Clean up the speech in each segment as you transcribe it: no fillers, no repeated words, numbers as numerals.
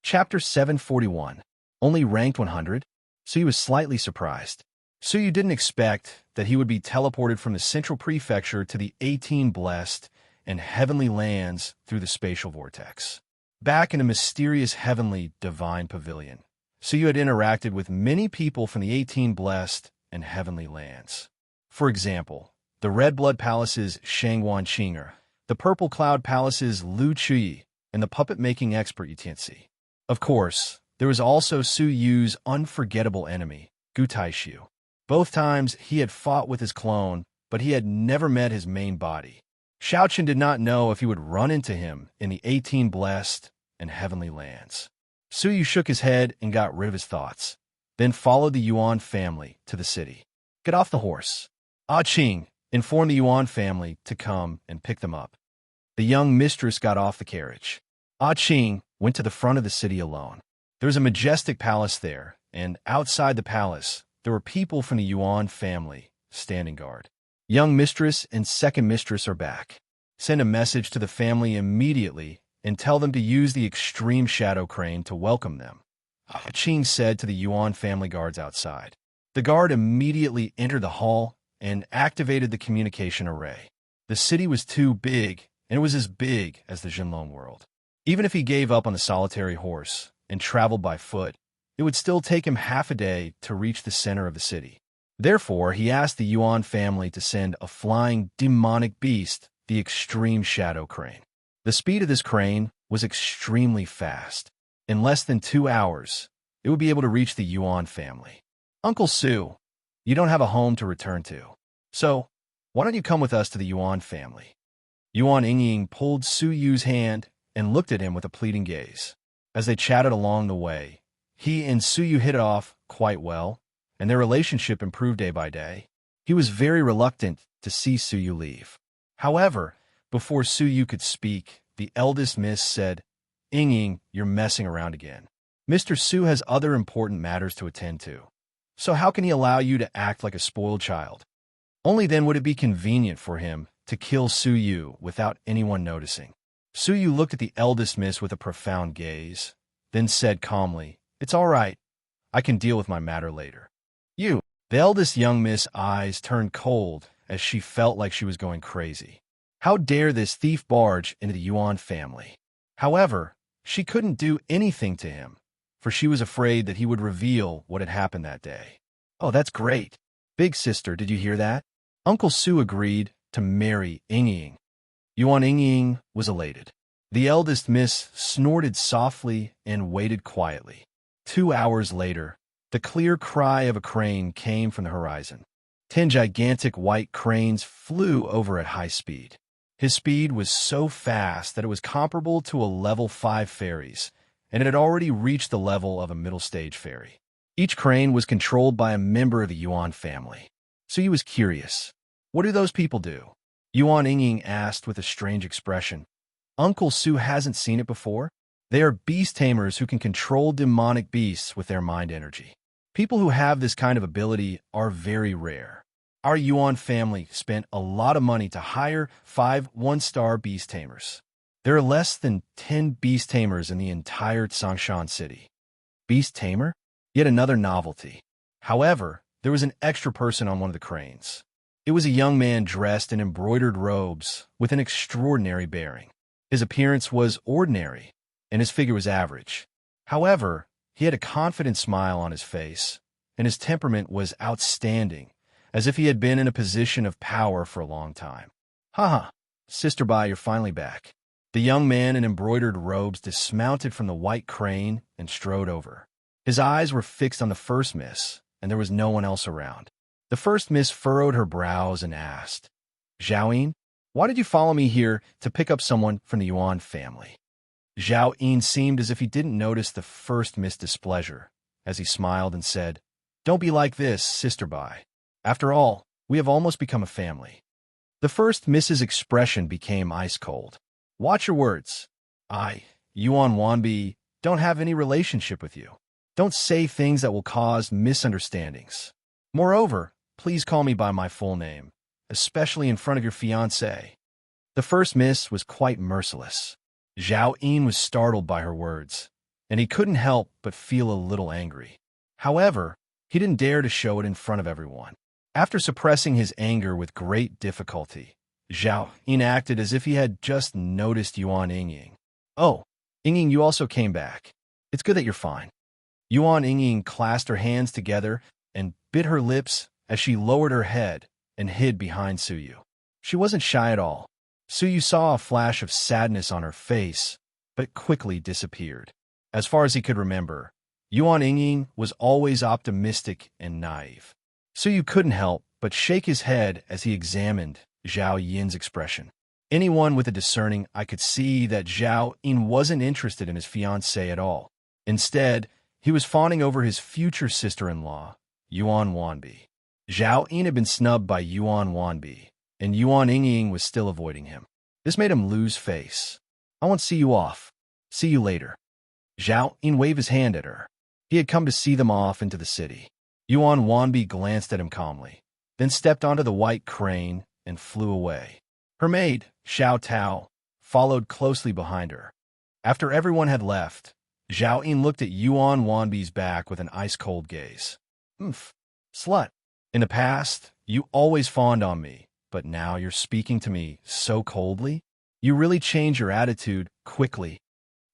Chapter 741. Only ranked 100? Suyu was slightly surprised. Suyu didn't expect that he would be teleported from the central prefecture to the 18 blessed and heavenly lands through the spatial vortex. Back in a mysterious heavenly divine pavilion, Suyu had interacted with many people from the 18 blessed and heavenly lands. For example, the Red Blood Palace's Shangwan Qinger, the Purple Cloud Palace's Lu Chuyi, and the puppet-making expert Yutianzi. Of course, there was also Suyu's unforgettable enemy, Gu Taishu. Both times he had fought with his clone, but he had never met his main body. Xiaoqian did not know if he would run into him in the 18 blessed and heavenly lands. Suyu shook his head and got rid of his thoughts, then followed the Yuan family to the city. Get off the horse. Ah Qing informed the Yuan family to come and pick them up. The young mistress got off the carriage. Ah Qing went to the front of the city alone. There was a majestic palace there, and outside the palace, there were people from the Yuan family standing guard. Young mistress and second mistress are back. Send a message to the family immediately and tell them to use the extreme shadow crane to welcome them, Ah Qing said to the Yuan family guards outside. The guard immediately entered the hall and activated the communication array. The city was too big, and it was as big as the Jinlong world. Even if he gave up on the solitary horse and traveled by foot, it would still take him half a day to reach the center of the city. Therefore, he asked the Yuan family to send a flying demonic beast, the extreme shadow crane. The speed of this crane was extremely fast. In less than 2 hours, it would be able to reach the Yuan family. Uncle Su, you don't have a home to return to. So, why don't you come with us to the Yuan family? Yuan Yingying pulled Suyu's hand and looked at him with a pleading gaze. As they chatted along the way, he and Suyu hit it off quite well, and their relationship improved day by day. He was very reluctant to see Suyu leave. However, before Suyu could speak, the eldest miss said, Yingying, you're messing around again. Mr. Su has other important matters to attend to. So how can he allow you to act like a spoiled child? Only then would it be convenient for him to kill Suyu without anyone noticing. Suyu looked at the eldest miss with a profound gaze, then said calmly, It's all right. I can deal with my matter later. You. The eldest young miss' eyes turned cold as she felt like she was going crazy. How dare this thief barge into the Yuan family? However, she couldn't do anything to him, for she was afraid that he would reveal what had happened that day. Oh, that's great. Big sister, did you hear that? Uncle Su agreed to marry Yingying. Yuan Yingying was elated. The eldest miss snorted softly and waited quietly. 2 hours later, the clear cry of a crane came from the horizon. 10 gigantic white cranes flew over at high speed. His speed was so fast that it was comparable to a level 5 ferries, and it had already reached the level of a middle-stage ferry. Each crane was controlled by a member of the Yuan family. So he was curious. What do those people do? Yuan Yingying asked with a strange expression. Uncle Su hasn't seen it before. They are beast tamers who can control demonic beasts with their mind energy. People who have this kind of ability are very rare. Our Yuan family spent a lot of money to hire 5 one-star beast tamers. There are less than 10 beast tamers in the entire Tsangshan city. Beast tamer? Yet another novelty. However, there was an extra person on one of the cranes. It was a young man dressed in embroidered robes with an extraordinary bearing. His appearance was ordinary, and his figure was average. However, he had a confident smile on his face, and his temperament was outstanding, as if he had been in a position of power for a long time. Haha, Sister Bai, you're finally back. The young man in embroidered robes dismounted from the white crane and strode over. His eyes were fixed on the first miss, and there was no one else around. The first miss furrowed her brows and asked, Zhao, why did you follow me here to pick up someone from the Yuan family? Zhao Yin seemed as if he didn't notice the first miss' displeasure, as he smiled and said, Don't be like this, Sister Bai. After all, we have almost become a family. The first miss's expression became ice-cold. Watch your words. I, Yuan Wanbi, don't have any relationship with you. Don't say things that will cause misunderstandings. Moreover, please call me by my full name, especially in front of your fiancé. The first miss was quite merciless. Zhao Yin was startled by her words, and he couldn't help but feel a little angry. However, he didn't dare to show it in front of everyone. After suppressing his anger with great difficulty, Zhao Yin acted as if he had just noticed Yuan Yingying. "Oh, Yingying, you also came back. It's good that you're fine." Yuan Yingying clasped her hands together and bit her lips as she lowered her head and hid behind Suyu. She wasn't shy at all. Suyu saw a flash of sadness on her face, but quickly disappeared. As far as he could remember, Yuan Yingying was always optimistic and naive. Suyu couldn't help but shake his head as he examined Zhao Yin's expression. Anyone with a discerning eye could see that Zhao Yin wasn't interested in his fiancée at all. Instead, he was fawning over his future sister-in-law, Yuan Wanbi. Zhao Yin had been snubbed by Yuan Wanbi, and Yuan Yingying was still avoiding him. This made him lose face. "I won't see you off. See you later." Zhao Yin waved his hand at her. He had come to see them off into the city. Yuan Wanbi glanced at him calmly, then stepped onto the white crane and flew away. Her maid, Xiao Tao, followed closely behind her. After everyone had left, Zhao Yin looked at Yuan Wanbi's back with an ice-cold gaze. "Oomph, slut. In the past, you always fawned on me, but now you're speaking to me so coldly? You really changed your attitude quickly."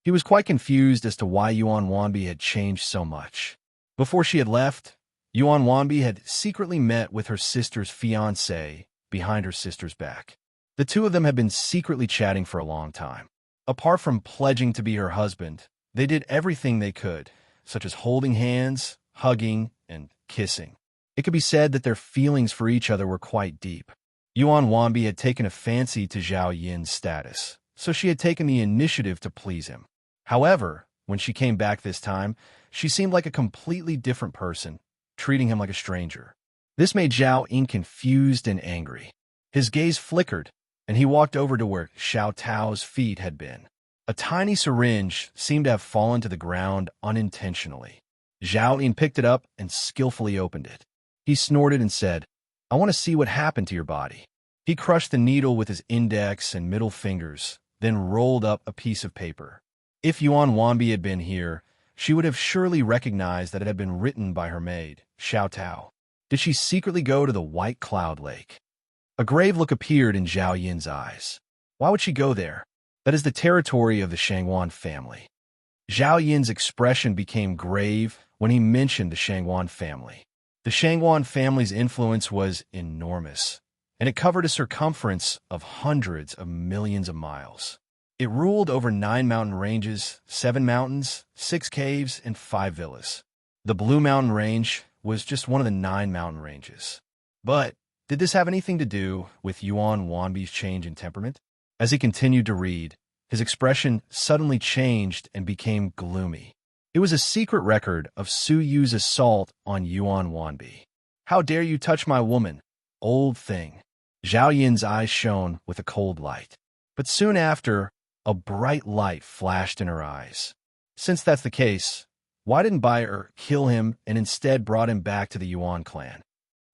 He was quite confused as to why Yuan Wanbi had changed so much. Before she had left, Yuan Wanbi had secretly met with her sister's fiancé behind her sister's back. The two of them had been secretly chatting for a long time. Apart from pledging to be her husband, they did everything they could, such as holding hands, hugging, and kissing. It could be said that their feelings for each other were quite deep. Yuan Wanbi had taken a fancy to Zhao Yin's status, so she had taken the initiative to please him. However, when she came back this time, she seemed like a completely different person, treating him like a stranger. This made Zhao Yin confused and angry. His gaze flickered, and he walked over to where Xiao Tao's feet had been. A tiny syringe seemed to have fallen to the ground unintentionally. Zhao Yin picked it up and skillfully opened it. He snorted and said, "I want to see what happened to your body." He crushed the needle with his index and middle fingers, then rolled up a piece of paper. If Yuan Wanbi had been here, she would have surely recognized that it had been written by her maid, Xiao Tao. Did she secretly go to the White Cloud Lake? A grave look appeared in Zhao Yin's eyes. Why would she go there? That is the territory of the Shangwan family. Zhao Yin's expression became grave when he mentioned the Shangwan family. The Shangwan family's influence was enormous, and it covered a circumference of hundreds of millions of miles. It ruled over 9 mountain ranges, 7 mountains, 6 caves, and 5 villas. The Blue Mountain Range was just one of the 9 mountain ranges. But did this have anything to do with Yuan Wanbi's change in temperament? As he continued to read, his expression suddenly changed and became gloomy. It was a secret record of Su Yu's assault on Yuan Wanbi. "How dare you touch my woman, old thing?" Zhao Yin's eyes shone with a cold light. But soon after, a bright light flashed in her eyes. Since that's the case, why didn't Bayer kill him and instead brought him back to the Yuan clan?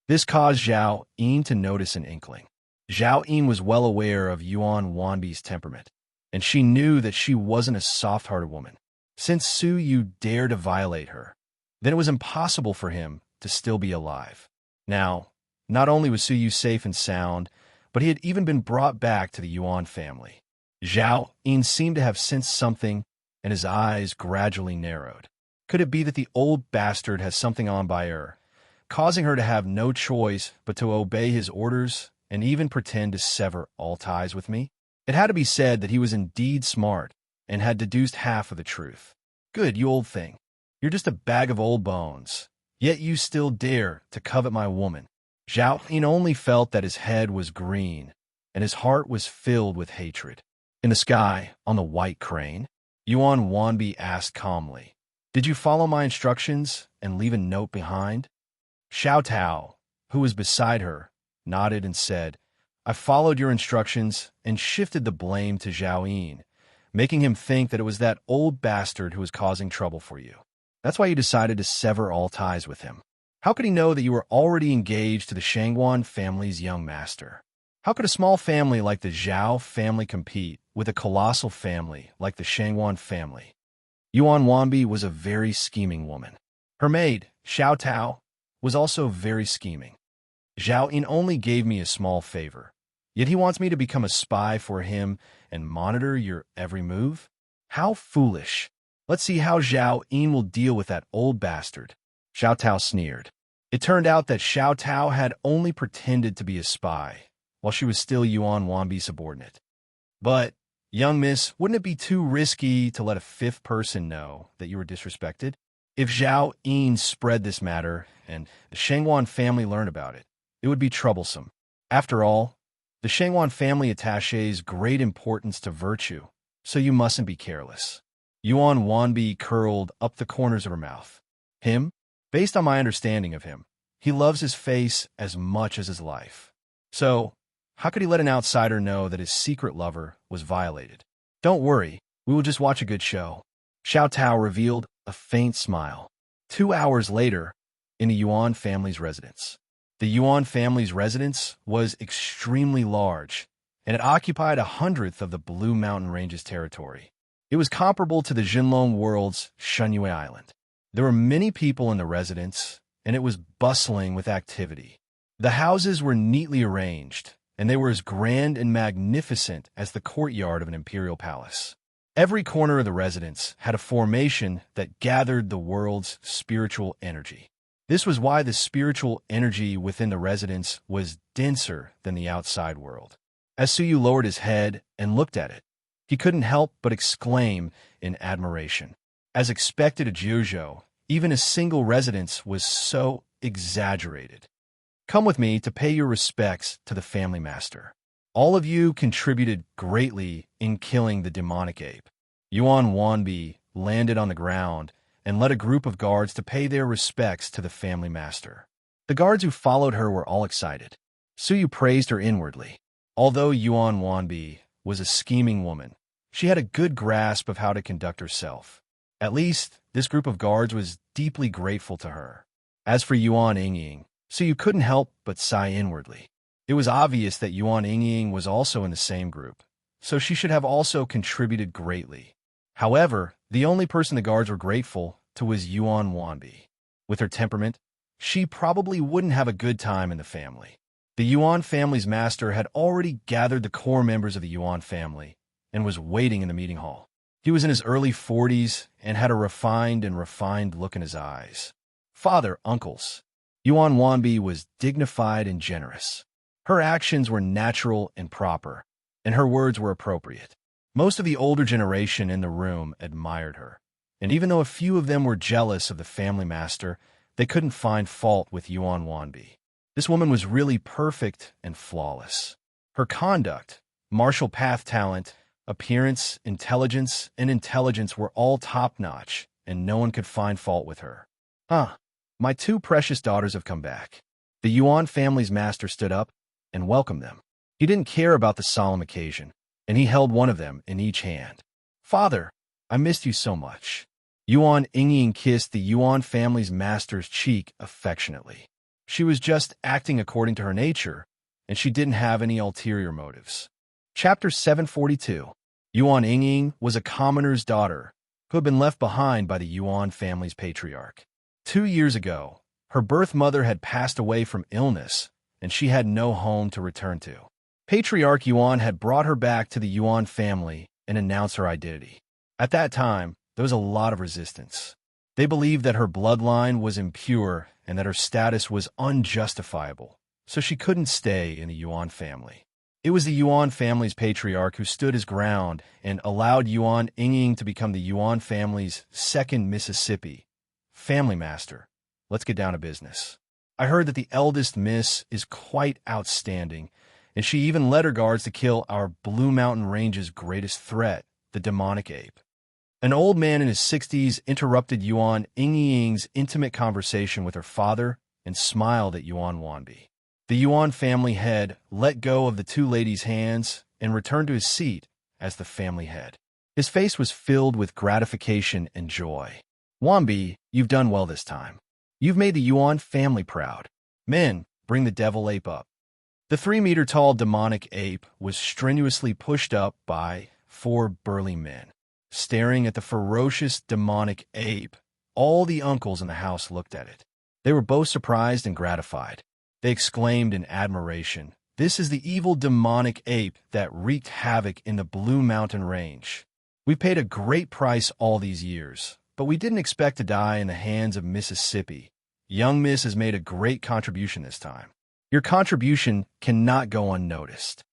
This caused Zhao Yin to notice an inkling. Zhao Yin was well aware of Yuan Wanbi's temperament, and she knew that she wasn't a soft-hearted woman. Since Su Yu dared to violate her, then it was impossible for him to still be alive. Now, not only was Su Yu safe and sound, but he had even been brought back to the Yuan family. Zhao Yin seemed to have sensed something, and his eyes gradually narrowed. Could it be that the old bastard has something on by her, causing her to have no choice but to obey his orders and even pretend to sever all ties with me? It had to be said that he was indeed smart and had deduced half of the truth. "Good, you old thing. You're just a bag of old bones, yet you still dare to covet my woman." Zhao Yin only felt that his head was green, and his heart was filled with hatred. In the sky, on the white crane, Yuan Wanbi asked calmly, "Did you follow my instructions and leave a note behind?" Xiao Tao, who was beside her, nodded and said, "I followed your instructions and shifted the blame to Zhao Yin, making him think that it was that old bastard who was causing trouble for you. That's why you decided to sever all ties with him. How could he know that you were already engaged to the Shangwan family's young master? How could a small family like the Zhao family compete with a colossal family like the Shangwan family?" Yuan Wanbi was a very scheming woman. Her maid, Xiao Tao, was also very scheming. Zhao Yin only gave me a small favor, yet he wants me to become a spy for him and monitor your every move? How foolish. Let's see how Zhao Yin will deal with that old bastard. Xiao Tao sneered. It turned out that Xiao Tao had only pretended to be a spy, while she was still Yuan Wanbi's subordinate. But, young miss, wouldn't it be too risky to let a fifth person know that you were disrespected? If Zhao Yin spread this matter and the Shengwan family learned about it, it would be troublesome. After all, the Shengwan family attaches great importance to virtue, so you mustn't be careless. Yuan Wanbi curled up the corners of her mouth. Him? Based on my understanding of him, he loves his face as much as his life. So, how could he let an outsider know that his secret lover was violated? Don't worry, we will just watch a good show. Xiao Tao revealed a faint smile. 2 hours later, in the Yuan family's residence. The Yuan family's residence was extremely large, and it occupied 1/100th of the Blue Mountain Range's territory. It was comparable to the Jinlong world's Shenyue Island. There were many people in the residence, and it was bustling with activity. The houses were neatly arranged, and they were as grand and magnificent as the courtyard of an imperial palace. Every corner of the residence had a formation that gathered the world's spiritual energy. This was why the spiritual energy within the residence was denser than the outside world. As Suyu lowered his head and looked at it, he couldn't help but exclaim in admiration. As expected of Jiuzhou, even a single residence was so exaggerated. Come with me to pay your respects to the family master. All of you contributed greatly in killing the demonic ape. Yuan Wanbi landed on the ground and led a group of guards to pay their respects to the family master. The guards who followed her were all excited. Suyu praised her inwardly. Although Yuan Wanbi was a scheming woman, she had a good grasp of how to conduct herself. At least, this group of guards was deeply grateful to her. As for Yuan Yingying, Suyu couldn't help but sigh inwardly. It was obvious that Yuan Yingying was also in the same group, so she should have also contributed greatly. However, the only person the guards were grateful to was Yuan Wanbi. With her temperament, she probably wouldn't have a good time in the family. The Yuan family's master had already gathered the core members of the Yuan family and was waiting in the meeting hall. He was in his early 40s and had a refined look in his eyes. Father, uncles. Yuan Wanbi was dignified and generous. Her actions were natural and proper, and her words were appropriate. Most of the older generation in the room admired her, and even though a few of them were jealous of the family master, they couldn't find fault with Yuan Wanbi. This woman was really perfect and flawless. Her conduct, martial path talent, appearance, intelligence were all top-notch, and no one could find fault with her. My 2 precious daughters have come back. The Yuan family's master stood up and welcomed them. He didn't care about the solemn occasion, and he held one of them in each hand. Father, I missed you so much. Yuan Yingying kissed the Yuan family's master's cheek affectionately. She was just acting according to her nature, and she didn't have any ulterior motives. Chapter 742. Yuan Yingying was a commoner's daughter who had been left behind by the Yuan family's patriarch. 2 years ago, her birth mother had passed away from illness, and she had no home to return to. Patriarch Yuan had brought her back to the Yuan family and announced her identity. At that time, there was a lot of resistance. They believed that her bloodline was impure and that her status was unjustifiable, so she couldn't stay in the Yuan family. It was the Yuan family's patriarch who stood his ground and allowed Yuan Yingying to become the Yuan family's second Mississippi. Family master, let's get down to business. I heard that the eldest miss is quite outstanding, and she even led her guards to kill our Blue Mountain Range's greatest threat, the demonic ape. An old man in his 60s interrupted Yuan Yingying's intimate conversation with her father and smiled at Yuan Wanbi. The Yuan family head let go of the 2 ladies' hands and returned to his seat as the family head. His face was filled with gratification and joy. Wanbi, you've done well this time. You've made the Yuan family proud. Men, bring the devil ape up. The 3-meter-tall demonic ape was strenuously pushed up by 4 burly men. staring at the ferocious demonic ape. All the uncles in the house looked at it. They were both surprised and gratified. They exclaimed in admiration, "This is the evil demonic ape that wreaked havoc in the Blue Mountain Range. We paid a great price all these years, but we didn't expect to die in the hands of Mississippi. Young Miss has made a great contribution this time. Your contribution cannot go unnoticed."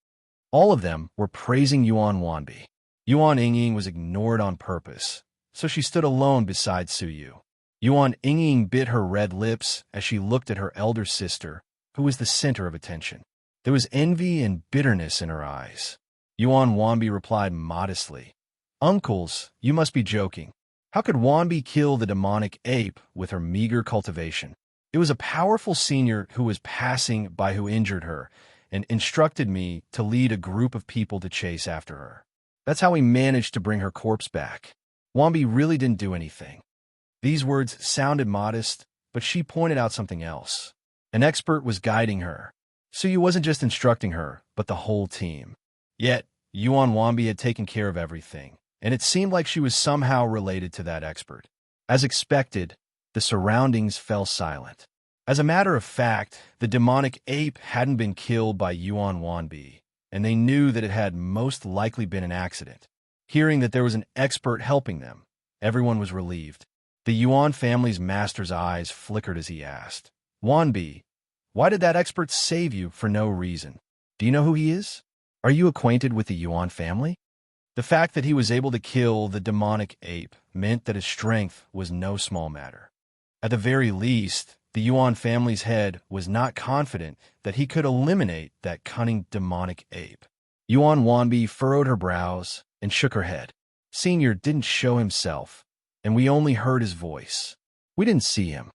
All of them were praising Yuan Wanbi. Yuan Yingying was ignored on purpose, so she stood alone beside Su Yu. Yuan Yingying bit her red lips as she looked at her elder sister, who was the center of attention. There was envy and bitterness in her eyes. Yuan Wanbi replied modestly, "Uncles, you must be joking. How could Wanbi kill the demonic ape with her meager cultivation? It was a powerful senior who was passing by who injured her and instructed me to lead a group of people to chase after her. That's how we managed to bring her corpse back. Wanbi really didn't do anything." These words sounded modest, but she pointed out something else. An expert was guiding her. Suyu wasn't just instructing her, but the whole team. Yet, Yuan Wanbi had taken care of everything, and it seemed like she was somehow related to that expert. As expected, the surroundings fell silent. As a matter of fact, the demonic ape hadn't been killed by Yuan Wanbi, and they knew that it had most likely been an accident. Hearing that there was an expert helping them, everyone was relieved. The Yuan family's master's eyes flickered as he asked, "Wanbi, why did that expert save you for no reason? Do you know who he is? Are you acquainted with the Yuan family?" The fact that he was able to kill the demonic ape meant that his strength was no small matter. At the very least, the Yuan family's head was not confident that he could eliminate that cunning demonic ape. Yuan Wanbi furrowed her brows and shook her head. "Senior didn't show himself, and we only heard his voice. We didn't see him."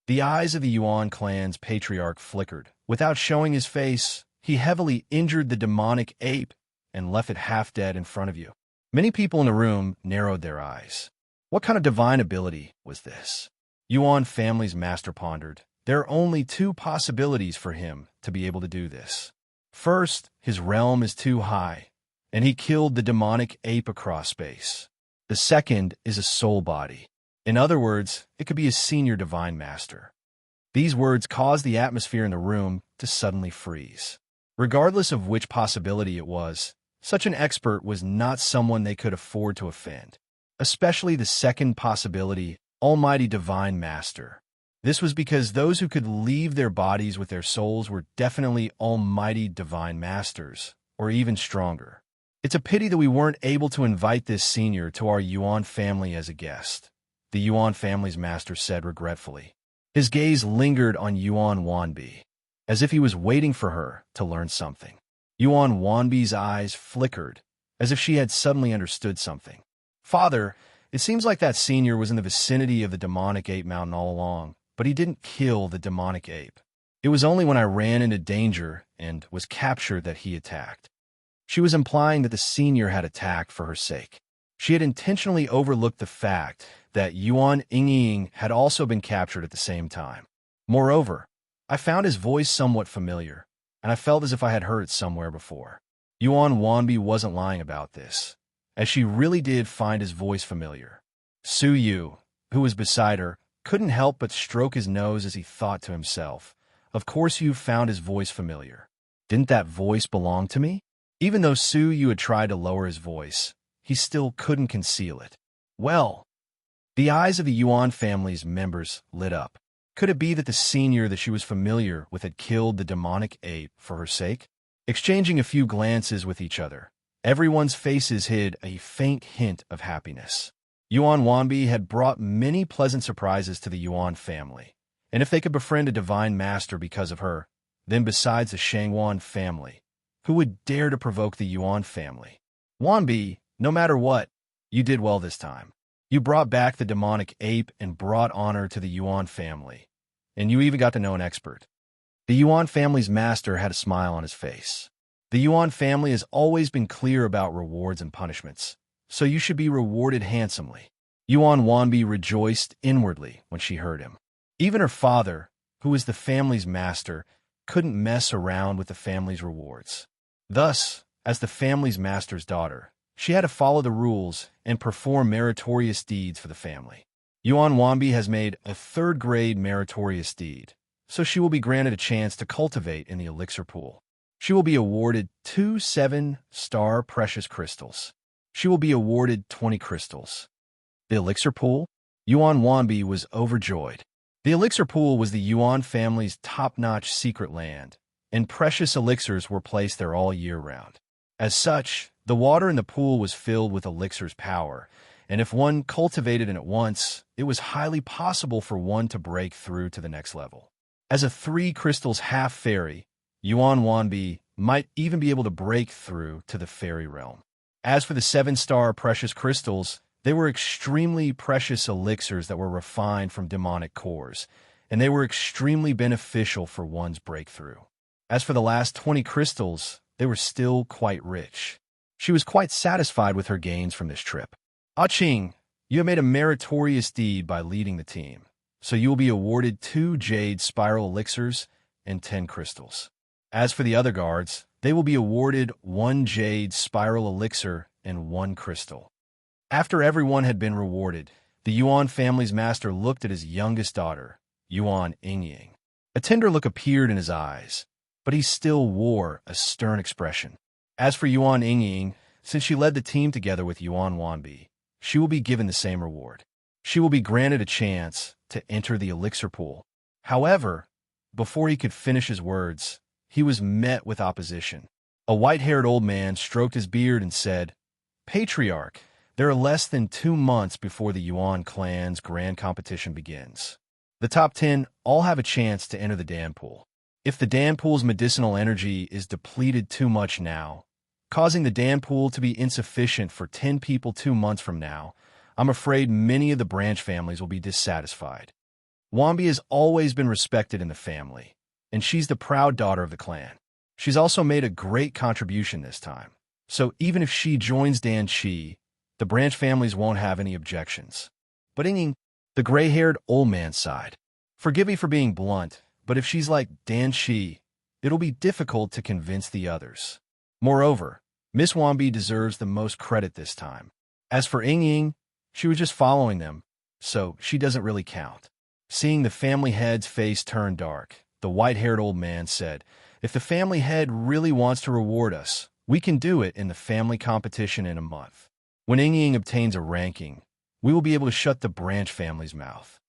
The eyes of the Yuan clan's patriarch flickered. Without showing his face, he heavily injured the demonic ape and left it half dead in front of you. Many people in the room narrowed their eyes. What kind of divine ability was this? Yuan family's master pondered. There are only two possibilities for him to be able to do this. First, his realm is too high, and he killed the demonic ape across space. The second is a soul body. In other words, it could be a senior divine master. These words caused the atmosphere in the room to suddenly freeze. Regardless of which possibility it was, such an expert was not someone they could afford to offend. Especially the second possibility, Almighty Divine Master. This was because those who could leave their bodies with their souls were definitely Almighty Divine Masters, or even stronger. It's a pity that we weren't able to invite this senior to our Yuan family as a guest, the Yuan family's master said regretfully. His gaze lingered on Yuan Wanbi, as if he was waiting for her to learn something. Yuan Wanbi's eyes flickered, as if she had suddenly understood something. "Father, it seems like that senior was in the vicinity of the demonic ape mountain all along, but he didn't kill the demonic ape. It was only when I ran into danger and was captured that he attacked." She was implying that the senior had attacked for her sake. She had intentionally overlooked the fact that Yuan Yingying had also been captured at the same time. Moreover, I found his voice somewhat familiar, and I felt as if I had heard it somewhere before. Yuan Wanbi wasn't lying about this, as she really did find his voice familiar. Su Yu, who was beside her, couldn't help but stroke his nose as he thought to himself, "Of course you found his voice familiar. Didn't that voice belong to me?" Even though Su Yu had tried to lower his voice, he still couldn't conceal it. Well, the eyes of the Yuan family's members lit up. Could it be that the senior that she was familiar with had killed the demonic ape for her sake? Exchanging a few glances with each other, everyone's faces hid a faint hint of happiness. Yuan Wanbi had brought many pleasant surprises to the Yuan family, and if they could befriend a divine master because of her, then besides the Shangwan family, who would dare to provoke the Yuan family? Wanbi, no matter what, you did well this time. You brought back the demonic ape and brought honor to the Yuan family, and you even got to know an expert. The Yuan family's master had a smile on his face. The Yuan family has always been clear about rewards and punishments, so you should be rewarded handsomely. Yuan Wanbi rejoiced inwardly when she heard him. Even her father, who was the family's master, couldn't mess around with the family's rewards. Thus, as the family's master's daughter, She had to follow the rules and perform meritorious deeds for the family. Yuan Wanbi has made a third-grade meritorious deed, so she will be granted a chance to cultivate in the elixir pool. She will be awarded 2 7-star precious crystals. She will be awarded 20 crystals. The elixir pool? Yuan Wanbi was overjoyed. The elixir pool was the Yuan family's top-notch secret land, and precious elixirs were placed there all year round. As such, the water in the pool was filled with elixir's power, and if one cultivated it at once, it was highly possible for one to break through to the next level. As a 3 crystals half fairy, Yuan Wanbi might even be able to break through to the fairy realm. As for the 7-star precious crystals, they were extremely precious elixirs that were refined from demonic cores, and they were extremely beneficial for one's breakthrough. As for the last 20 crystals, they were still quite rich. She was quite satisfied with her gains from this trip. Ah Qing, you have made a meritorious deed by leading the team, so you will be awarded 2 jade spiral elixirs and 10 crystals. As for the other guards, they will be awarded 1 jade spiral elixir and 1 crystal. After everyone had been rewarded, the Yuan family's master looked at his youngest daughter, Yuan Yingying. A tender look appeared in his eyes, but he still wore a stern expression. As for Yuan Yingying, since she led the team together with Yuan Wanbi, she will be given the same reward. She will be granted a chance to enter the elixir pool. However, before he could finish his words, he was met with opposition. A white-haired old man stroked his beard and said, "Patriarch, there are less than 2 months before the Yuan clan's grand competition begins. The top 10 all have a chance to enter the Dan pool. If the Dan pool's medicinal energy is depleted too much now, causing the Dan pool to be insufficient for 10 people 2 months from now, I'm afraid many of the branch families will be dissatisfied. Wanbi has always been respected in the family, and she's the proud daughter of the clan. She's also made a great contribution this time, so even if she joins Dan Qi, the branch families won't have any objections." But Yingying, the gray-haired old man, sighed. "Forgive me for being blunt, but if she's like Dan Qi, it'll be difficult to convince the others. Moreover, Miss Wanbi deserves the most credit this time. As for Yingying, she was just following them, so she doesn't really count." Seeing the family head's face turn dark, the white-haired old man said, "If the family head really wants to reward us, we can do it in the family competition in a month. When Yingying obtains a ranking, we will be able to shut the branch family's mouth."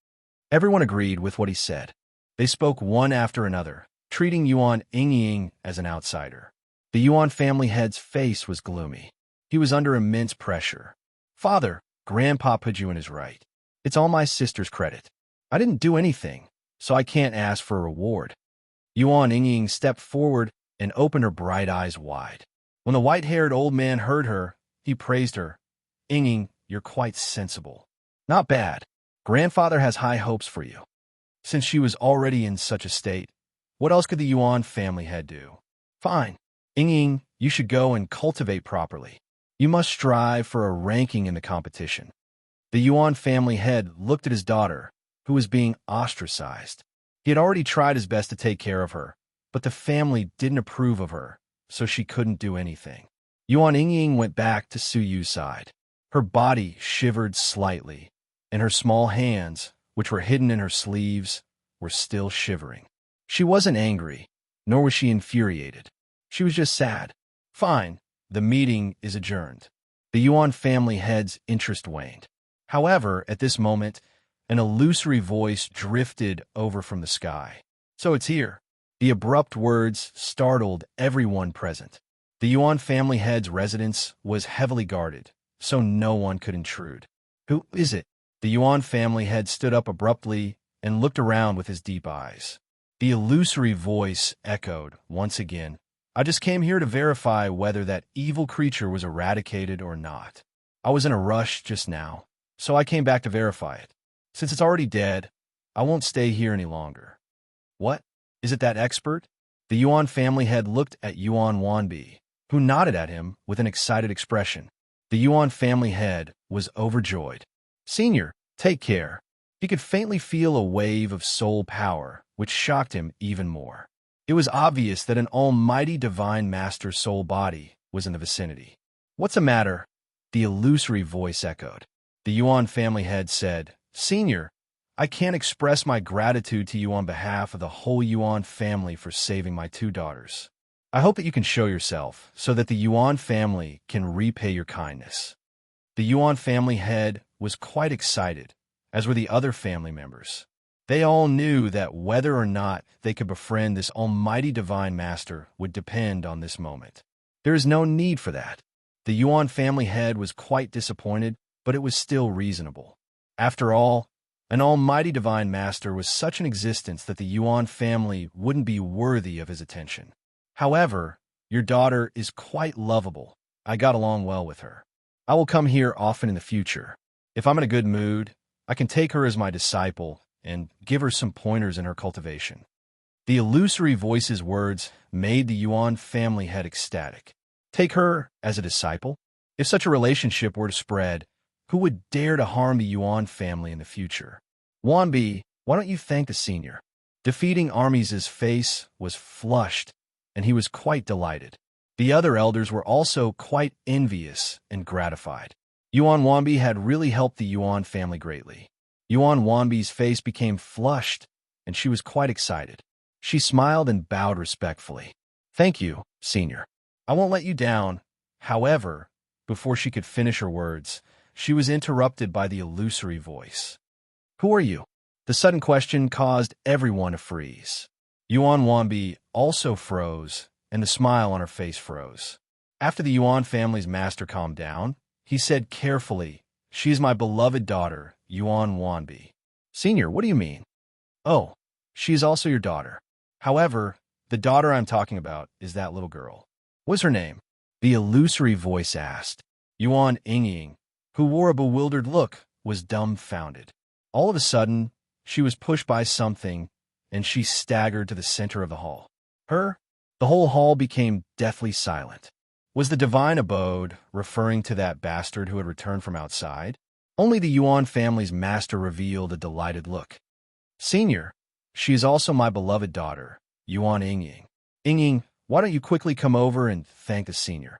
Everyone agreed with what he said. They spoke one after another, treating Yuan Yingying as an outsider. The Yuan family head's face was gloomy. He was under immense pressure. "Father, Grandpa put you in his right. It's all my sister's credit. I didn't do anything, so I can't ask for a reward." Yuan Yingying stepped forward and opened her bright eyes wide. When the white-haired old man heard her, he praised her. "Yingying, you're quite sensible. Not bad. Grandfather has high hopes for you." Since she was already in such a state, what else could the Yuan family head do? "Fine. Yingying, you should go and cultivate properly. You must strive for a ranking in the competition." The Yuan family head looked at his daughter, who was being ostracized. He had already tried his best to take care of her, but the family didn't approve of her, so she couldn't do anything. Yuan Yingying went back to Su Yu's side. Her body shivered slightly, and her small hands, which were hidden in her sleeves, were still shivering. She wasn't angry, nor was she infuriated. She was just sad. "Fine, the meeting is adjourned." The Yuan family head's interest waned. However, at this moment, an illusory voice drifted over from the sky. "So it's here." The abrupt words startled everyone present. The Yuan family head's residence was heavily guarded, so no one could intrude. "Who is it?" The Yuan family head stood up abruptly and looked around with his deep eyes. The illusory voice echoed once again, "I just came here to verify whether that evil creature was eradicated or not. I was in a rush just now, so I came back to verify it. Since it's already dead, I won't stay here any longer." "What? Is it that expert?" The Yuan family head looked at Yuan Wanbi, who nodded at him with an excited expression. The Yuan family head was overjoyed. "Senior, take care." He could faintly feel a wave of soul power, which shocked him even more. It was obvious that an almighty divine master soul body was in the vicinity. "What's the matter?" The illusory voice echoed. The Yuan family head said, "Senior, I can't express my gratitude to you on behalf of the whole Yuan family for saving my two daughters. I hope that you can show yourself so that the Yuan family can repay your kindness." The Yuan family head was quite excited, as were the other family members. They all knew that whether or not they could befriend this almighty divine master would depend on this moment. There is no need for that. The Yuan family head was quite disappointed, but it was still reasonable. After all, an almighty divine master was such an existence that the Yuan family wouldn't be worthy of his attention. However, your daughter is quite lovable. I got along well with her. I will come here often in the future. If I'm in a good mood, I can take her as my disciple and give her some pointers in her cultivation. The illusory voice's words made the Yuan family head ecstatic. Take her as a disciple? If such a relationship were to spread, who would dare to harm the Yuan family in the future? Wanbi, why don't you thank the senior? Defeating armies' face was flushed, and he was quite delighted. The other elders were also quite envious and gratified. Yuan Wanbi had really helped the Yuan family greatly. Yuan Wanbi's face became flushed, and she was quite excited. She smiled and bowed respectfully. "Thank you, senior. I won't let you down." However, before she could finish her words, she was interrupted by the illusory voice. "Who are you?" The sudden question caused everyone to freeze. Yuan Wanbi also froze, and the smile on her face froze. After the Yuan family's master calmed down, he said carefully, "She is my beloved daughter, Yuan Wanbi." "Senior, what do you mean?" "Oh, she is also your daughter. However, the daughter I'm talking about is that little girl." "What's her name?" the illusory voice asked. Yuan Yingying, who wore a bewildered look, was dumbfounded. All of a sudden, she was pushed by something, and she staggered to the center of the hall. Her? The whole hall became deathly silent. Was the divine abode referring to that bastard who had returned from outside? Only the Yuan family's master revealed a delighted look. "Senior, she is also my beloved daughter, Yuan Yingying. Yingying, why don't you quickly come over and thank the senior?"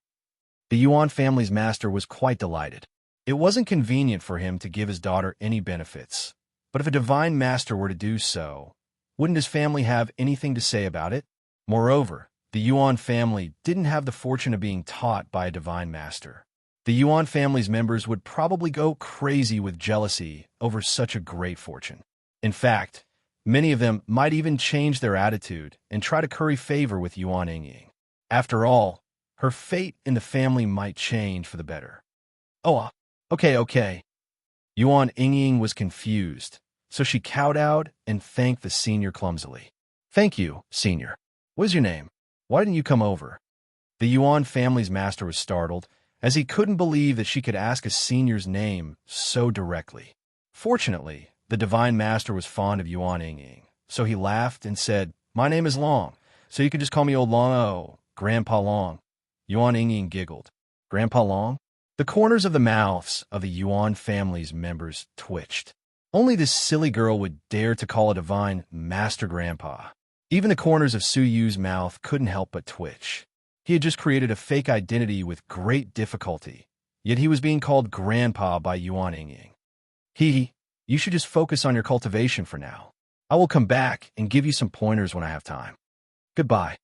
The Yuan family's master was quite delighted. It wasn't convenient for him to give his daughter any benefits, but if a divine master were to do so, wouldn't his family have anything to say about it? Moreover, the Yuan family didn't have the fortune of being taught by a divine master. The Yuan family's members would probably go crazy with jealousy over such a great fortune. In fact, many of them might even change their attitude and try to curry favor with Yuan Yingying. After all, her fate in the family might change for the better. "Oh, okay. Yuan Yingying was confused, so she kowtowed and thanked the senior clumsily. "Thank you, senior. What is your name? Why didn't you come over?" The Yuan family's master was startled, as he couldn't believe that she could ask a senior's name so directly. Fortunately, the divine master was fond of Yuan Yingying, so he laughed and said, "My name is Long, so you can just call me Old Long. Oh, Grandpa Long." Yuan Yingying giggled. "Grandpa Long?" The corners of the mouths of the Yuan family's members twitched. Only this silly girl would dare to call a divine master grandpa. Even the corners of Su Yu's mouth couldn't help but twitch. He had just created a fake identity with great difficulty, yet he was being called grandpa by Yuan Yingying. You should just focus on your cultivation for now. I will come back and give you some pointers when I have time. Goodbye."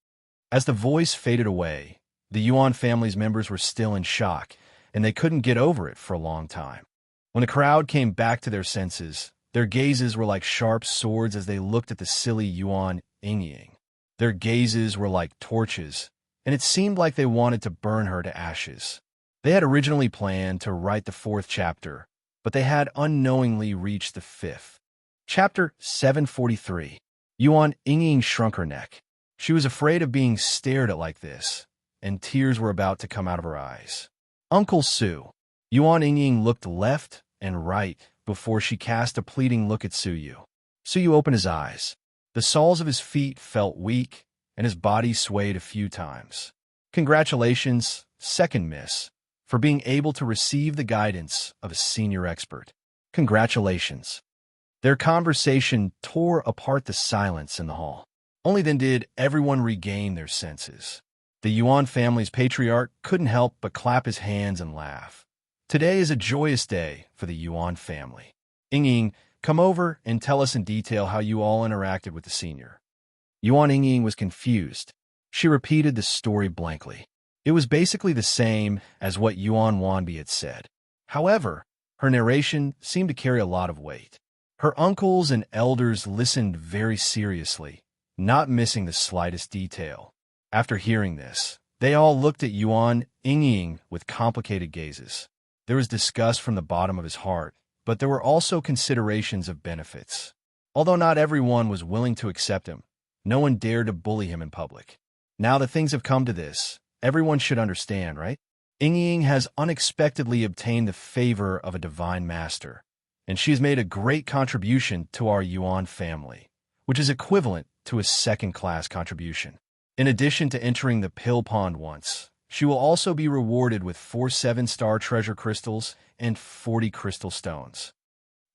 As the voice faded away, the Yuan family's members were still in shock, and they couldn't get over it for a long time. When the crowd came back to their senses, their gazes were like sharp swords as they looked at the silly Yuan Yingying. Their gazes were like torches, and it seemed like they wanted to burn her to ashes. They had originally planned to write the 4th chapter, but they had unknowingly reached the 5th. Chapter 743. Yuan Yingying shrunk her neck. She was afraid of being stared at like this, and tears were about to come out of her eyes. "Uncle Su." Yuan Yingying looked left and right before she cast a pleading look at Su Yu. Su Yu opened his eyes. The soles of his feet felt weak, and his body swayed a few times. "Congratulations, second miss, for being able to receive the guidance of a senior expert. Congratulations." Their conversation tore apart the silence in the hall. Only then did everyone regain their senses. The Yuan family's patriarch couldn't help but clap his hands and laugh. Today is a joyous day for the Yuan family. Ying, come over and tell us in detail how you all interacted with the senior. Yuan Ying was confused. She repeated the story blankly. It was basically the same as what Yuan Wanbi had said. However, her narration seemed to carry a lot of weight. Her uncles and elders listened very seriously, not missing the slightest detail. After hearing this, they all looked at Yuan Ying with complicated gazes. There was disgust from the bottom of his heart, but there were also considerations of benefits. Although not everyone was willing to accept him, no one dared to bully him in public. Now that things have come to this, everyone should understand, right? Ying has unexpectedly obtained the favor of a divine master, and she has made a great contribution to our Yuan family, which is equivalent to a second-class contribution. In addition to entering the pill pond once, she will also be rewarded with 4 7-star treasure crystals and 40 crystal stones.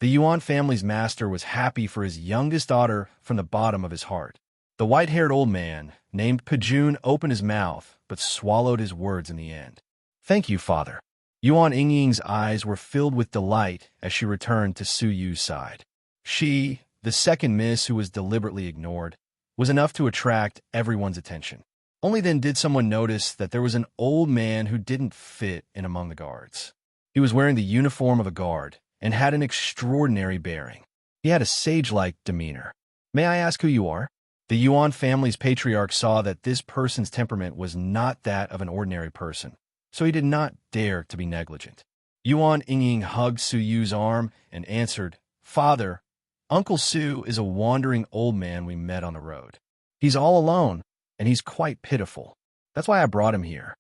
The Yuan family's master was happy for his youngest daughter from the bottom of his heart. The white-haired old man, named Pajun, opened his mouth, but swallowed his words in the end. Thank you, father. Yuan Ying's eyes were filled with delight as she returned to Su Yu's side. She, the second miss who was deliberately ignored, was enough to attract everyone's attention. Only then did someone notice that there was an old man who didn't fit in among the guards. He was wearing the uniform of a guard and had an extraordinary bearing. He had a sage-like demeanor. May I ask who you are? The Yuan family's patriarch saw that this person's temperament was not that of an ordinary person, so he did not dare to be negligent. Yuan Ying hugged Su Yu's arm and answered, Father, Uncle Su is a wandering old man we met on the road. He's all alone, and he's quite pitiful. That's why I brought him here.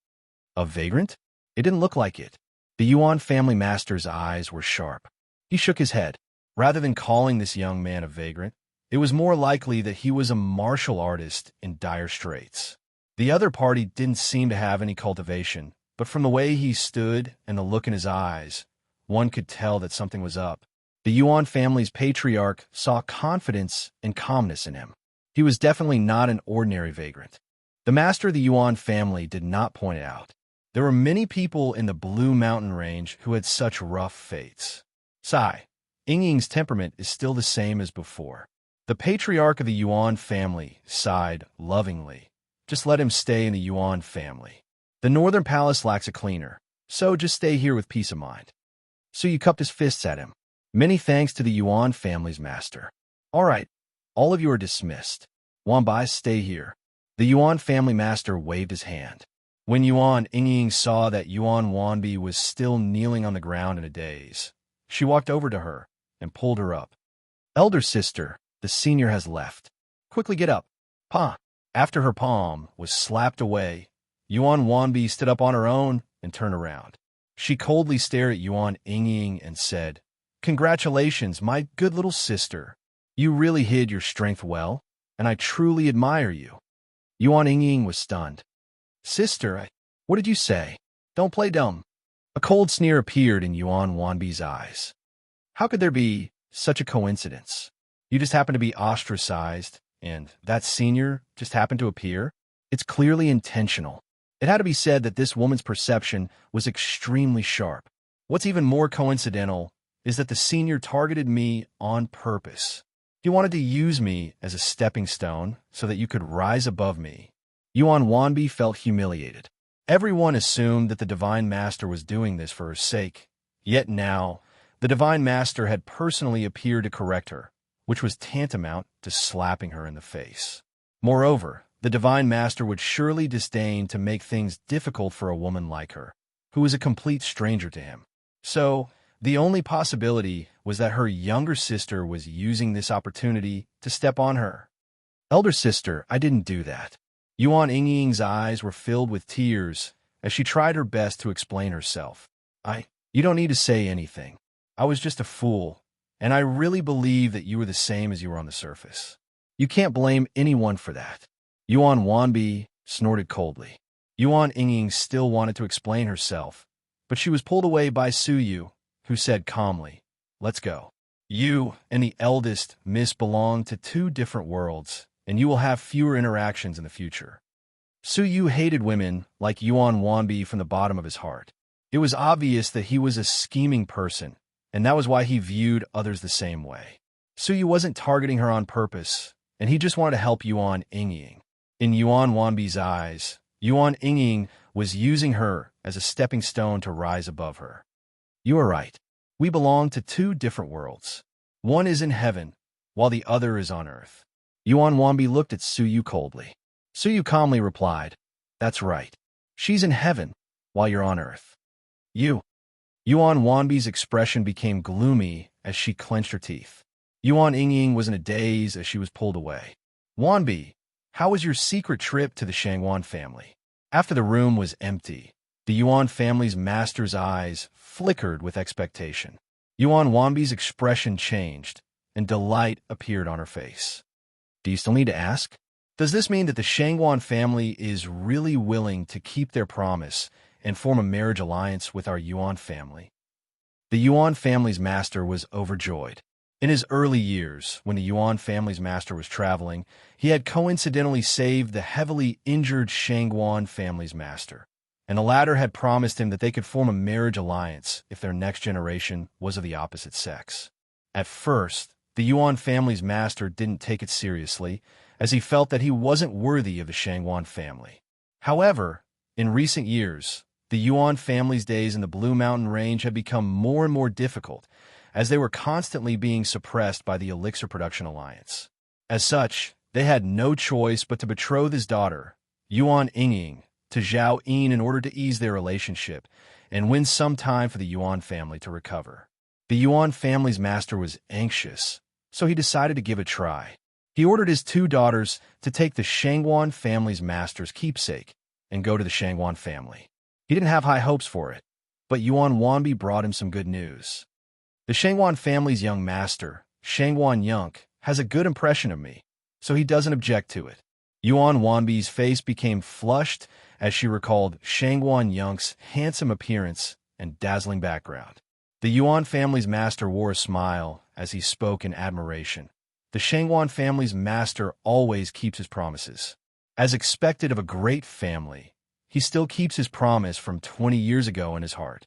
A vagrant? It didn't look like it. The Yuan family master's eyes were sharp. He shook his head. Rather than calling this young man a vagrant, it was more likely that he was a martial artist in dire straits. The other party didn't seem to have any cultivation, but from the way he stood and the look in his eyes, one could tell that something was up. The Yuan family's patriarch saw confidence and calmness in him. He was definitely not an ordinary vagrant. The master of the Yuan family did not point it out. There were many people in the Blue Mountain Range who had such rough fates. Sigh, Ying's temperament is still the same as before. The patriarch of the Yuan family sighed lovingly. Just let him stay in the Yuan family. The northern palace lacks a cleaner, so just stay here with peace of mind. So you cupped his fists at him. Many thanks to the Yuan family's master. All right, all of you are dismissed. Wanbai, stay here. The Yuan family master waved his hand. When Yuan Ying saw that Yuan Wanbi was still kneeling on the ground in a daze, she walked over to her and pulled her up. Elder sister, the senior has left. Quickly get up. Pa. After her palm was slapped away, Yuan Wanbi stood up on her own and turned around. She coldly stared at Yuan Ying and said, Congratulations, my good little sister. You really hid your strength well, and I truly admire you. Yuan Ying was stunned. Sister, what did you say? Don't play dumb. A cold sneer appeared in Yuan Wanbi's eyes. How could there be such a coincidence? You just happened to be ostracized, and that senior just happened to appear? It's clearly intentional. It had to be said that this woman's perception was extremely sharp. What's even more coincidental is that the senior targeted me on purpose. He wanted to use me as a stepping stone so that you could rise above me. Yuan Wanbi felt humiliated. Everyone assumed that the Divine Master was doing this for her sake. Yet now, the Divine Master had personally appeared to correct her, which was tantamount to slapping her in the face. Moreover, the Divine Master would surely disdain to make things difficult for a woman like her, who was a complete stranger to him. So, the only possibility was that her younger sister was using this opportunity to step on her. Elder sister, I didn't do that. Yuan Ying's eyes were filled with tears as she tried her best to explain herself. You don't need to say anything. I was just a fool, and I really believe that you were the same as you were on the surface. You can't blame anyone for that. Yuan Wanbi snorted coldly. Yuan Ying still wanted to explain herself, but she was pulled away by Su Yu, who said calmly, Let's go. You and the eldest miss belong to 2 different worlds, and you will have fewer interactions in the future. Su Yu hated women like Yuan Wanbi from the bottom of his heart. It was obvious that he was a scheming person, and that was why he viewed others the same way. Suyu wasn't targeting her on purpose, and he just wanted to help Yuan Yingying. In Yuan Wanbi's eyes, Yuan Yingying was using her as a stepping stone to rise above her. You are right. We belong to two different worlds. One is in heaven, while the other is on earth. Yuan Wanbi looked at Suyu coldly. Suyu calmly replied, That's right. She's in heaven, while you're on earth. Yuan Wanbi's expression became gloomy as she clenched her teeth. Yuan Yingying was in a daze as she was pulled away. Wanbi, how was your secret trip to the Shangwan family? After the room was empty, the Yuan family's master's eyes flickered with expectation. Yuan Wanbi's expression changed, and delight appeared on her face. Do you still need to ask? Does this mean that the Shangwan family is really willing to keep their promise and form a marriage alliance with our Yuan family? The Yuan family's master was overjoyed. In his early years, when the Yuan family's master was traveling, he had coincidentally saved the heavily injured Shangwan family's master, and the latter had promised him that they could form a marriage alliance if their next generation was of the opposite sex. At first, the Yuan family's master didn't take it seriously, as he felt that he wasn't worthy of the Shangwan family. However, in recent years, the Yuan family's days in the Blue Mountain Range had become more and more difficult, as they were constantly being suppressed by the Elixir Production Alliance. As such, they had no choice but to betroth his daughter, Yuan Yingying, to Zhao Yin in order to ease their relationship and win some time for the Yuan family to recover. The Yuan family's master was anxious, so he decided to give it a try. He ordered his two daughters to take the Shangwan family's master's keepsake and go to the Shangwan family. He didn't have high hopes for it, but Yuan Wanbi brought him some good news. The Shangwan family's young master, Shangwan Yunk, has a good impression of me, so he doesn't object to it. Yuan Wanbi's face became flushed as she recalled Shangwan Yunk's handsome appearance and dazzling background. The Yuan family's master wore a smile as he spoke in admiration. The Shangwan family's master always keeps his promises. As expected of a great family, he still keeps his promise from 20 years ago in his heart.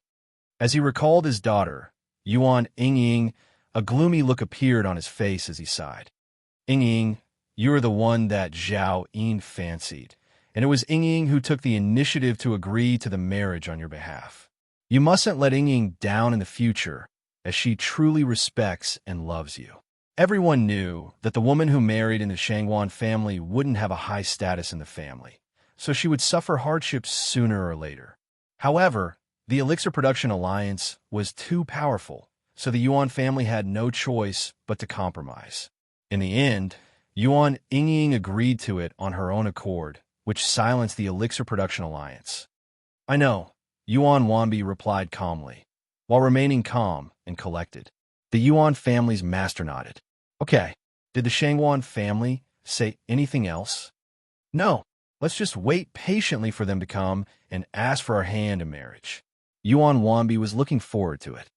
As he recalled his daughter, Yuan Yingying, a gloomy look appeared on his face as he sighed. Yingying, you are the one that Zhao Yin fancied, and it was Yingying who took the initiative to agree to the marriage on your behalf. You mustn't let Yingying down in the future, as she truly respects and loves you. Everyone knew that the woman who married in the Shangwan family wouldn't have a high status in the family, so she would suffer hardships sooner or later. However, the Elixir Production Alliance was too powerful, so the Yuan family had no choice but to compromise. In the end, Yuan Yingying agreed to it on her own accord, which silenced the Elixir Production Alliance. I know, Yuan Wanbi replied calmly, while remaining calm and collected. The Yuan family's master nodded. Okay, did the Shangwan family say anything else? No, let's just wait patiently for them to come and ask for our hand in marriage. Yuan Wanbi was looking forward to it.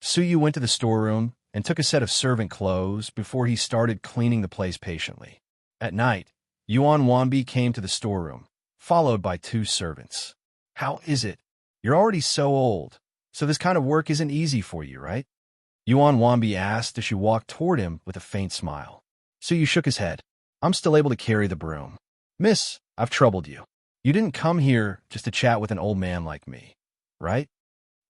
Suyu went to the storeroom and took a set of servant clothes before he started cleaning the place patiently. At night, Yuan Wanbi came to the storeroom, followed by two servants. How is it? You're already so old, so this kind of work isn't easy for you, right? Yuan Wanbi asked as she walked toward him with a faint smile. Suyu shook his head. I'm still able to carry the broom. Miss, I've troubled you. You didn't come here just to chat with an old man like me, right?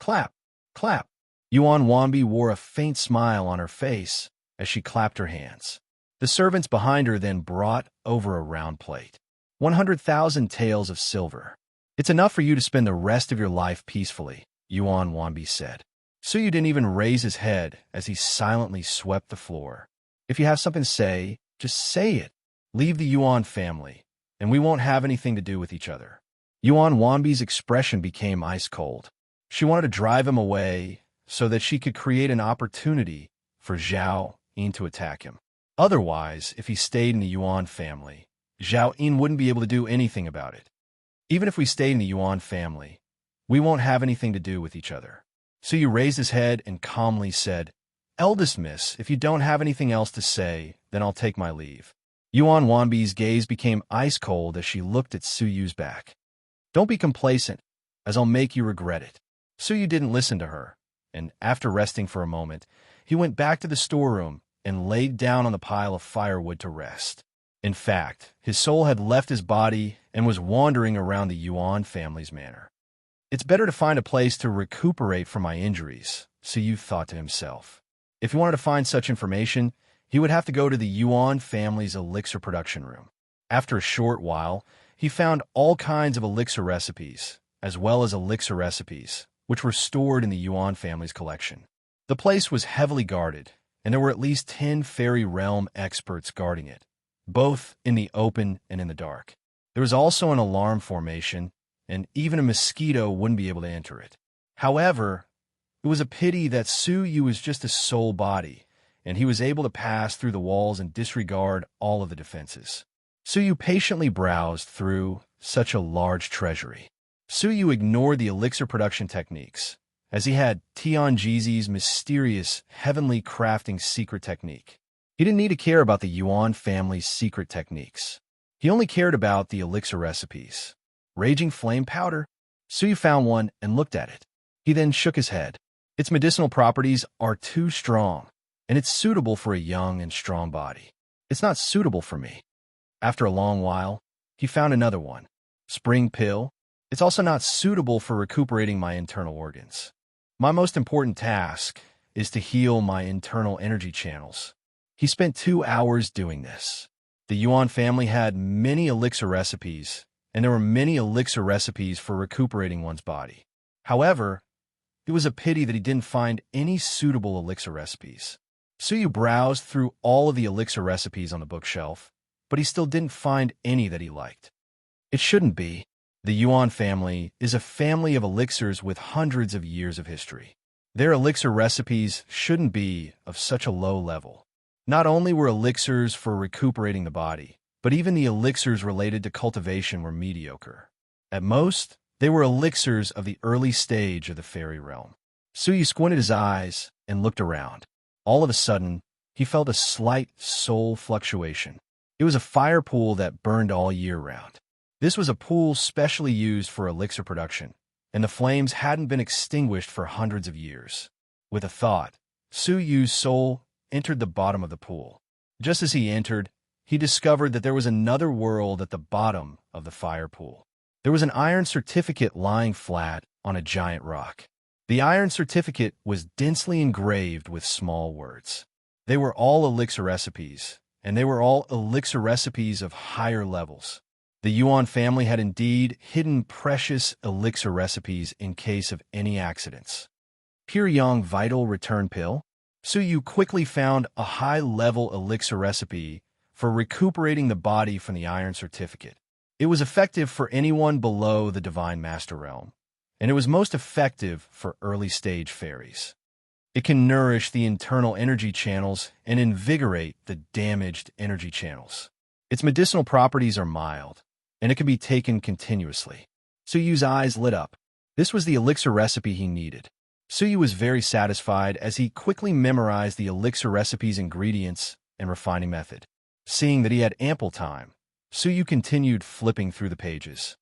Clap, clap. Yuan Wanbi wore a faint smile on her face as she clapped her hands. The servants behind her then brought over a round plate. 100,000 taels of silver. It's enough for you to spend the rest of your life peacefully, Yuan Wanbi said. Suyu didn't even raise his head as he silently swept the floor. If you have something to say, just say it. Leave the Yuan family, and we won't have anything to do with each other. Yuan Wanbi's expression became ice cold. She wanted to drive him away so that she could create an opportunity for Zhao Yin to attack him. Otherwise, if he stayed in the Yuan family, Zhao Yin wouldn't be able to do anything about it. Even if we stayed in the Yuan family, we won't have anything to do with each other. Suyu raised his head and calmly said, Eldest miss, if you don't have anything else to say, then I'll take my leave. Yuan Wanbi's gaze became ice cold as she looked at Suyu's back. Don't be complacent, as I'll make you regret it. Suyu didn't listen to her, and after resting for a moment, he went back to the storeroom and laid down on the pile of firewood to rest. In fact, his soul had left his body and was wandering around the Yuan family's manor. It's better to find a place to recuperate from my injuries, Suyu thought to himself. If he wanted to find such information, he would have to go to the Yuan family's elixir production room. After a short while, he found all kinds of elixir recipes, as well as elixir recipes, which were stored in the Yuan family's collection. The place was heavily guarded, and there were at least 10 fairy realm experts guarding it, both in the open and in the dark. There was also an alarm formation, and even a mosquito wouldn't be able to enter it. However, it was a pity that Suyu was just a soul body, and he was able to pass through the walls and disregard all of the defenses. Suyu patiently browsed through such a large treasury. Suyu ignored the elixir production techniques, as he had Tianjizi's mysterious, heavenly crafting secret technique. He didn't need to care about the Yuan family's secret techniques. He only cared about the elixir recipes. Raging flame powder? Suyu found one and looked at it. He then shook his head. Its medicinal properties are too strong, and it's suitable for a young and strong body. It's not suitable for me. After a long while, he found another one. Spring pill? It's also not suitable for recuperating my internal organs. My most important task is to heal my internal energy channels. He spent 2 hours doing this. The Yuan family had many elixir recipes, and there were many elixir recipes for recuperating one's body. However, it was a pity that he didn't find any suitable elixir recipes. Suyu browsed through all of the elixir recipes on the bookshelf, but he still didn't find any that he liked. It shouldn't be. The Yuan family is a family of elixirs with hundreds of years of history. Their elixir recipes shouldn't be of such a low level. Not only were elixirs for recuperating the body, but even the elixirs related to cultivation were mediocre. At most, they were elixirs of the early stage of the fairy realm. Suyu squinted his eyes and looked around. All of a sudden, he felt a slight soul fluctuation. It was a fire pool that burned all year round. This was a pool specially used for elixir production, and the flames hadn't been extinguished for hundreds of years. With a thought, Suyu's soul entered the bottom of the pool. Just as he entered, he discovered that there was another world at the bottom of the fire pool. There was an iron certificate lying flat on a giant rock. The iron certificate was densely engraved with small words. They were all elixir recipes, and they were all elixir recipes of higher levels. The Yuan family had indeed hidden precious elixir recipes in case of any accidents. Pure Young Vital Return Pill? Suyu quickly found a high-level elixir recipe for recuperating the body from the iron certificate. It was effective for anyone below the Divine Master Realm, and it was most effective for early-stage fairies. It can nourish the internal energy channels and invigorate the damaged energy channels. Its medicinal properties are mild, and it can be taken continuously. Suyu's eyes lit up. This was the elixir recipe he needed. Suyu was very satisfied as he quickly memorized the elixir recipe's ingredients and refining method. Seeing that he had ample time, Suyu continued flipping through the pages.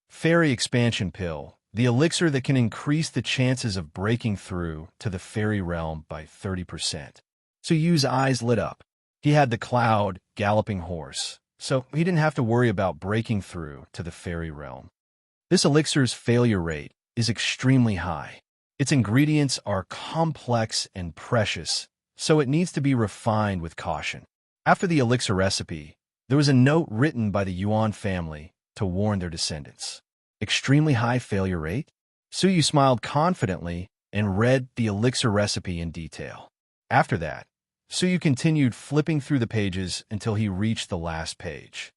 Fairy Expansion Pill, the elixir that can increase the chances of breaking through to the fairy realm by 30%. Suyu's eyes lit up. He had the cloud galloping horse, so he didn't have to worry about breaking through to the fairy realm. This elixir's failure rate is extremely high. Its ingredients are complex and precious, so it needs to be refined with caution. After the elixir recipe, there was a note written by the Yuan family to warn their descendants. Extremely high failure rate? Suyu smiled confidently and read the elixir recipe in detail. After that, Suyu continued flipping through the pages until he reached the last page.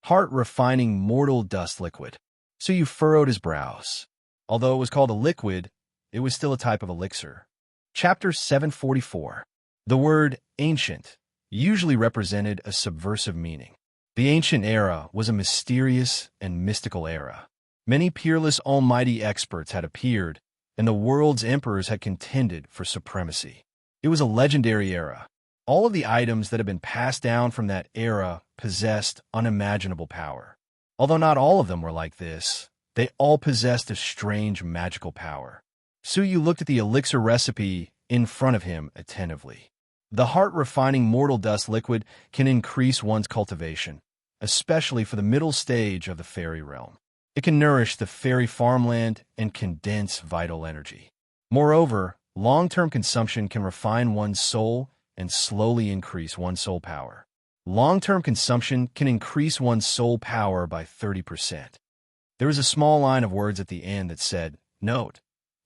Heart-refining mortal dust liquid. Suyu furrowed his brows. Although it was called a liquid, it was still a type of elixir. Chapter 744. The word ancient usually represented a subversive meaning. The ancient era was a mysterious and mystical era. Many peerless almighty experts had appeared, and the world's emperors had contended for supremacy. It was a legendary era. All of the items that had been passed down from that era possessed unimaginable power. Although not all of them were like this, they all possessed a strange magical power. Su Yu looked at the elixir recipe in front of him attentively. The heart-refining mortal dust liquid can increase one's cultivation, especially for the middle stage of the fairy realm. It can nourish the fairy farmland and condense vital energy. Moreover, long-term consumption can refine one's soul and slowly increase one's soul power. Long-term consumption can increase one's soul power by 30%. There was a small line of words at the end that said, "Note,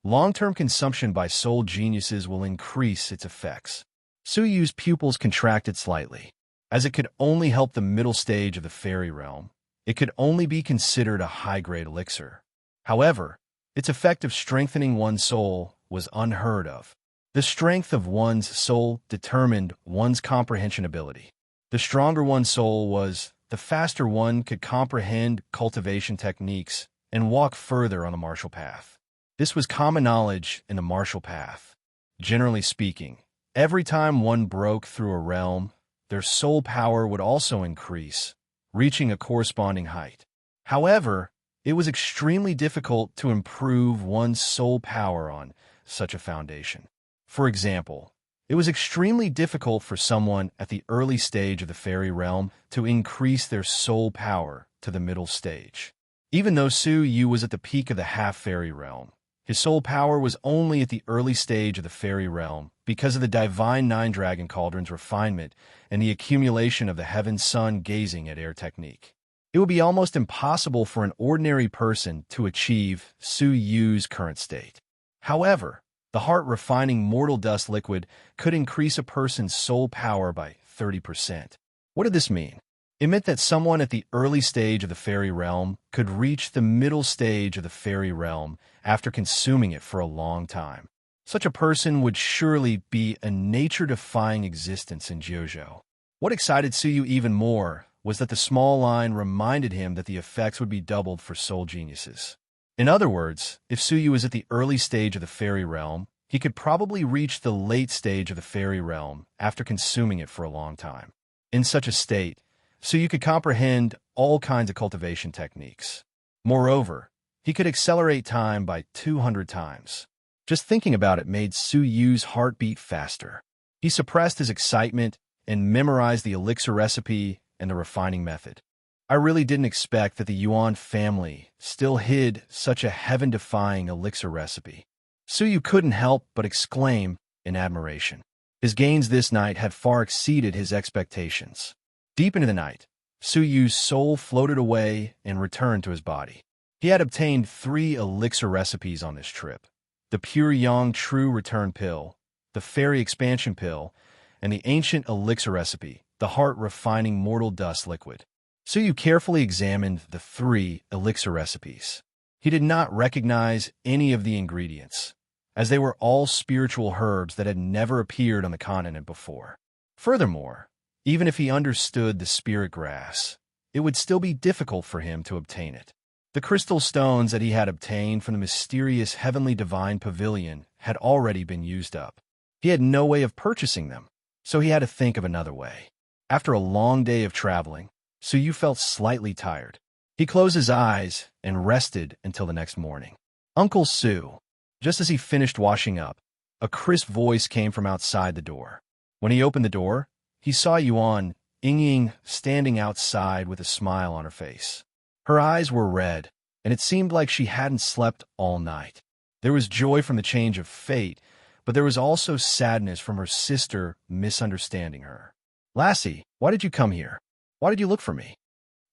long-term consumption by soul geniuses will increase its effects." Su Yu's pupils contracted slightly. As it could only help the middle stage of the fairy realm, it could only be considered a high-grade elixir. However, its effect of strengthening one's soul was unheard of. The strength of one's soul determined one's comprehension ability. The stronger one's soul was, the faster one could comprehend cultivation techniques and walk further on the martial path. This was common knowledge in the martial path. Generally speaking, every time one broke through a realm, their soul power would also increase, reaching a corresponding height. However, it was extremely difficult to improve one's soul power on such a foundation. For example, it was extremely difficult for someone at the early stage of the fairy realm to increase their soul power to the middle stage. Even though Su Yu was at the peak of the half-fairy realm, his soul power was only at the early stage of the fairy realm because of the divine nine-dragon cauldron's refinement and the accumulation of the heaven sun gazing at air technique. It would be almost impossible for an ordinary person to achieve Su Yu's current state. However, the heart-refining mortal dust liquid could increase a person's soul power by 30%. What did this mean? It meant that someone at the early stage of the fairy realm could reach the middle stage of the fairy realm after consuming it for a long time. Such a person would surely be a nature-defying existence in JoJo. What excited Su Yu even more was that the small line reminded him that the effects would be doubled for soul geniuses. In other words, if Su Yu was at the early stage of the fairy realm, he could probably reach the late stage of the fairy realm after consuming it for a long time. In such a state, Su Yu could comprehend all kinds of cultivation techniques. Moreover, he could accelerate time by 200 times. Just thinking about it made Su Yu's heart beat faster. He suppressed his excitement and memorized the elixir recipe and the refining method. I really didn't expect that the Yuan family still hid such a heaven-defying elixir recipe. Su Yu couldn't help but exclaim in admiration. His gains this night had far exceeded his expectations. Deep into the night, Su Yu's soul floated away and returned to his body. He had obtained 3 elixir recipes on this trip: the Pure Yang True Return Pill, the Fairy Expansion Pill, and the ancient elixir recipe, the heart-refining mortal dust liquid. Su Yu carefully examined the 3 elixir recipes. He did not recognize any of the ingredients, as they were all spiritual herbs that had never appeared on the continent before. Furthermore, even if he understood the spirit grass, it would still be difficult for him to obtain it. The crystal stones that he had obtained from the mysterious heavenly divine pavilion had already been used up. He had no way of purchasing them, so he had to think of another way. After a long day of traveling, Su Yu felt slightly tired. He closed his eyes and rested until the next morning. "Uncle Su." Just as he finished washing up, a crisp voice came from outside the door. When he opened the door, he saw Yuan Yingying standing outside with a smile on her face. Her eyes were red, and it seemed like she hadn't slept all night. There was joy from the change of fate, but there was also sadness from her sister misunderstanding her. "Lassie, why did you come here? Why did you look for me?"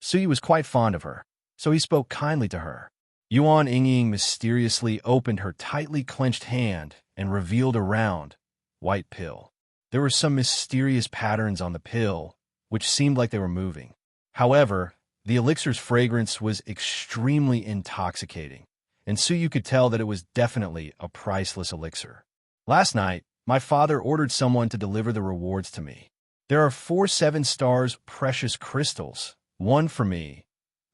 Su Yu was quite fond of her, so he spoke kindly to her. Yuan Yingying mysteriously opened her tightly clenched hand and revealed a round, white pill. There were some mysterious patterns on the pill, which seemed like they were moving. However, the elixir's fragrance was extremely intoxicating, and Su Yu could tell that it was definitely a priceless elixir. "Last night, my father ordered someone to deliver the rewards to me. There are 4 7-stars precious crystals, 1 for me,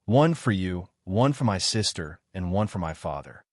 1 for you, 1 for my sister, and 1 for my father."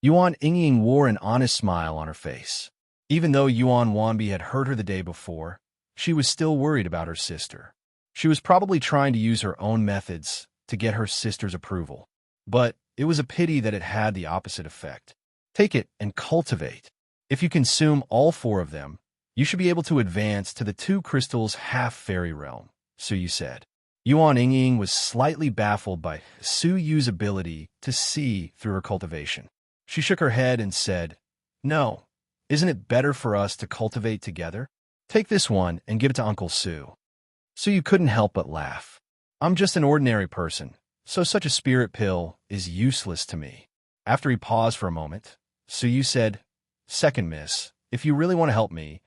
Yuan Yingying wore an honest smile on her face. Even though Yuan Wanbi had hurt her the day before, she was still worried about her sister. She was probably trying to use her own methods to get her sister's approval. But it was a pity that it had the opposite effect. Take it and cultivate. If you consume all 4 of them, you should be able to advance to the 2 crystals half-fairy realm, Suyu said. Yuan Yingying was slightly baffled by Suyu's ability to see through her cultivation. She shook her head and said, "No, isn't it better for us to cultivate together? Take this one and give it to Uncle Su." Suyu couldn't help but laugh. "I'm just an ordinary person, so such a spirit pill is useless to me." After he paused for a moment, Suyu said, "Second miss, if you really want to help me,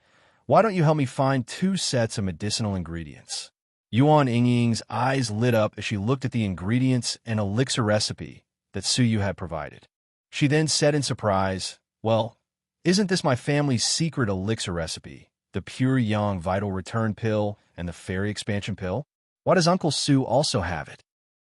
why don't you help me find 2 sets of medicinal ingredients?" Yuan Yingying's eyes lit up as she looked at the ingredients and elixir recipe that Suyu had provided. She then said in surprise, "Well, isn't this my family's secret elixir recipe, the Pure Yang Vital Return Pill and the Fairy Expansion Pill? Why does Uncle Su also have it?"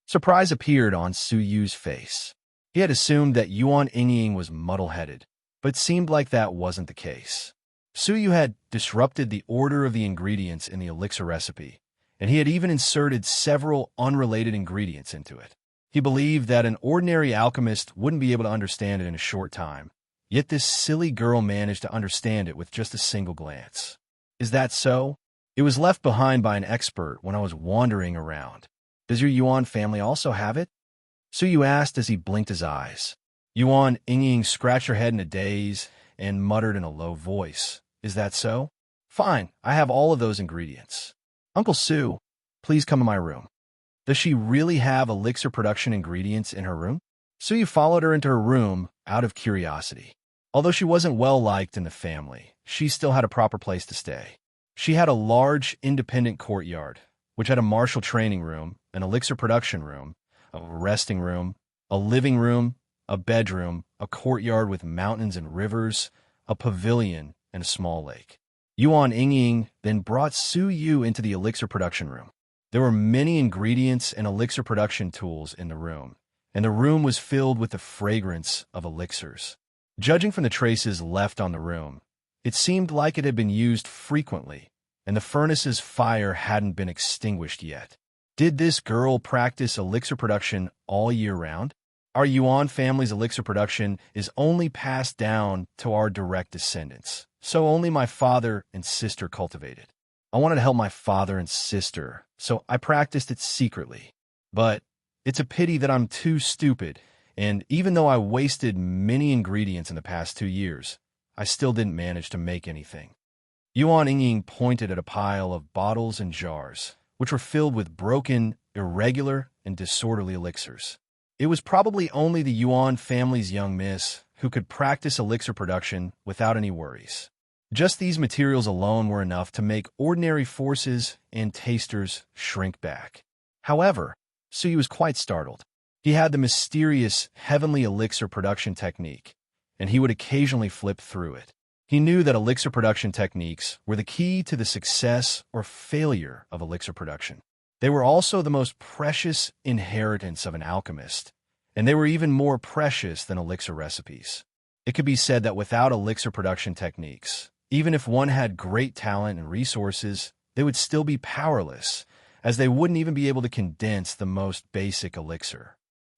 Surprise appeared on Suyu's face. He had assumed that Yuan Yingying was muddle-headed, but it seemed like that wasn't the case. Suyu had disrupted the order of the ingredients in the elixir recipe, and he had even inserted several unrelated ingredients into it. He believed that an ordinary alchemist wouldn't be able to understand it in a short time, yet this silly girl managed to understand it with just a single glance. "Is that so? It was left behind by an expert when I was wandering around. Does your Yuan family also have it?" Suyu asked as he blinked his eyes. Yuan Yingying scratched her head in a daze and muttered in a low voice, "Is that so? Fine, I have all of those ingredients. Uncle Su, please come to my room." Does she really have elixir production ingredients in her room? Suyu followed her into her room out of curiosity. Although she wasn't well-liked in the family, she still had a proper place to stay. She had a large, independent courtyard, which had a martial training room, an elixir production room, a resting room, a living room, a bedroom, a courtyard with mountains and rivers, a pavilion, and a small lake. Yuan Yingying then brought Suyu into the elixir production room. There were many ingredients and elixir production tools in the room, and the room was filled with the fragrance of elixirs. Judging from the traces left on the room, it seemed like it had been used frequently, and the furnace's fire hadn't been extinguished yet. Did this girl practice elixir production all year round? Our Yuan family's elixir production is only passed down to our direct descendants, so only my father and sister cultivate it. I wanted to help my father and sister, so I practiced it secretly. But it's a pity that I'm too stupid, and even though I wasted many ingredients in the past 2 years, I still didn't manage to make anything. Yuan Yingying pointed at a pile of bottles and jars, which were filled with broken, irregular, and disorderly elixirs. It was probably only the Yuan family's young miss who could practice elixir production without any worries. Just these materials alone were enough to make ordinary forces and tasters shrink back. However, Suyu was quite startled. He had the mysterious heavenly elixir production technique, and he would occasionally flip through it. He knew that elixir production techniques were the key to the success or failure of elixir production. They were also the most precious inheritance of an alchemist, and they were even more precious than elixir recipes. It could be said that without elixir production techniques, even if one had great talent and resources, they would still be powerless, as they wouldn't even be able to condense the most basic elixir.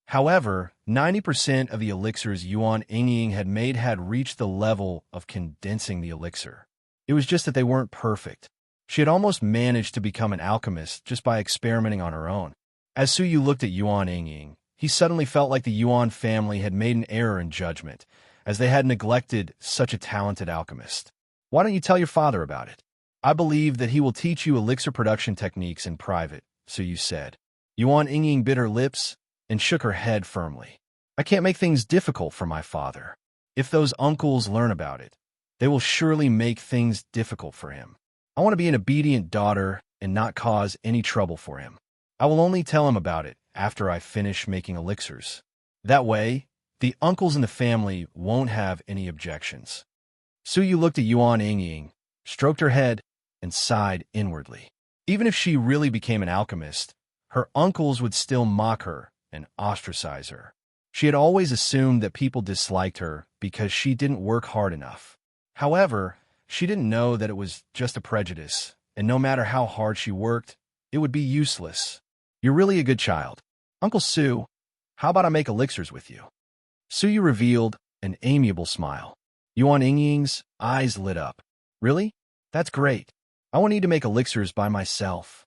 However, 90% of the elixirs Yuan Yingying had made had reached the level of condensing the elixir. It was just that they weren't perfect. She had almost managed to become an alchemist just by experimenting on her own. As Suyu looked at Yuan Yingying, he suddenly felt like the Yuan family had made an error in judgment, as they had neglected such a talented alchemist. "Why don't you tell your father about it? I believe that he will teach you elixir production techniques in private," Suyu said. Yuan Yingying bit her lips and shook her head firmly. "I can't make things difficult for my father. If those uncles learn about it, they will surely make things difficult for him. I want to be an obedient daughter and not cause any trouble for him. I will only tell him about it after I finish making elixirs. That way, the uncles in the family won't have any objections." Suyu looked at Yuan Yingying, stroked her head, and sighed inwardly. Even if she really became an alchemist, her uncles would still mock her and ostracize her. She had always assumed that people disliked her because she didn't work hard enough. However, she didn't know that it was just a prejudice, and no matter how hard she worked, it would be useless. "You're really a good child. Uncle Su, how about I make elixirs with you?" Suyu revealed an amiable smile. Yuan Yingying's eyes lit up. Really? That's great. I won't need to make elixirs by myself.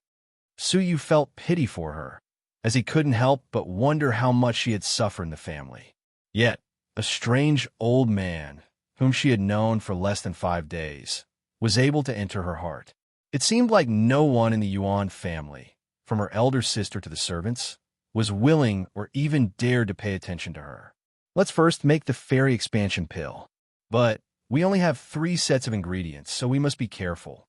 Suyu felt pity for her, as he couldn't help but wonder how much she had suffered in the family. Yet, a strange old man, whom she had known for less than 5 days, was able to enter her heart. It seemed like no one in the Yuan family, from her elder sister to the servants, was willing or even dared to pay attention to her. Let's first make the fairy expansion pill. But we only have 3 sets of ingredients, so we must be careful.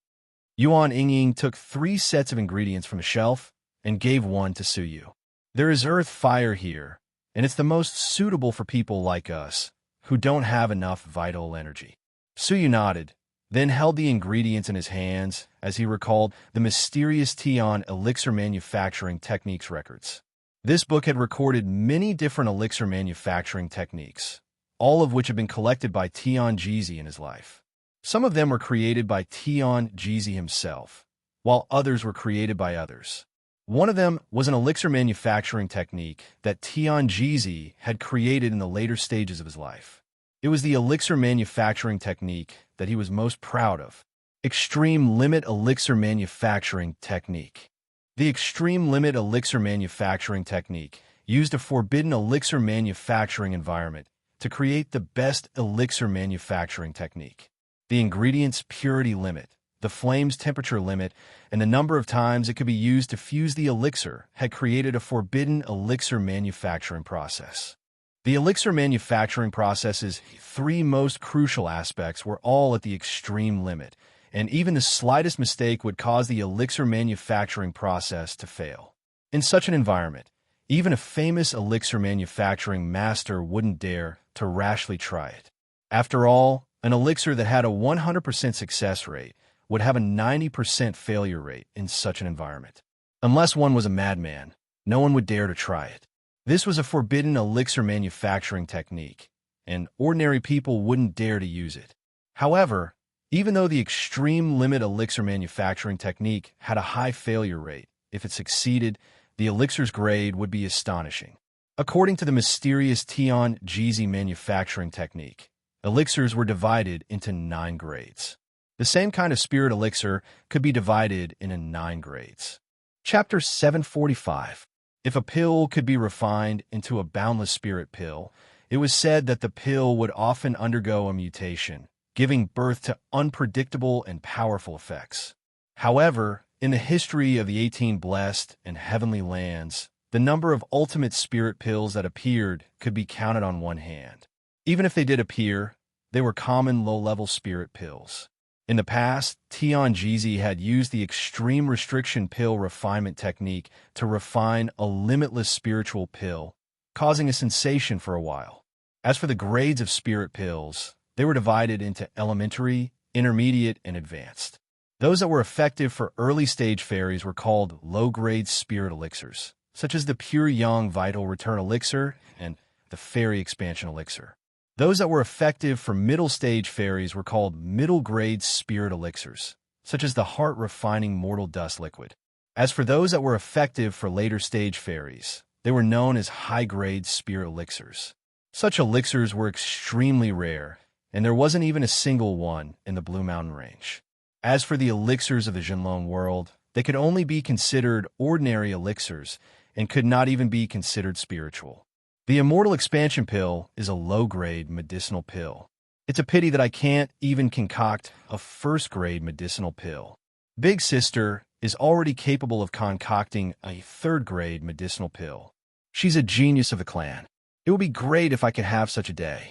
Yuan Yingying took 3 sets of ingredients from a shelf and gave one to Suyu. There is earth fire here, and it's the most suitable for people like us, who don't have enough vital energy. Suyu nodded, then held the ingredients in his hands as he recalled the mysterious Tian elixir manufacturing techniques records. This book had recorded many different elixir manufacturing techniques, all of which had been collected by Tian Jizi in his life. Some of them were created by Tian Jizi himself, while others were created by others. One of them was an elixir manufacturing technique that Tian Jizi had created in the later stages of his life. It was the elixir manufacturing technique that he was most proud of. Extreme Limit Elixir Manufacturing Technique. The Extreme Limit Elixir Manufacturing Technique used a forbidden elixir manufacturing environment to create the best elixir manufacturing technique. The ingredients' purity limit, the flame's temperature limit, and the number of times it could be used to fuse the elixir had created a forbidden elixir manufacturing process. The elixir manufacturing process's 3 most crucial aspects were all at the extreme limit, and even the slightest mistake would cause the elixir manufacturing process to fail. In such an environment, even a famous elixir manufacturing master wouldn't dare to rashly try it. After all, an elixir that had a 100% success rate would have a 90% failure rate in such an environment. Unless one was a madman, no one would dare to try it. This was a forbidden elixir manufacturing technique, and ordinary people wouldn't dare to use it. However, even though the extreme limit elixir manufacturing technique had a high failure rate, if it succeeded, the elixir's grade would be astonishing. According to the mysterious Tian Jizi manufacturing technique, elixirs were divided into 9 grades. The same kind of spirit elixir could be divided into 9 grades. Chapter 745. If a pill could be refined into a boundless spirit pill, it was said that the pill would often undergo a mutation, giving birth to unpredictable and powerful effects. However, in the history of the 18 blessed and heavenly lands, the number of ultimate spirit pills that appeared could be counted on one hand. Even if they did appear, they were common low-level spirit pills. In the past, Tian Jizi had used the extreme restriction pill refinement technique to refine a limitless spiritual pill, causing a sensation for a while. As for the grades of spirit pills, they were divided into elementary, intermediate, and advanced. Those that were effective for early-stage fairies were called low-grade spirit elixirs, such as the Pure Young Vital Return Elixir and the Fairy Expansion Elixir. Those that were effective for middle-stage fairies were called middle-grade spirit elixirs, such as the Heart-Refining Mortal Dust Liquid. As for those that were effective for later-stage fairies, they were known as high-grade spirit elixirs. Such elixirs were extremely rare, and there wasn't even a single one in the Blue Mountain Range. As for the elixirs of the Jinlong world, they could only be considered ordinary elixirs and could not even be considered spiritual. The Immortal Expansion Pill is a low-grade medicinal pill. It's a pity that I can't even concoct a first-grade medicinal pill. Big Sister is already capable of concocting a third-grade medicinal pill. She's a genius of the clan. It would be great if I could have such a day.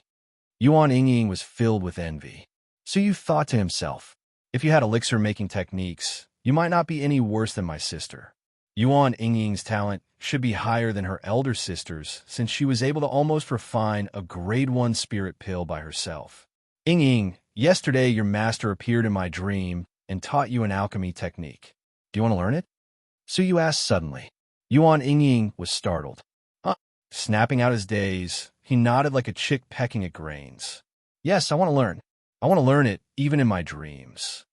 Yuan Yingying was filled with envy. Suyu thought to himself, if you had elixir-making techniques, you might not be any worse than my sister. Yuan Yingying's talent should be higher than her elder sister's, since she was able to almost refine a grade 1 spirit pill by herself. Yingying, yesterday your master appeared in my dream and taught you an alchemy technique. Do you want to learn it? Suyu asked suddenly. Yuan Yingying was startled. Snapping out his days, he nodded like a chick pecking at grains. Yes, I want to learn. I want to learn it, even in my dreams.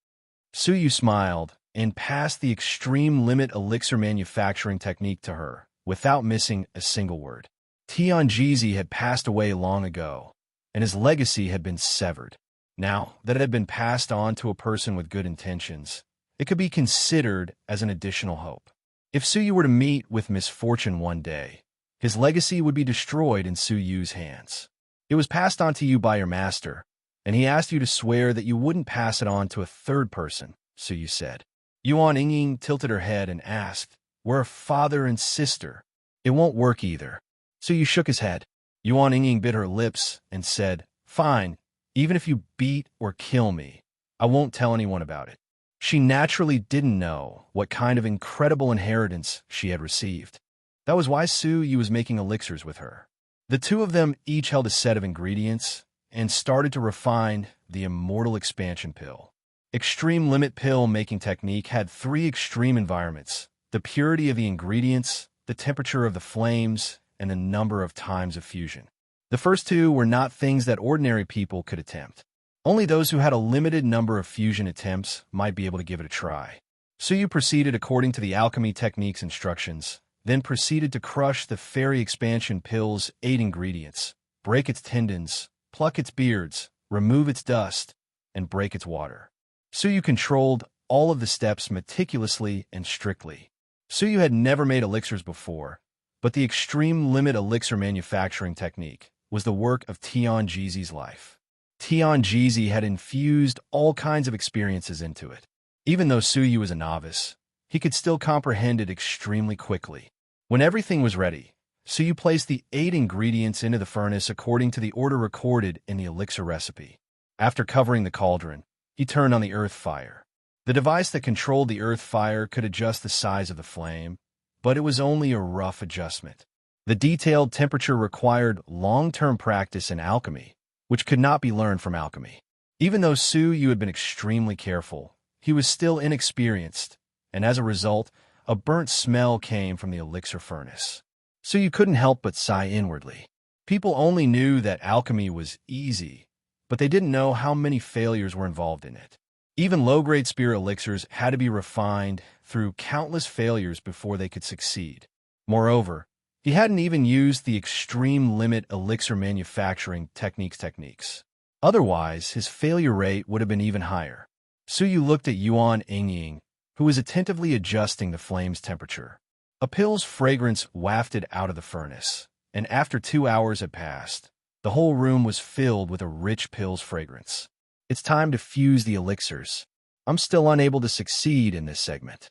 Suyu smiled and passed the extreme limit elixir manufacturing technique to her, without missing a single word. Tian Jizi had passed away long ago, and his legacy had been severed. Now that it had been passed on to a person with good intentions, it could be considered as an additional hope. If Suyu were to meet with misfortune one day, his legacy would be destroyed in Suyu's hands. It was passed on to you by your master, and he asked you to swear that you wouldn't pass it on to a third person, Suyu said. Yuan Yingying tilted her head and asked, "We're a father and sister. It won't work either." Suyu shook his head. Yuan Yingying bit her lips and said, "Fine, even if you beat or kill me, I won't tell anyone about it." She naturally didn't know what kind of incredible inheritance she had received. That was why Suyu was making elixirs with her. The two of them each held a set of ingredients and started to refine the immortal expansion pill. Extreme limit pill making technique had 3 extreme environments: the purity of the ingredients, the temperature of the flames, and the number of times of fusion. The first 2 were not things that ordinary people could attempt. Only those who had a limited number of fusion attempts might be able to give it a try. Suyu proceeded according to the alchemy technique's instructions, then proceeded to crush the fairy expansion pill's 8 ingredients, break its tendons, pluck its beards, remove its dust, and break its water. Suyu controlled all of the steps meticulously and strictly. Suyu had never made elixirs before, but the extreme limit elixir manufacturing technique was the work of Tian Jizi's life. Tian Jizi had infused all kinds of experiences into it. Even though Suyu was a novice, he could still comprehend it extremely quickly. When everything was ready, Suyu placed the 8 ingredients into the furnace according to the order recorded in the elixir recipe. After covering the cauldron, he turned on the earth fire. The device that controlled the earth fire could adjust the size of the flame, but it was only a rough adjustment. The detailed temperature required long-term practice in alchemy, which could not be learned from alchemy. Even though Suyu had been extremely careful, he was still inexperienced, and as a result, a burnt smell came from the elixir furnace. Suyu couldn't help but sigh inwardly. People only knew that alchemy was easy, but they didn't know how many failures were involved in it. Even low-grade spirit elixirs had to be refined through countless failures before they could succeed. Moreover, he hadn't even used the extreme limit elixir manufacturing techniques. Otherwise, his failure rate would have been even higher. Suyu looked at Yuan Yingying, who was attentively adjusting the flame's temperature. A pill's fragrance wafted out of the furnace, and after 2 hours had passed, the whole room was filled with a rich pill's fragrance. It's time to fuse the elixirs. I'm still unable to succeed in this segment.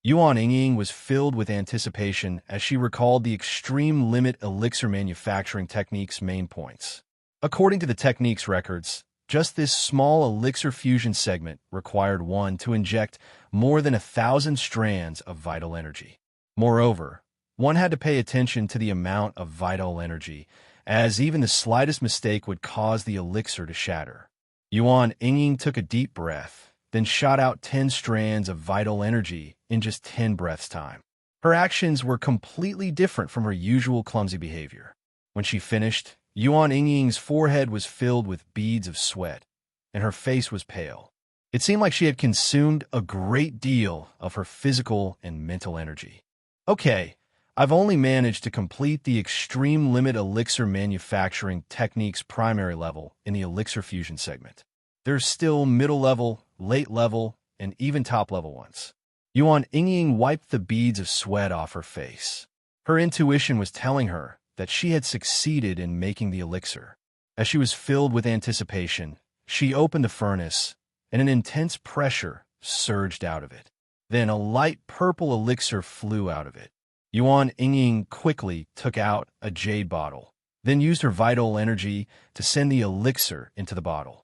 Yuan Yingying was filled with anticipation as she recalled the extreme limit elixir manufacturing technique's main points. According to the technique's records, just this small elixir fusion segment required one to inject more than 1,000 strands of vital energy. Moreover, one had to pay attention to the amount of vital energy, as even the slightest mistake would cause the elixir to shatter. Yuan Yingying took a deep breath, then shot out 10 strands of vital energy in just 10 breaths' time. Her actions were completely different from her usual clumsy behavior. When she finished, Yuan Yingying's forehead was filled with beads of sweat, and her face was pale. It seemed like she had consumed a great deal of her physical and mental energy. Okay, I've only managed to complete the extreme limit elixir manufacturing technique's primary level in the elixir fusion segment. There's still middle level, late level, and even top level ones. Yuan Yingying wiped the beads of sweat off her face. Her intuition was telling her that she had succeeded in making the elixir. As she was filled with anticipation, she opened the furnace, and an intense pressure surged out of it. Then a light purple elixir flew out of it. Yuan Yingying quickly took out a jade bottle, then used her vital energy to send the elixir into the bottle.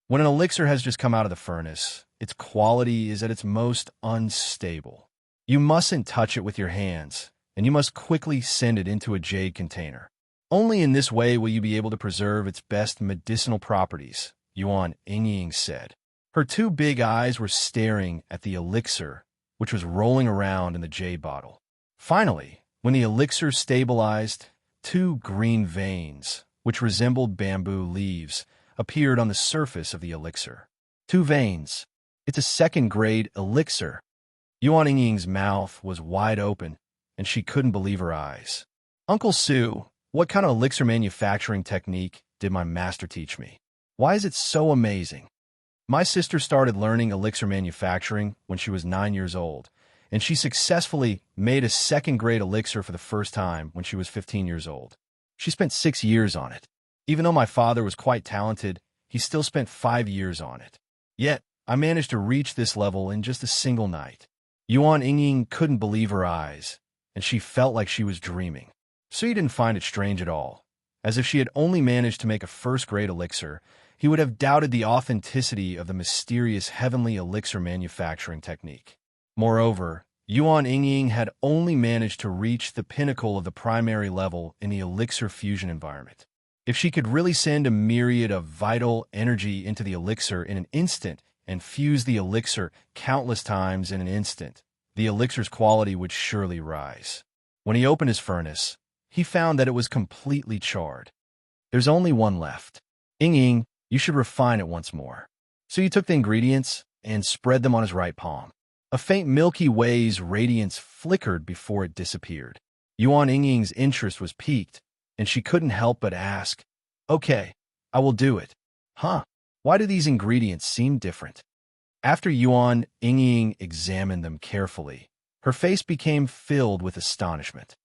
When an elixir has just come out of the furnace, its quality is at its most unstable. You mustn't touch it with your hands, and you must quickly send it into a jade container. Only in this way will you be able to preserve its best medicinal properties, Yuan Yingying said. Her 2 big eyes were staring at the elixir, which was rolling around in the jade bottle. Finally, when the elixir stabilized, 2 green veins, which resembled bamboo leaves, appeared on the surface of the elixir. 2 veins. It's a second-grade elixir. Yuan Yingying's mouth was wide open, and she couldn't believe her eyes. Uncle Su, what kind of elixir manufacturing technique did my master teach me? Why is it so amazing? My sister started learning elixir manufacturing when she was 9 years old, and she successfully made a second-grade elixir for the first time when she was 15 years old. She spent 6 years on it. Even though my father was quite talented, he still spent 5 years on it. Yet, I managed to reach this level in just a single night. Yuan Yingying couldn't believe her eyes, and she felt like she was dreaming. Sui didn't find it strange at all. As if she had only managed to make a first-grade elixir, he would have doubted the authenticity of the mysterious heavenly elixir manufacturing technique. Moreover, Yuan Yingying had only managed to reach the pinnacle of the primary level in the elixir fusion environment. If she could really send a myriad of vital energy into the elixir in an instant and fuse the elixir countless times in an instant, the elixir's quality would surely rise. When he opened his furnace, he found that it was completely charred. There's only one left. Yingying, you should refine it once more. So he took the ingredients and spread them on his right palm. A faint Milky Way's radiance flickered before it disappeared. Yuan Yingying's interest was piqued, and she couldn't help but ask, "Okay, I will do it." Huh? Why do these ingredients seem different? After Yuan Yingying examined them carefully, her face became filled with astonishment.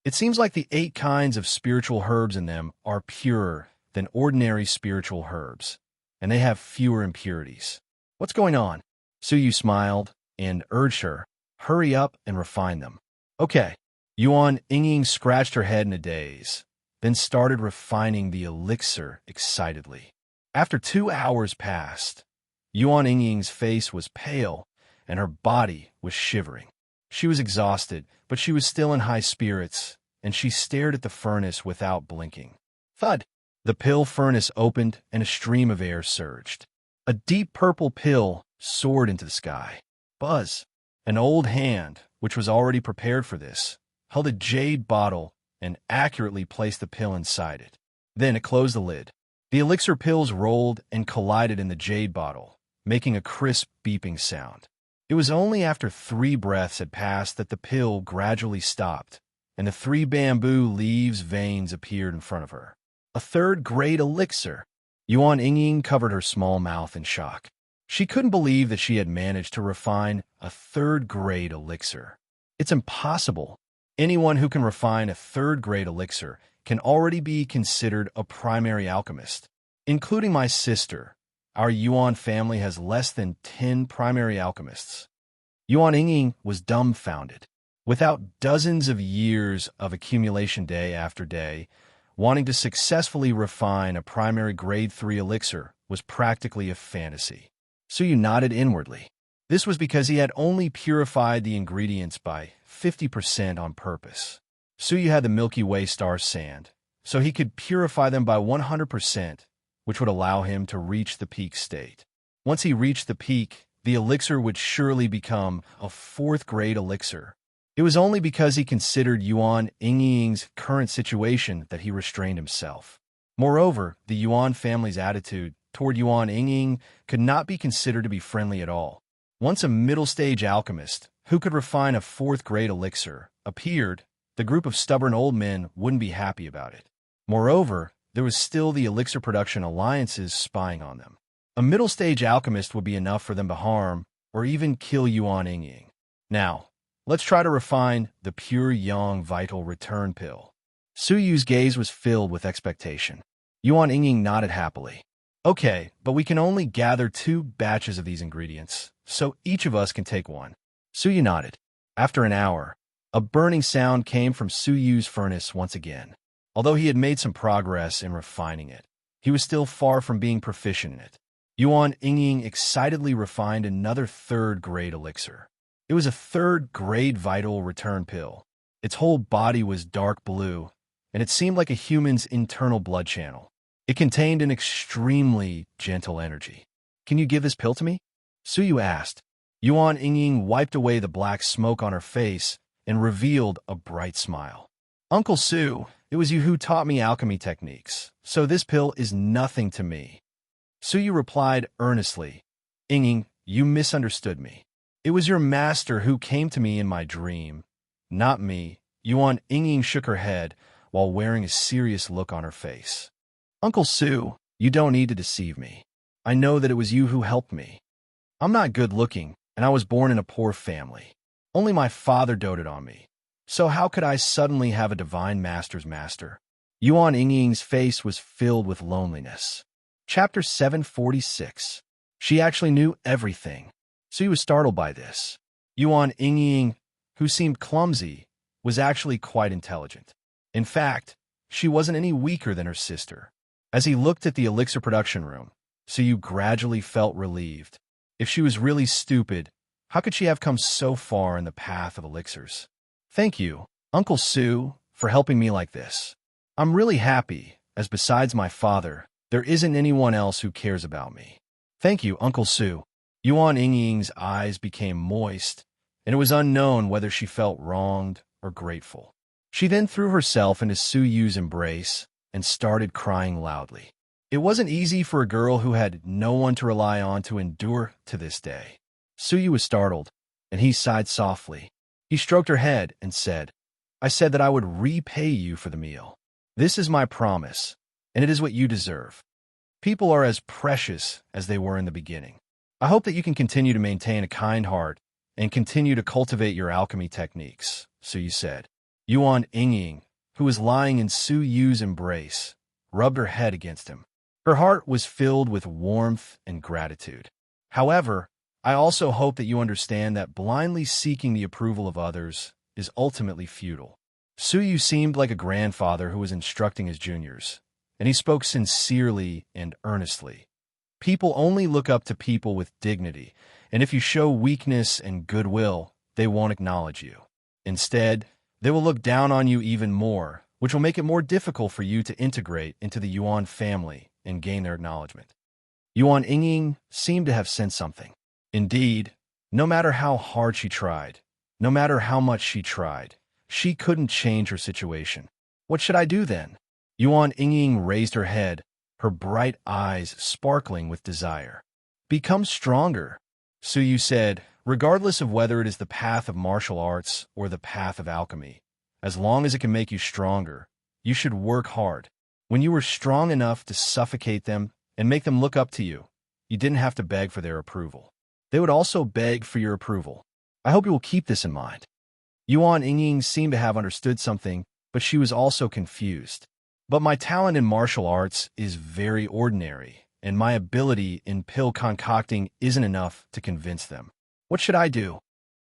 It seems like the 8 kinds of spiritual herbs in them are purer than ordinary spiritual herbs, and they have fewer impurities. What's going on? Suyu smiled and urged her, "Hurry up and refine them." Okay. Yuan Yingying scratched her head in a daze, then started refining the elixir excitedly. After 2 hours passed, Yuan Yingying's face was pale and her body was shivering. She was exhausted, but she was still in high spirits, and she stared at the furnace without blinking. Thud! The pill furnace opened and a stream of air surged. A deep purple pill soared into the sky. Buzz! An old hand, which was already prepared for this, held a jade bottle and accurately placed the pill inside it. Then it closed the lid. The elixir pills rolled and collided in the jade bottle, making a crisp beeping sound. It was only after 3 breaths had passed that the pill gradually stopped, and the 3 bamboo leaves veins appeared in front of her. A third-grade elixir! Yuan Yingying covered her small mouth in shock. She couldn't believe that she had managed to refine a third-grade elixir. It's impossible. Anyone who can refine a third-grade elixir can already be considered a primary alchemist. Including my sister, our Yuan family has less than 10 primary alchemists. Yuan Yingying was dumbfounded. Without dozens of years of accumulation day after day, wanting to successfully refine a primary grade 3 elixir was practically a fantasy. Suyu nodded inwardly. This was because he had only purified the ingredients by 50% on purpose. Suyu had the Milky Way star sand, so he could purify them by 100%, which would allow him to reach the peak state. Once he reached the peak, the elixir would surely become a 4th-grade elixir. It was only because he considered Yuan Yingying's current situation that he restrained himself. Moreover, the Yuan family's attitude toward Yuan Yingying could not be considered to be friendly at all. Once a middle-stage alchemist, who could refine a 4th-grade elixir, appeared, the group of stubborn old men wouldn't be happy about it. Moreover, there was still the elixir production alliances spying on them. A middle-stage alchemist would be enough for them to harm or even kill Yuan Yingying. Now, let's try to refine the pure yang vital return pill. Suyu's gaze was filled with expectation. Yuan Yingying nodded happily. Okay, but we can only gather 2 batches of these ingredients, so each of us can take one. Suyu nodded. After an hour, a burning sound came from Suyu's furnace once again. Although he had made some progress in refining it, he was still far from being proficient in it. Yuan Yingying excitedly refined another 3rd-grade elixir. It was a 3rd-grade vital return pill. Its whole body was dark blue, and it seemed like a human's internal blood channel. It contained an extremely gentle energy. "Can you give this pill to me?" Suyu asked. Yuan Yingying wiped away the black smoke on her face and revealed a bright smile. "Uncle Su, it was you who taught me alchemy techniques, so this pill is nothing to me." Suyu replied earnestly, "Yingying, you misunderstood me. It was your master who came to me in my dream, not me." Yuan Yingying shook her head while wearing a serious look on her face. Uncle Sue, you don't need to deceive me. I know that it was you who helped me. I'm not good looking, and I was born in a poor family. Only my father doted on me. So how could I suddenly have a divine master's master? Yuan Yingying's face was filled with loneliness. Chapter 746. She actually knew everything. So he was startled by this. Yuan Yingying, who seemed clumsy, was actually quite intelligent. In fact, she wasn't any weaker than her sister. As he looked at the elixir production room, Suyu gradually felt relieved. If she was really stupid, how could she have come so far in the path of elixirs? Thank you, Uncle Sue, for helping me like this. I'm really happy, as besides my father, there isn't anyone else who cares about me. Thank you, Uncle Sue. Yuan Yingying's eyes became moist, and it was unknown whether she felt wronged or grateful. She then threw herself into Suyu's embrace and started crying loudly. It wasn't easy for a girl who had no one to rely on to endure to this day. Suyu was startled, and he sighed softly. He stroked her head and said, I said that I would repay you for the meal. This is my promise, and it is what you deserve. People are as precious as they were in the beginning. I hope that you can continue to maintain a kind heart and continue to cultivate your alchemy techniques, Suyu said. Yuan Yingying, who was lying in Suyu's embrace, rubbed her head against him. Her heart was filled with warmth and gratitude. However, I also hope that you understand that blindly seeking the approval of others is ultimately futile. Suyu seemed like a grandfather who was instructing his juniors, and he spoke sincerely and earnestly. People only look up to people with dignity, and if you show weakness and goodwill, they won't acknowledge you. Instead, they will look down on you even more, which will make it more difficult for you to integrate into the Yuan family and gain their acknowledgement. Yuan Yingying seemed to have sensed something. Indeed, no matter how hard she tried, no matter how much she tried, she couldn't change her situation. What should I do then? Yuan Yingying raised her head, her bright eyes sparkling with desire. Become stronger, Suyu said, regardless of whether it is the path of martial arts or the path of alchemy. As long as it can make you stronger, you should work hard. When you were strong enough to suffocate them and make them look up to you, you didn't have to beg for their approval. They would also beg for your approval. I hope you will keep this in mind. Yuan Yingying seemed to have understood something, but she was also confused. But my talent in martial arts is very ordinary, and my ability in pill concocting isn't enough to convince them. What should I do?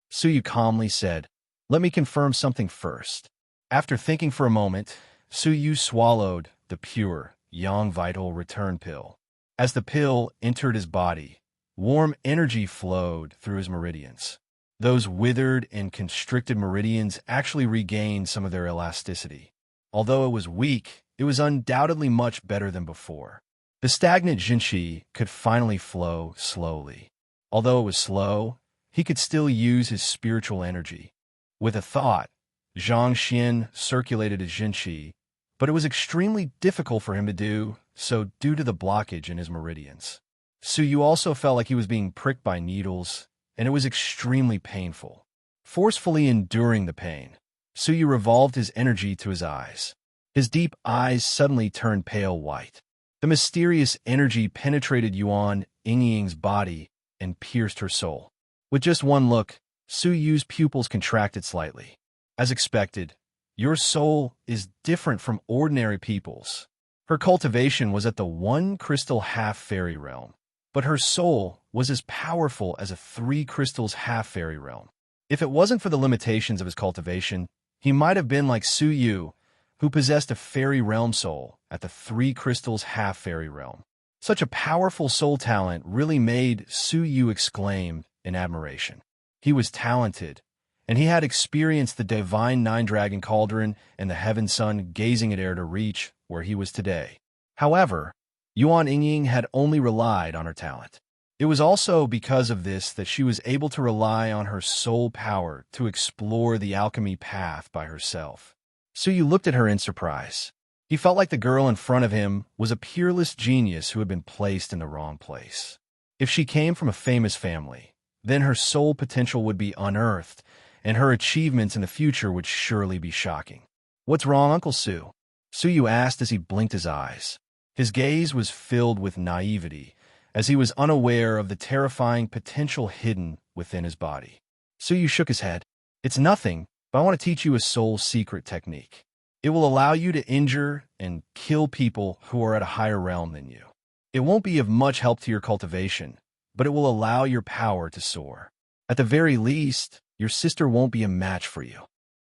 Suyu calmly said, Let me confirm something first. After thinking for a moment, Suyu swallowed the pure, yang vital return pill. As the pill entered his body, warm energy flowed through his meridians. Those withered and constricted meridians actually regained some of their elasticity. Although it was weak, it was undoubtedly much better than before. The stagnant Jinshi could finally flow slowly. Although it was slow, he could still use his spiritual energy. With a thought, Zhang Xian circulated his Jinshi, but it was extremely difficult for him to do so due to the blockage in his meridians. Suyu also felt like he was being pricked by needles, and it was extremely painful. Forcefully enduring the pain, Suyu revolved his energy to his eyes. His deep eyes suddenly turned pale white. The mysterious energy penetrated Yuan Yingying's body and pierced her soul. With just one look, Suyu's pupils contracted slightly. As expected, your soul is different from ordinary people's. Her cultivation was at the one crystal half-fairy realm, but her soul was as powerful as a 3 crystals half-fairy realm. If it wasn't for the limitations of his cultivation, he might have been like Suyu, who possessed a fairy realm soul at the 3 crystals half-fairy realm. Such a powerful soul talent really made Suyu exclaim in admiration. He was talented, and he had experienced the divine 9-dragon cauldron and the heaven sun gazing at air to reach where he was today. However, Yuan Yingying had only relied on her talent. It was also because of this that she was able to rely on her soul power to explore the alchemy path by herself. Suyu looked at her in surprise. He felt like the girl in front of him was a peerless genius who had been placed in the wrong place. If she came from a famous family, then her soul potential would be unearthed, and her achievements in the future would surely be shocking. What's wrong, Uncle Sue? Suyu asked as he blinked his eyes. His gaze was filled with naivety, as he was unaware of the terrifying potential hidden within his body. Suyu shook his head. It's nothing, but I want to teach you a soul secret technique. It will allow you to injure and kill people who are at a higher realm than you. It won't be of much help to your cultivation, but it will allow your power to soar. At the very least, your sister won't be a match for you.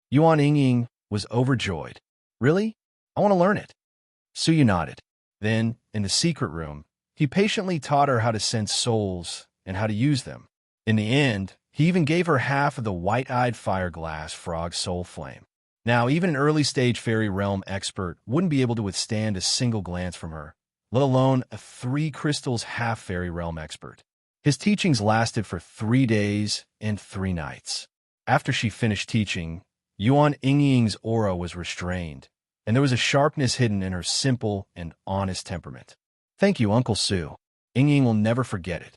Yuan Yingying was overjoyed. Really? I want to learn it. Suyu nodded. Then, in the secret room, he patiently taught her how to sense souls and how to use them. In the end, he even gave her half of the white-eyed fire glass frog's soul flame. Now, even an early-stage fairy realm expert wouldn't be able to withstand a single glance from her, let alone a 3 crystals half-fairy realm expert. His teachings lasted for 3 days and 3 nights. After she finished teaching, Yuan Yingying's aura was restrained, and there was a sharpness hidden in her simple and honest temperament. Thank you, Uncle Su. Yingying will never forget it.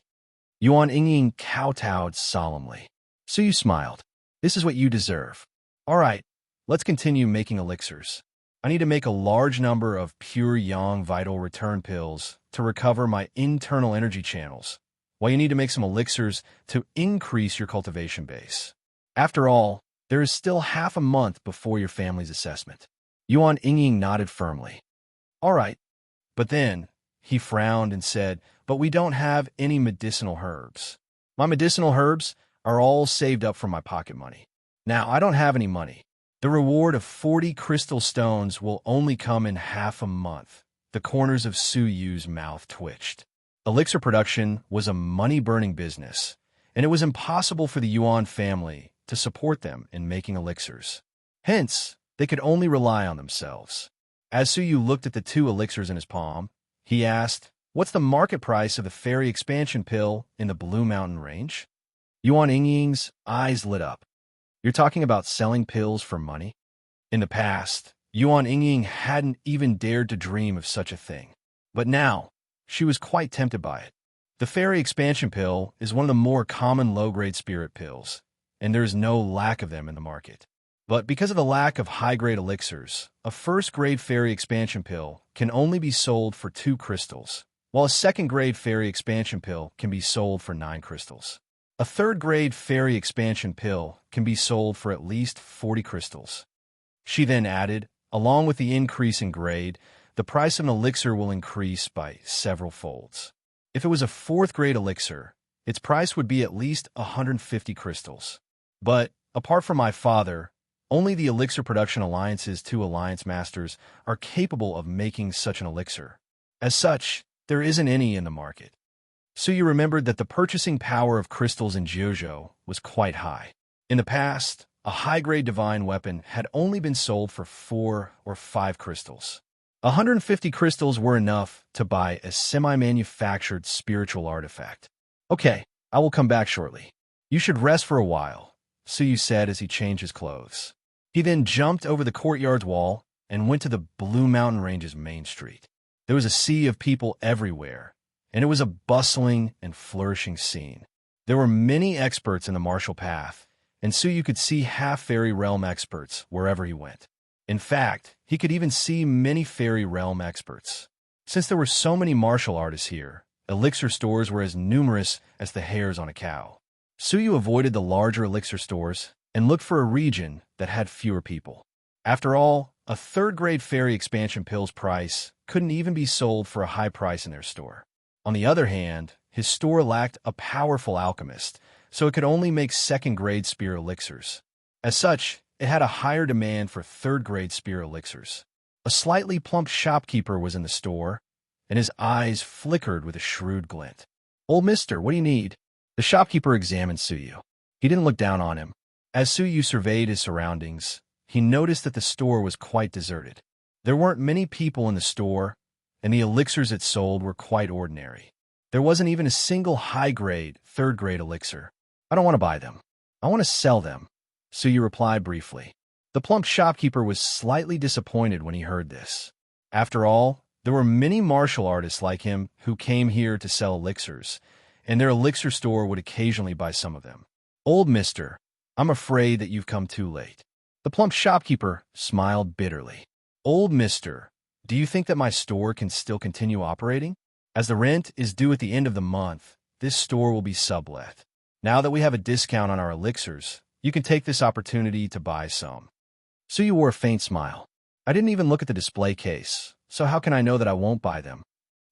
Yuan Yingying kowtowed solemnly. Suyu smiled. This is what you deserve. All right, let's continue making elixirs. I need to make a large number of pure yang vital return pills to recover my internal energy channels, while you need to make some elixirs to increase your cultivation base. After all, there is still half a month before your family's assessment. Yuan Yingying nodded firmly. All right, but then he frowned and said, but we don't have any medicinal herbs. My medicinal herbs are all saved up from my pocket money. Now, I don't have any money. The reward of 40 crystal stones will only come in half a month. The corners of Suyu's mouth twitched. Elixir production was a money-burning business, and it was impossible for the Yuan family to support them in making elixirs. Hence, they could only rely on themselves. As Suyu looked at the 2 elixirs in his palm, he asked, what's the market price of the fairy expansion pill in the Blue Mountain range? Yuan Yingying's eyes lit up. You're talking about selling pills for money? In the past, Yuan Yingying hadn't even dared to dream of such a thing. But now, she was quite tempted by it. The fairy expansion pill is one of the more common low-grade spirit pills, and there is no lack of them in the market. But because of the lack of high-grade elixirs, a first-grade fairy expansion pill can only be sold for 2 crystals, while a second-grade fairy expansion pill can be sold for 9 crystals. A third-grade fairy expansion pill can be sold for at least 40 crystals. She then added, along with the increase in grade, the price of an elixir will increase by several folds. If it was a 4th-grade elixir, its price would be at least 150 crystals. But, apart from my father, only the Elixir Production Alliance's 2 alliance masters are capable of making such an elixir. As such, there isn't any in the market. Suyu remembered that the purchasing power of crystals in Jiuzhou was quite high. In the past, a high-grade divine weapon had only been sold for 4 or 5 crystals. 150 crystals were enough to buy a semi-manufactured spiritual artifact. Okay, I will come back shortly. You should rest for a while, Suyu said as he changed his clothes. He then jumped over the courtyard's wall and went to the Blue Mountain Range's main street. There was a sea of people everywhere, and it was a bustling and flourishing scene. There were many experts in the martial path, and Suyu could see half-fairy realm experts wherever he went. In fact, he could even see many fairy realm experts. Since there were so many martial artists here, elixir stores were as numerous as the hairs on a cow. Suyu avoided the larger elixir stores and looked for a region that had fewer people. After all, a 3rd-grade fairy expansion pill's price couldn't even be sold for a high price in their store. On the other hand, his store lacked a powerful alchemist, so it could only make 2nd-grade spear elixirs. As such, it had a higher demand for 3rd-grade spear elixirs. A slightly plump shopkeeper was in the store, and his eyes flickered with a shrewd glint. Old mister, what do you need? The shopkeeper examined Suyu. He didn't look down on him. As Suyu surveyed his surroundings, he noticed that the store was quite deserted. There weren't many people in the store, and the elixirs it sold were quite ordinary. There wasn't even a single high-grade, 3rd-grade elixir. I don't want to buy them. I want to sell them, Suyu replied briefly. The plump shopkeeper was slightly disappointed when he heard this. After all, there were many martial artists like him who came here to sell elixirs, and their elixir store would occasionally buy some of them. Old mister, I'm afraid that you've come too late. The plump shopkeeper smiled bitterly. Old mister, Do you think that my store can still continue operating? As the rent is due at the end of the month, this store will be sublet. Now that we have a discount on our elixirs, you can take this opportunity to buy some. Suyu wore a faint smile. I didn't even look at the display case, so how can I know that I won't buy them?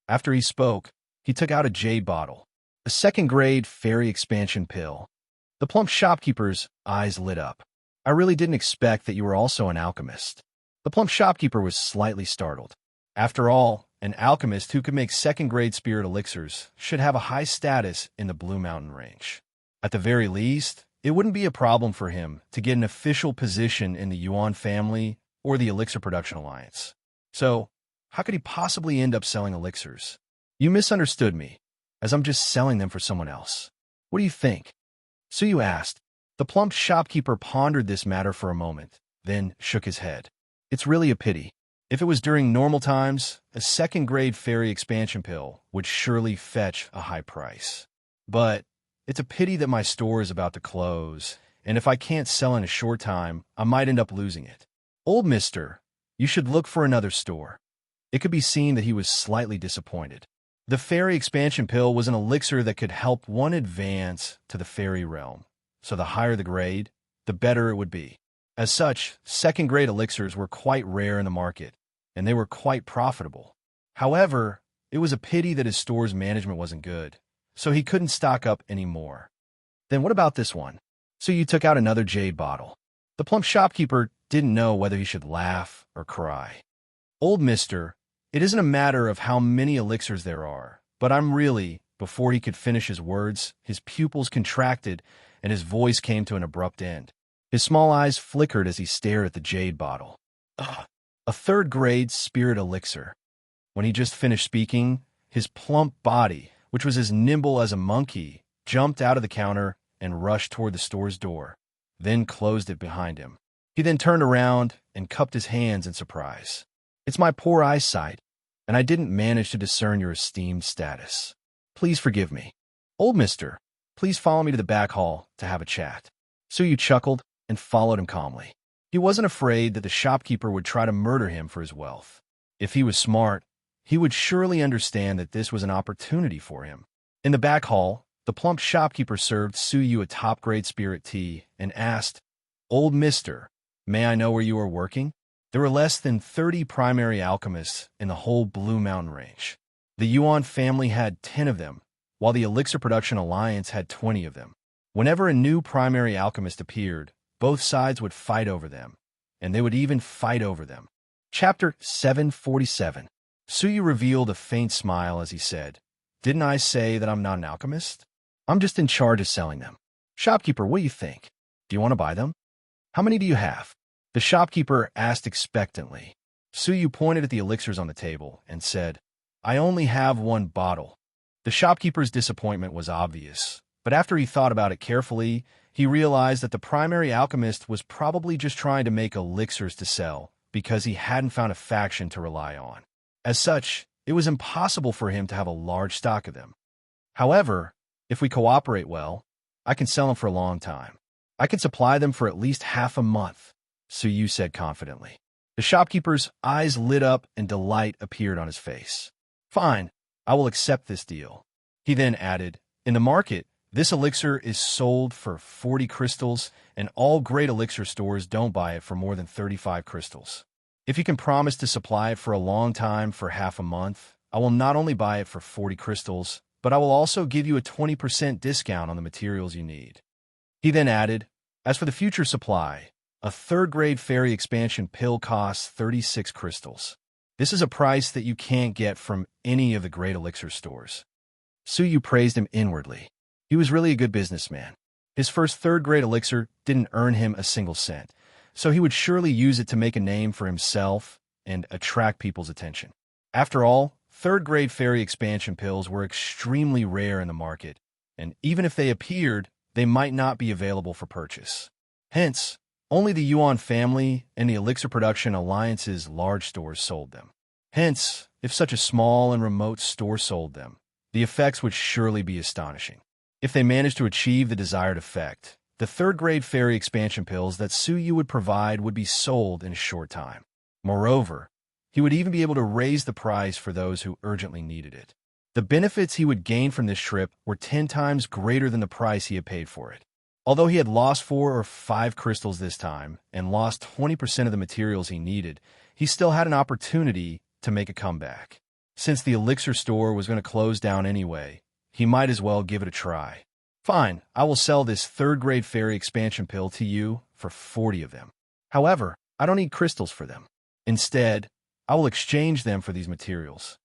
After he spoke, he took out a jade bottle, a second-grade fairy expansion pill. The plump shopkeeper's eyes lit up. I really didn't expect that you were also an alchemist. The plump shopkeeper was slightly startled. After all, an alchemist who could make second-grade spirit elixirs should have a high status in the Blue Mountain range. At the very least, it wouldn't be a problem for him to get an official position in the Yuan family or the Elixir Production Alliance. So, how could he possibly end up selling elixirs? You misunderstood me, as I'm just selling them for someone else. What do you think? Suyu asked. The plump shopkeeper pondered this matter for a moment, then shook his head. It's really a pity. If it was during normal times, a second-grade fairy expansion pill would surely fetch a high price. But it's a pity that my store is about to close, and if I can't sell in a short time, I might end up losing it. Old mister, you should look for another store. It could be seen that he was slightly disappointed. The fairy expansion pill was an elixir that could help one advance to the fairy realm, so the higher the grade, the better it would be. As such, second-grade elixirs were quite rare in the market, and they were quite profitable. However, it was a pity that his store's management wasn't good, so he couldn't stock up anymore. Then what about this one? So you took out another jade bottle. The plump shopkeeper didn't know whether he should laugh or cry. Old mister, it isn't a matter of how many elixirs there are, but I'm really— Before he could finish his words, his pupils contracted and his voice came to an abrupt end. His small eyes flickered as he stared at the jade bottle. Ugh, a third-grade spirit elixir. When he just finished speaking, his plump body, which was as nimble as a monkey, jumped out of the counter and rushed toward the store's door, then closed it behind him. He then turned around and cupped his hands in surprise. It's my poor eyesight, and I didn't manage to discern your esteemed status. Please forgive me. Old mister, please follow me to the back hall to have a chat. Suyu chuckled and followed him calmly. He wasn't afraid that the shopkeeper would try to murder him for his wealth. If he was smart, he would surely understand that this was an opportunity for him. In the back hall, the plump shopkeeper served Suyu a top-grade spirit tea and asked, Old mister, may I know where you are working? There were less than 30 primary alchemists in the whole Blue Mountain range. The Yuan family had 10 of them, while the Elixir Production Alliance had 20 of them. Whenever a new primary alchemist appeared, both sides would fight over them, and they would even fight over them. Chapter 747. Suyu revealed a faint smile as he said, Didn't I say that I'm not an alchemist? I'm just in charge of selling them. Shopkeeper, what do you think? Do you want to buy them? How many do you have? The shopkeeper asked expectantly. Suyu pointed at the elixirs on the table and said, I only have one bottle. The shopkeeper's disappointment was obvious, but after he thought about it carefully, he realized that the primary alchemist was probably just trying to make elixirs to sell because he hadn't found a faction to rely on. As such, it was impossible for him to have a large stock of them. However, if we cooperate well, I can sell them for a long time. I can supply them for at least half a month, Suyu said confidently. The shopkeeper's eyes lit up and delight appeared on his face. Fine, I will accept this deal. He then added, In the market, this elixir is sold for 40 crystals, and all great elixir stores don't buy it for more than 35 crystals. If you can promise to supply it for a long time for half a month, I will not only buy it for 40 crystals, but I will also give you a 20% discount on the materials you need. He then added, As for the future supply, a third-grade fairy expansion pill costs 36 crystals. This is a price that you can't get from any of the great elixir stores. Suyu praised him inwardly. He was really a good businessman. His first third-grade elixir didn't earn him a single cent, so he would surely use it to make a name for himself and attract people's attention. After all, third-grade fairy expansion pills were extremely rare in the market, and even if they appeared, they might not be available for purchase. Hence, only the Yuan family and the Elixir Production Alliance's large stores sold them. Hence, if such a small and remote store sold them, the effects would surely be astonishing. If they managed to achieve the desired effect, the third-grade fairy expansion pills that Suyu would provide would be sold in a short time. Moreover, He would even be able to raise the price for those who urgently needed it. The benefits he would gain from this trip were 10 times greater than the price he had paid for it. Although he had lost 4 or 5 crystals this time and lost 20% of the materials he needed, he still had an opportunity to make a comeback. Since the elixir store was going to close down anyway, he might as well give it a try. Fine, I will sell this third-grade fairy expansion pill to you for 40 of them. However, I don't need crystals for them. Instead, I will exchange them for these materials.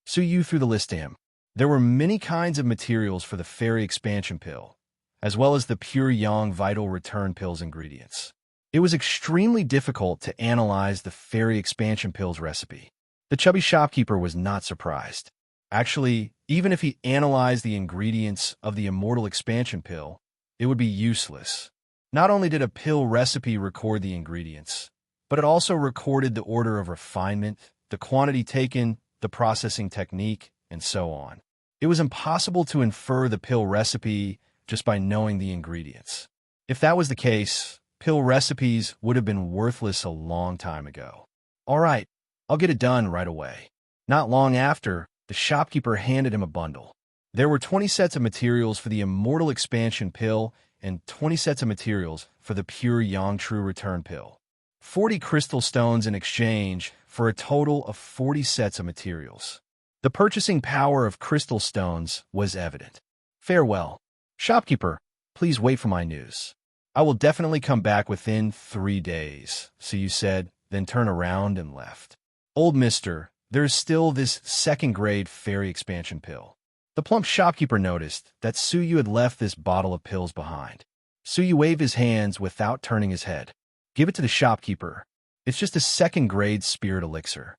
Su Yu threw the list to him. There were many kinds of materials for the fairy expansion pill, as well as the pure yang vital return pill's ingredients. It was extremely difficult to analyze the fairy expansion pill's recipe. The chubby shopkeeper was not surprised. Actually, even if he analyzed the ingredients of the immortal expansion pill, it would be useless. Not only did a pill recipe record the ingredients, but it also recorded the order of refinement, the quantity taken, the processing technique, and so on. It was impossible to infer the pill recipe just by knowing the ingredients. If that was the case, pill recipes would have been worthless a long time ago. All right, I'll get it done right away. Not long after, the shopkeeper handed him a bundle. There were 20 sets of materials for the immortal expansion pill and 20 sets of materials for the pure yang true return pill. 40 crystal stones in exchange for a total of 40 sets of materials. The purchasing power of crystal stones was evident. Farewell. Shopkeeper, please wait for my news. I will definitely come back within 3 days, Su Yu said, then turned around and left. Old mister, there's still this second-grade fairy expansion pill. The plump shopkeeper noticed that Su Yu had left this bottle of pills behind. Su Yu waved his hands without turning his head. Give it to the shopkeeper. It's just a second-grade spirit elixir.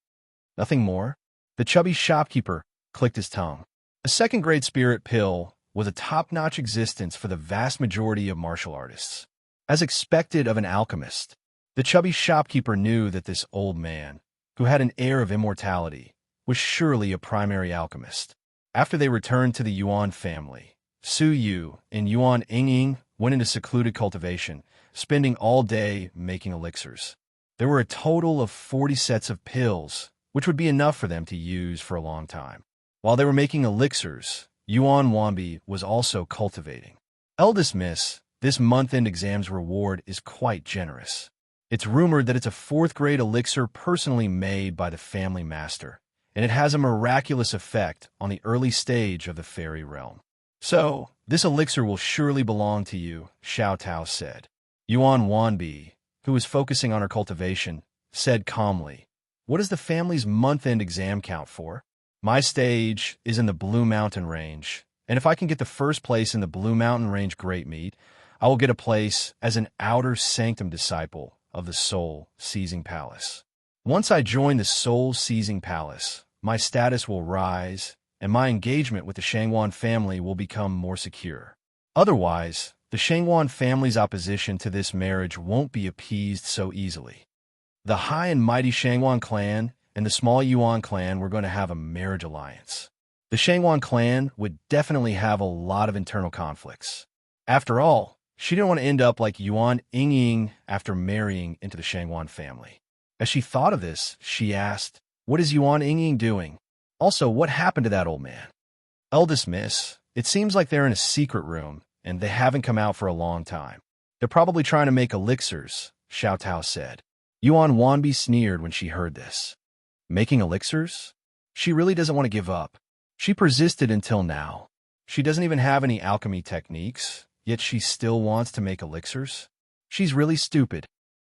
Nothing more? The chubby shopkeeper clicked his tongue. A second-grade spirit pill was a top-notch existence for the vast majority of martial artists. As expected of an alchemist, the chubby shopkeeper knew that this old man, who had an air of immortality, was surely a primary alchemist. After they returned to the Yuan family, Su Yu and Yuan Yingying went into secluded cultivation, spending all day making elixirs. There were a total of 40 sets of pills, which would be enough for them to use for a long time. While they were making elixirs, Yuan Wanbi was also cultivating. Eldest Miss, this month-end exam's reward is quite generous. It's rumored that it's a 4th-grade elixir personally made by the family master, and it has a miraculous effect on the early stage of the fairy realm. So, this elixir will surely belong to you, Xiao Tao said. Yuan Wanbi, who was focusing on her cultivation, said calmly, What does the family's month-end exam count for? My stage is in the Blue Mountain Range, and if I can get the first place in the Blue Mountain Range Great Meat, I will get a place as an outer sanctum disciple of the Soul Seizing Palace. Once I join the Soul Seizing Palace, my status will rise, and my engagement with the Shangwan family will become more secure. Otherwise, the Shangwan family's opposition to this marriage won't be appeased so easily. The high and mighty Shangwan clan and the small Yuan clan were going to have a marriage alliance. The Shangwan clan would definitely have a lot of internal conflicts. After all, she didn't want to end up like Yuan Yingying after marrying into the Shangwan family. As she thought of this, she asked, What is Yuan Yingying doing? Also, what happened to that old man? Eldest Miss, it seems like they're in a secret room, and they haven't come out for a long time. They're probably trying to make elixirs, Xiao Tao said. Yuan Wanbi sneered when she heard this. Making elixirs? She really doesn't want to give up. She persisted until now. She doesn't even have any alchemy techniques, yet she still wants to make elixirs. She's really stupid.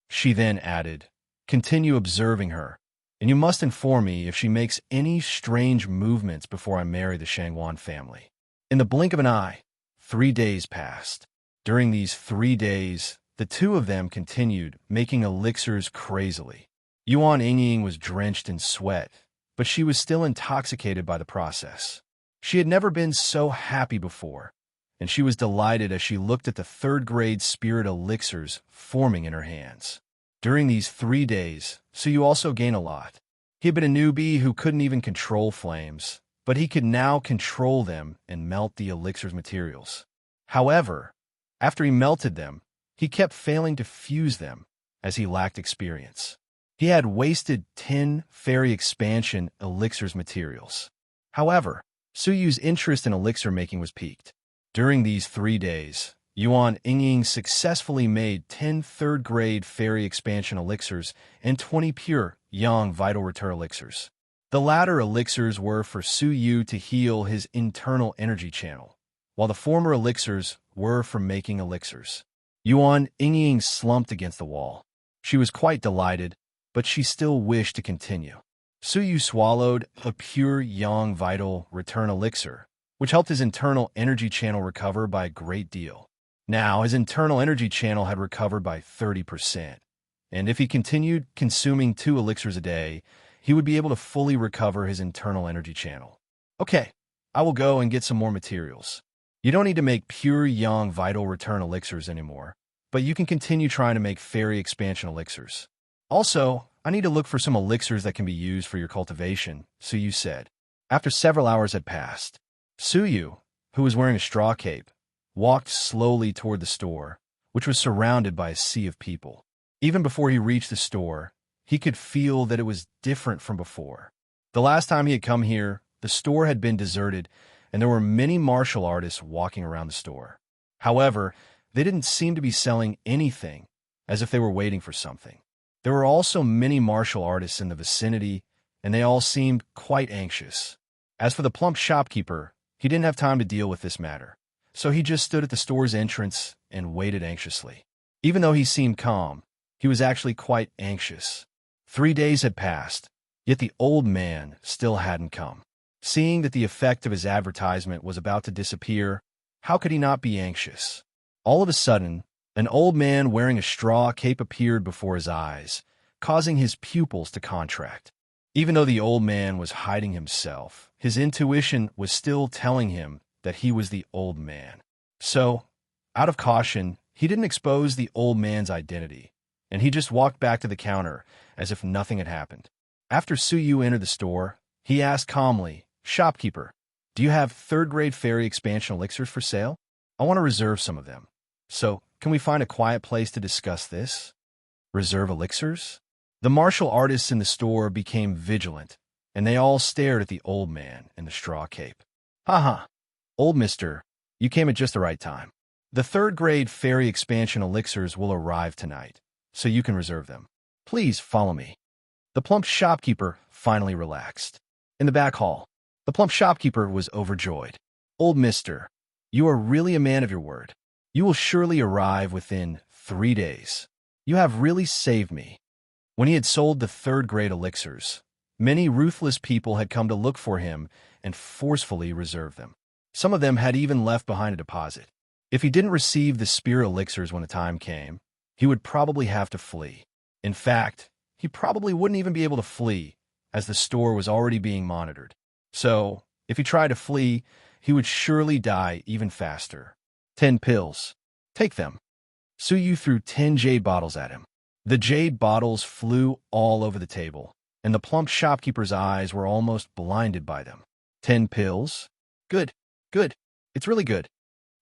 She then added, Continue observing her, and you must inform me if she makes any strange movements before I marry the Shangwan family. In the blink of an eye, 3 days passed. During these 3 days, the two of them continued making elixirs crazily. Yuan Yingying was drenched in sweat, but she was still intoxicated by the process. She had never been so happy before, and she was delighted as she looked at the 3rd-grade spirit elixirs forming in her hands. During these 3 days, Su Yu also gained a lot. He had been a newbie who couldn't even control flames, but he could now control them and melt the elixir's materials. However, after he melted them, he kept failing to fuse them, as he lacked experience. He had wasted 10 fairy expansion elixirs materials. However, Suyu's interest in elixir making was piqued. During these 3 days, Yuan Yingying successfully made 10 third-grade fairy expansion elixirs and 20 pure yang vital return elixirs. The latter elixirs were for Suyu to heal his internal energy channel, while the former elixirs were for making elixirs. Yuan Yingying slumped against the wall. She was quite delighted, but she still wished to continue. Suyu swallowed a pure yang vital return elixir, which helped his internal energy channel recover by a great deal. Now, his internal energy channel had recovered by 30%, and if he continued consuming 2 elixirs a day, he would be able to fully recover his internal energy channel. Okay, I will go and get some more materials. You don't need to make pure yang vital return elixirs anymore, but you can continue trying to make fairy expansion elixirs. Also, I need to look for some elixirs that can be used for your cultivation, Suyu said. After several hours had passed, Suyu, who was wearing a straw cape, walked slowly toward the store, which was surrounded by a sea of people. Even before he reached the store, he could feel that it was different from before. The last time he had come here, the store had been deserted, and there were many martial artists walking around the store. However, they didn't seem to be selling anything, as if they were waiting for something. There were also many martial artists in the vicinity, and they all seemed quite anxious. As for the plump shopkeeper, he didn't have time to deal with this matter, so he just stood at the store's entrance and waited anxiously. Even though he seemed calm, he was actually quite anxious. 3 days had passed, yet the old man still hadn't come. Seeing that the effect of his advertisement was about to disappear, how could he not be anxious? All of a sudden, an old man wearing a straw cape appeared before his eyes, causing his pupils to contract. Even though the old man was hiding himself, his intuition was still telling him that he was the old man. So, out of caution, he didn't expose the old man's identity, and he just walked back to the counter as if nothing had happened. After Suyu entered the store, he asked calmly, "Shopkeeper, do you have third-grade fairy expansion elixirs for sale? I want to reserve some of them. So, can we find a quiet place to discuss this?" Reserve elixirs? The martial artists in the store became vigilant, and they all stared at the old man in the straw cape. "Haha, old mister, you came at just the right time. The third-grade fairy expansion elixirs will arrive tonight, so you can reserve them. Please follow me." The plump shopkeeper finally relaxed. In the back hall, the plump shopkeeper was overjoyed. "Old mister, you are really a man of your word. You will surely arrive within 3 days. You have really saved me." When he had sold the third-grade elixirs, many ruthless people had come to look for him and forcefully reserve them. Some of them had even left behind a deposit. If he didn't receive the spirit elixirs when the time came, he would probably have to flee. In fact, he probably wouldn't even be able to flee, as the store was already being monitored. So, if he tried to flee, he would surely die even faster. 10 pills. Take them. Suyu threw 10 jade bottles at him. The jade bottles flew all over the table, and the plump shopkeeper's eyes were almost blinded by them. 10 pills? Good, good. It's really good.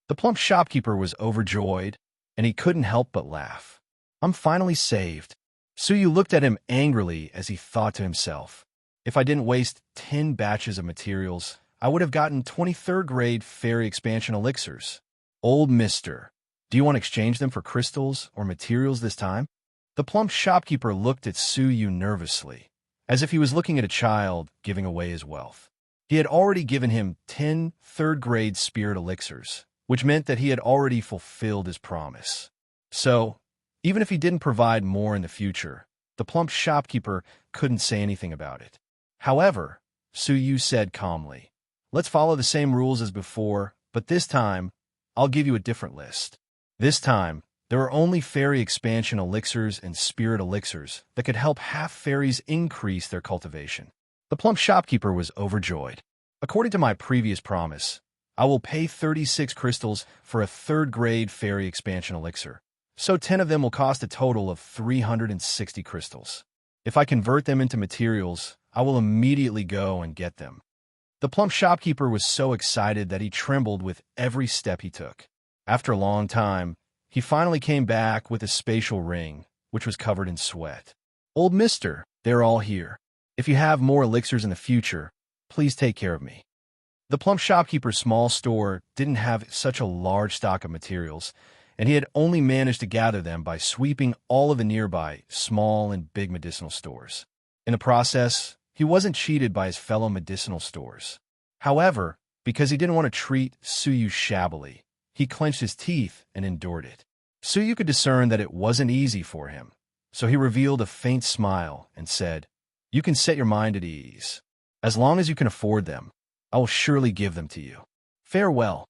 The plump shopkeeper was overjoyed, and he couldn't help but laugh. "I'm finally saved." Suyu looked at him angrily as he thought to himself, "If I didn't waste 10 batches of materials, I would have gotten 23rd-grade fairy expansion elixirs. Old mister, do you want to exchange them for crystals or materials this time?" The plump shopkeeper looked at Suyu nervously, as if he was looking at a child giving away his wealth. He had already given him 10 third-grade spirit elixirs, which meant that he had already fulfilled his promise. So, even if he didn't provide more in the future, the plump shopkeeper couldn't say anything about it. However, Suyu said calmly, "Let's follow the same rules as before, but this time, I'll give you a different list. This time, there are only fairy expansion elixirs and spirit elixirs that could help half-fairies increase their cultivation." The plump shopkeeper was overjoyed. "According to my previous promise, I will pay 36 crystals for a third-grade fairy expansion elixir, so 10 of them will cost a total of 360 crystals. If I convert them into materials, I will immediately go and get them." The plump shopkeeper was so excited that he trembled with every step he took. After a long time, he finally came back with a spatial ring, which was covered in sweat. "Old mister, they're all here. If you have more elixirs in the future, please take care of me." The plump shopkeeper's small store didn't have such a large stock of materials, and he had only managed to gather them by sweeping all of the nearby small and big medicinal stores. In the process, he wasn't cheated by his fellow medicinal stores. However, because he didn't want to treat Suyu shabbily, he clenched his teeth and endured it. Suyu could discern that it wasn't easy for him, so he revealed a faint smile and said, "You can set your mind at ease. As long as you can afford them, I will surely give them to you. Farewell."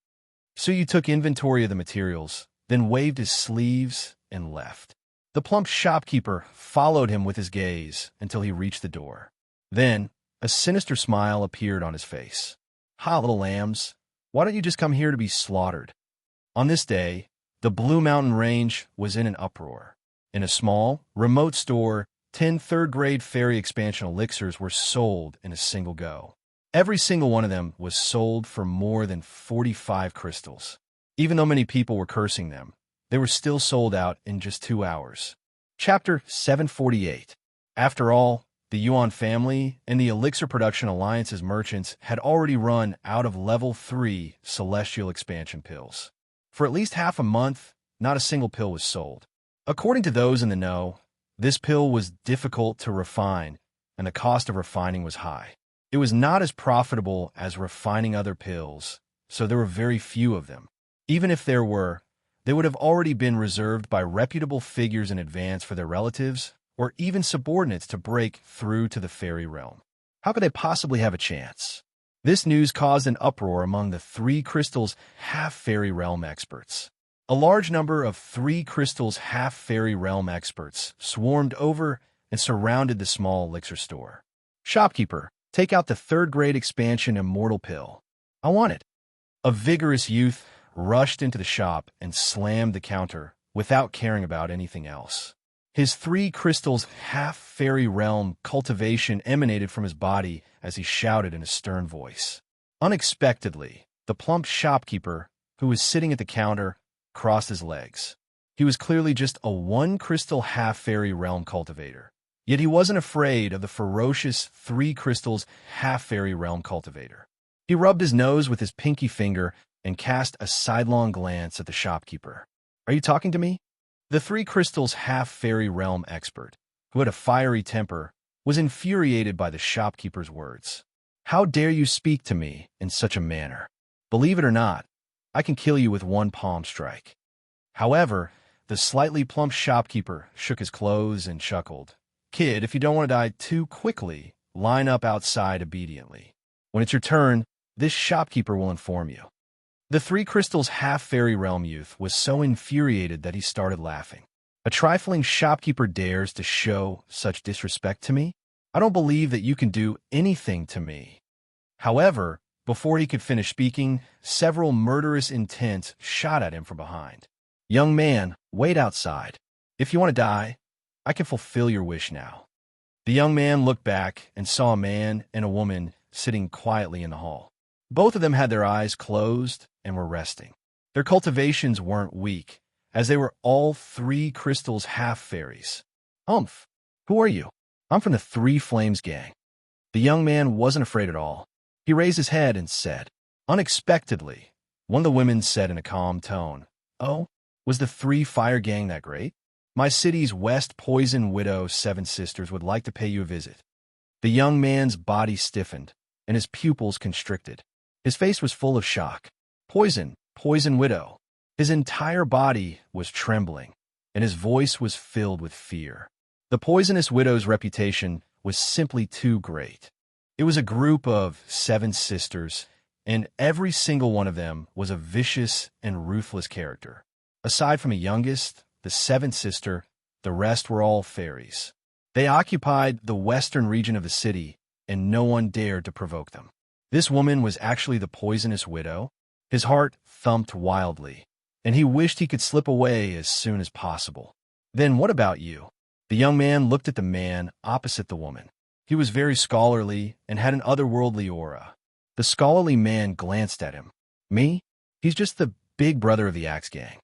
Suyu took inventory of the materials, then waved his sleeves and left. The plump shopkeeper followed him with his gaze until he reached the door. Then, a sinister smile appeared on his face. "Ha, little lambs, why don't you just come here to be slaughtered?" On this day, the Blue Mountain Range was in an uproar. In a small, remote store, 10 third-grade fairy expansion elixirs were sold in a single go. Every single one of them was sold for more than 45 crystals. Even though many people were cursing them, they were still sold out in just 2 hours. Chapter 748. After all, the Yuan family and the Elixir Production Alliance's merchants had already run out of level 3 celestial expansion pills. For at least half a month, not a single pill was sold. According to those in the know, this pill was difficult to refine, and the cost of refining was high. It was not as profitable as refining other pills, so there were very few of them. Even if there were, they would have already been reserved by reputable figures in advance for their relatives or even subordinates to break through to the fairy realm. How could they possibly have a chance? This news caused an uproar among the 3 Crystals half-fairy realm experts. A large number of 3 Crystals half-fairy realm experts swarmed over and surrounded the small elixir store. "Shopkeeper, take out the 3rd-grade expansion immortal pill. I want it." A vigorous youth rushed into the shop and slammed the counter without caring about anything else. His 3 Crystals half-fairy realm cultivation emanated from his body as he shouted in a stern voice. Unexpectedly, the plump shopkeeper, who was sitting at the counter, crossed his legs. He was clearly just a 1 Crystal half-fairy realm cultivator. Yet he wasn't afraid of the ferocious 3 Crystals half-fairy realm cultivator. He rubbed his nose with his pinky finger and cast a sidelong glance at the shopkeeper. "Are you talking to me?" The 3 Crystals half-fairy realm expert, who had a fiery temper, was infuriated by the shopkeeper's words. "How dare you speak to me in such a manner? Believe it or not, I can kill you with 1 palm strike." However, the slightly plump shopkeeper shook his clothes and chuckled. "Kid, if you don't want to die too quickly, line up outside obediently. When it's your turn, this shopkeeper will inform you." The 3 Crystals half-fairy realm youth was so infuriated that he started laughing. "A trifling shopkeeper dares to show such disrespect to me? I don't believe that you can do anything to me." However, before he could finish speaking, several murderous intents shot at him from behind. "Young man, wait outside. If you want to die, I can fulfill your wish now." The young man looked back and saw a man and a woman sitting quietly in the hall. Both of them had their eyes closed and were resting. Their cultivations weren't weak, as they were all 3 Crystals half-fairies. Who are you?" "I'm from the 3 Flames gang." The young man wasn't afraid at all. He raised his head and said. Unexpectedly, one of the women said in a calm tone, "Oh, was the 3 Fire gang that great? My city's West Poison Widow 7 Sisters would like to pay you a visit." The young man's body stiffened, and his pupils constricted. His face was full of shock. Poison Widow. His entire body was trembling, and his voice was filled with fear. The Poisonous Widow's reputation was simply too great. It was a group of 7 sisters, and every single one of them was a vicious and ruthless character. Aside from the youngest, the 7th sister, the rest were all fairies. They occupied the western region of the city, and no one dared to provoke them. This woman was actually the Poisonous Widow. His heart thumped wildly, and he wished he could slip away as soon as possible. "Then what about you?" The young man looked at the man opposite the woman. He was very scholarly and had an otherworldly aura. The scholarly man glanced at him. "Me? He's just the big brother of the Axe Gang."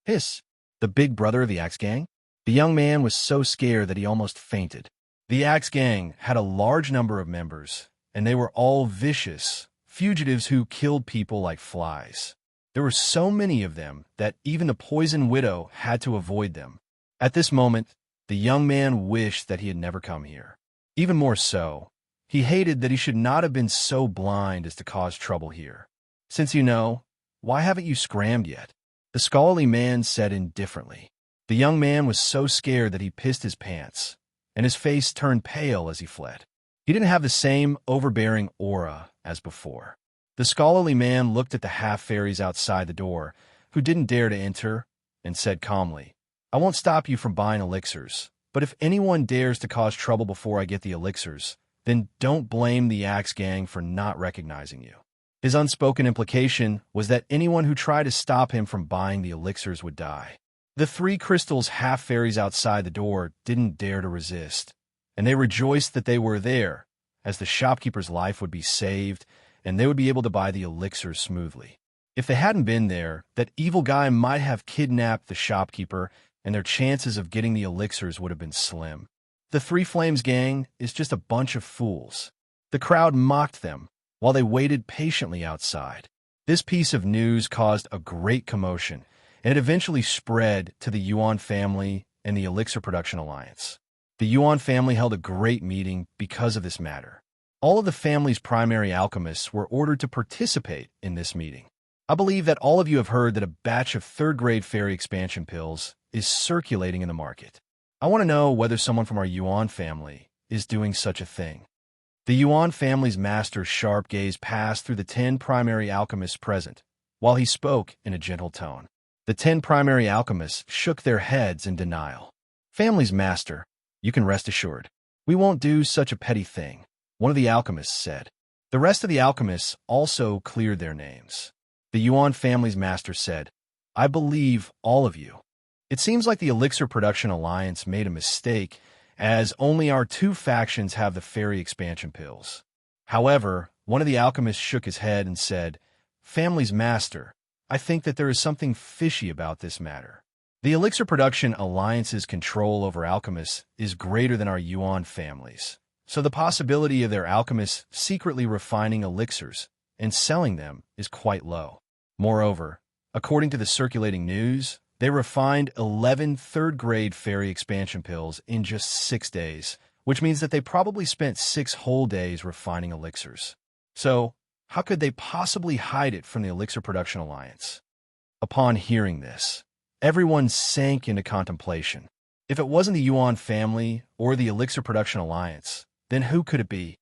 "Hiss, the big brother of the Axe Gang? The young man was so scared that he almost fainted. The Axe Gang had a large number of members, and they were all vicious, fugitives who killed people like flies. There were so many of them that even the Poison Widow had to avoid them. At this moment, the young man wished that he had never come here. Even more so, he hated that he should not have been so blind as to cause trouble here. Since you know, why haven't you scrammed yet? The scholarly man said indifferently. The young man was so scared that he pissed his pants, and his face turned pale as he fled. He didn't have the same overbearing aura as before. The scholarly man looked at the half-fairies outside the door, who didn't dare to enter, and said calmly, "I won't stop you from buying elixirs, but if anyone dares to cause trouble before I get the elixirs, then don't blame the Axe Gang for not recognizing you." His unspoken implication was that anyone who tried to stop him from buying the elixirs would die. The 3 crystals half-fairies outside the door didn't dare to resist, and they rejoiced that they were there, as the shopkeeper's life would be saved, and they would be able to buy the elixirs smoothly. If they hadn't been there, that evil guy might have kidnapped the shopkeeper, and their chances of getting the elixirs would have been slim. The 3 Flames Gang is just a bunch of fools. The crowd mocked them, while they waited patiently outside. This piece of news caused a great commotion, and it eventually spread to the Yuan family and the Elixir Production Alliance. The Yuan family held a great meeting because of this matter. All of the family's primary alchemists were ordered to participate in this meeting. I believe that all of you have heard that a batch of 3rd-grade fairy expansion pills is circulating in the market. I want to know whether someone from our Yuan family is doing such a thing. The Yuan family's master's sharp gaze passed through the 10 primary alchemists present, while he spoke in a gentle tone. The 10 primary alchemists shook their heads in denial. "Family's master, you can rest assured. We won't do such a petty thing," one of the alchemists said. The rest of the alchemists also cleared their names. The Yuan family's master said, "I believe all of you. It seems like the Elixir Production Alliance made a mistake, as only our 2 factions have the fairy expansion pills." However, one of the alchemists shook his head and said, "Family's master, I think that there is something fishy about this matter. The Elixir Production Alliance's control over alchemists is greater than our Yuan families, so the possibility of their alchemists secretly refining elixirs and selling them is quite low. Moreover, according to the circulating news, they refined 11 3rd-grade fairy expansion pills in just 6 days, which means that they probably spent 6 whole days refining elixirs. So, how could they possibly hide it from the Elixir Production Alliance?" Upon hearing this, everyone sank into contemplation. If it wasn't the Yuan family or the Elixir Production Alliance, then who could it be?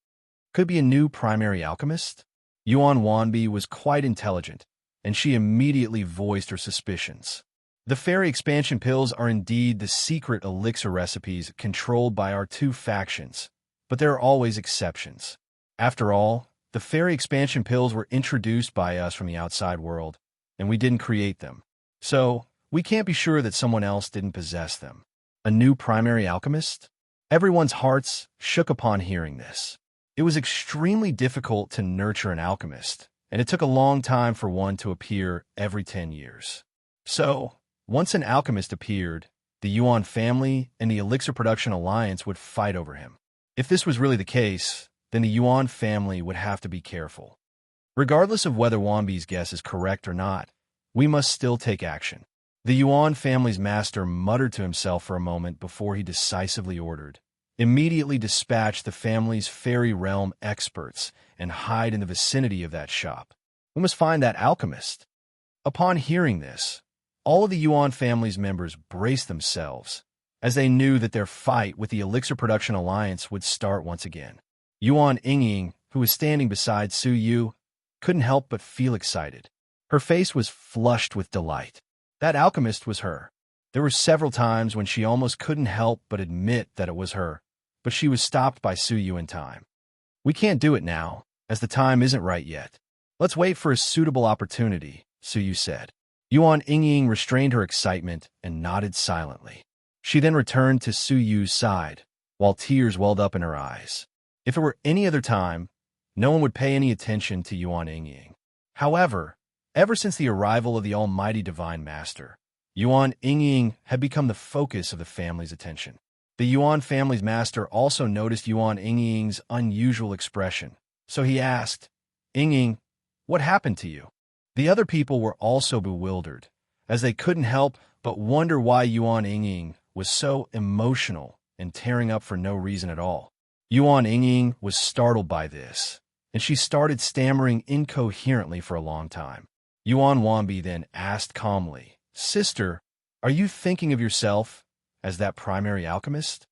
Could it be a new primary alchemist? Yuan Wanbi was quite intelligent, and she immediately voiced her suspicions. The fairy expansion pills are indeed the secret elixir recipes controlled by our 2 factions, but there are always exceptions. After all, the fairy expansion pills were introduced by us from the outside world, and we didn't create them. So, we can't be sure that someone else didn't possess them. A new primary alchemist? Everyone's hearts shook upon hearing this. It was extremely difficult to nurture an alchemist, and it took a long time for one to appear every 10 years. So, once an alchemist appeared, the Yuan family and the Elixir Production Alliance would fight over him. If this was really the case, then the Yuan family would have to be careful. Regardless of whether Wanbi's guess is correct or not, we must still take action. The Yuan family's master muttered to himself for a moment before he decisively ordered, "Immediately dispatch the family's fairy realm experts and hide in the vicinity of that shop. We must find that alchemist." Upon hearing this, all of the Yuan family's members braced themselves, as they knew that their fight with the Elixir Production Alliance would start once again. Yuan Yingying, who was standing beside Su Yu, couldn't help but feel excited. Her face was flushed with delight. That alchemist was her. There were several times when she almost couldn't help but admit that it was her, but she was stopped by Su Yu in time. "We can't do it now, as the time isn't right yet. Let's wait for a suitable opportunity," Su Yu said. Yuan Yingying restrained her excitement and nodded silently. She then returned to Su Yu's side, while tears welled up in her eyes. If it were any other time, no one would pay any attention to Yuan Yingying. However, ever since the arrival of the Almighty Divine Master, Yuan Yingying had become the focus of the family's attention. The Yuan family's master also noticed Yuan Yingying's unusual expression, so he asked, "Yingying, what happened to you?" The other people were also bewildered, as they couldn't help but wonder why Yuan Yingying was so emotional and tearing up for no reason at all. Yuan Yingying was startled by this, and she started stammering incoherently for a long time. Yuan Wanbi then asked calmly, "Sister, are you thinking of yourself as that primary alchemist?"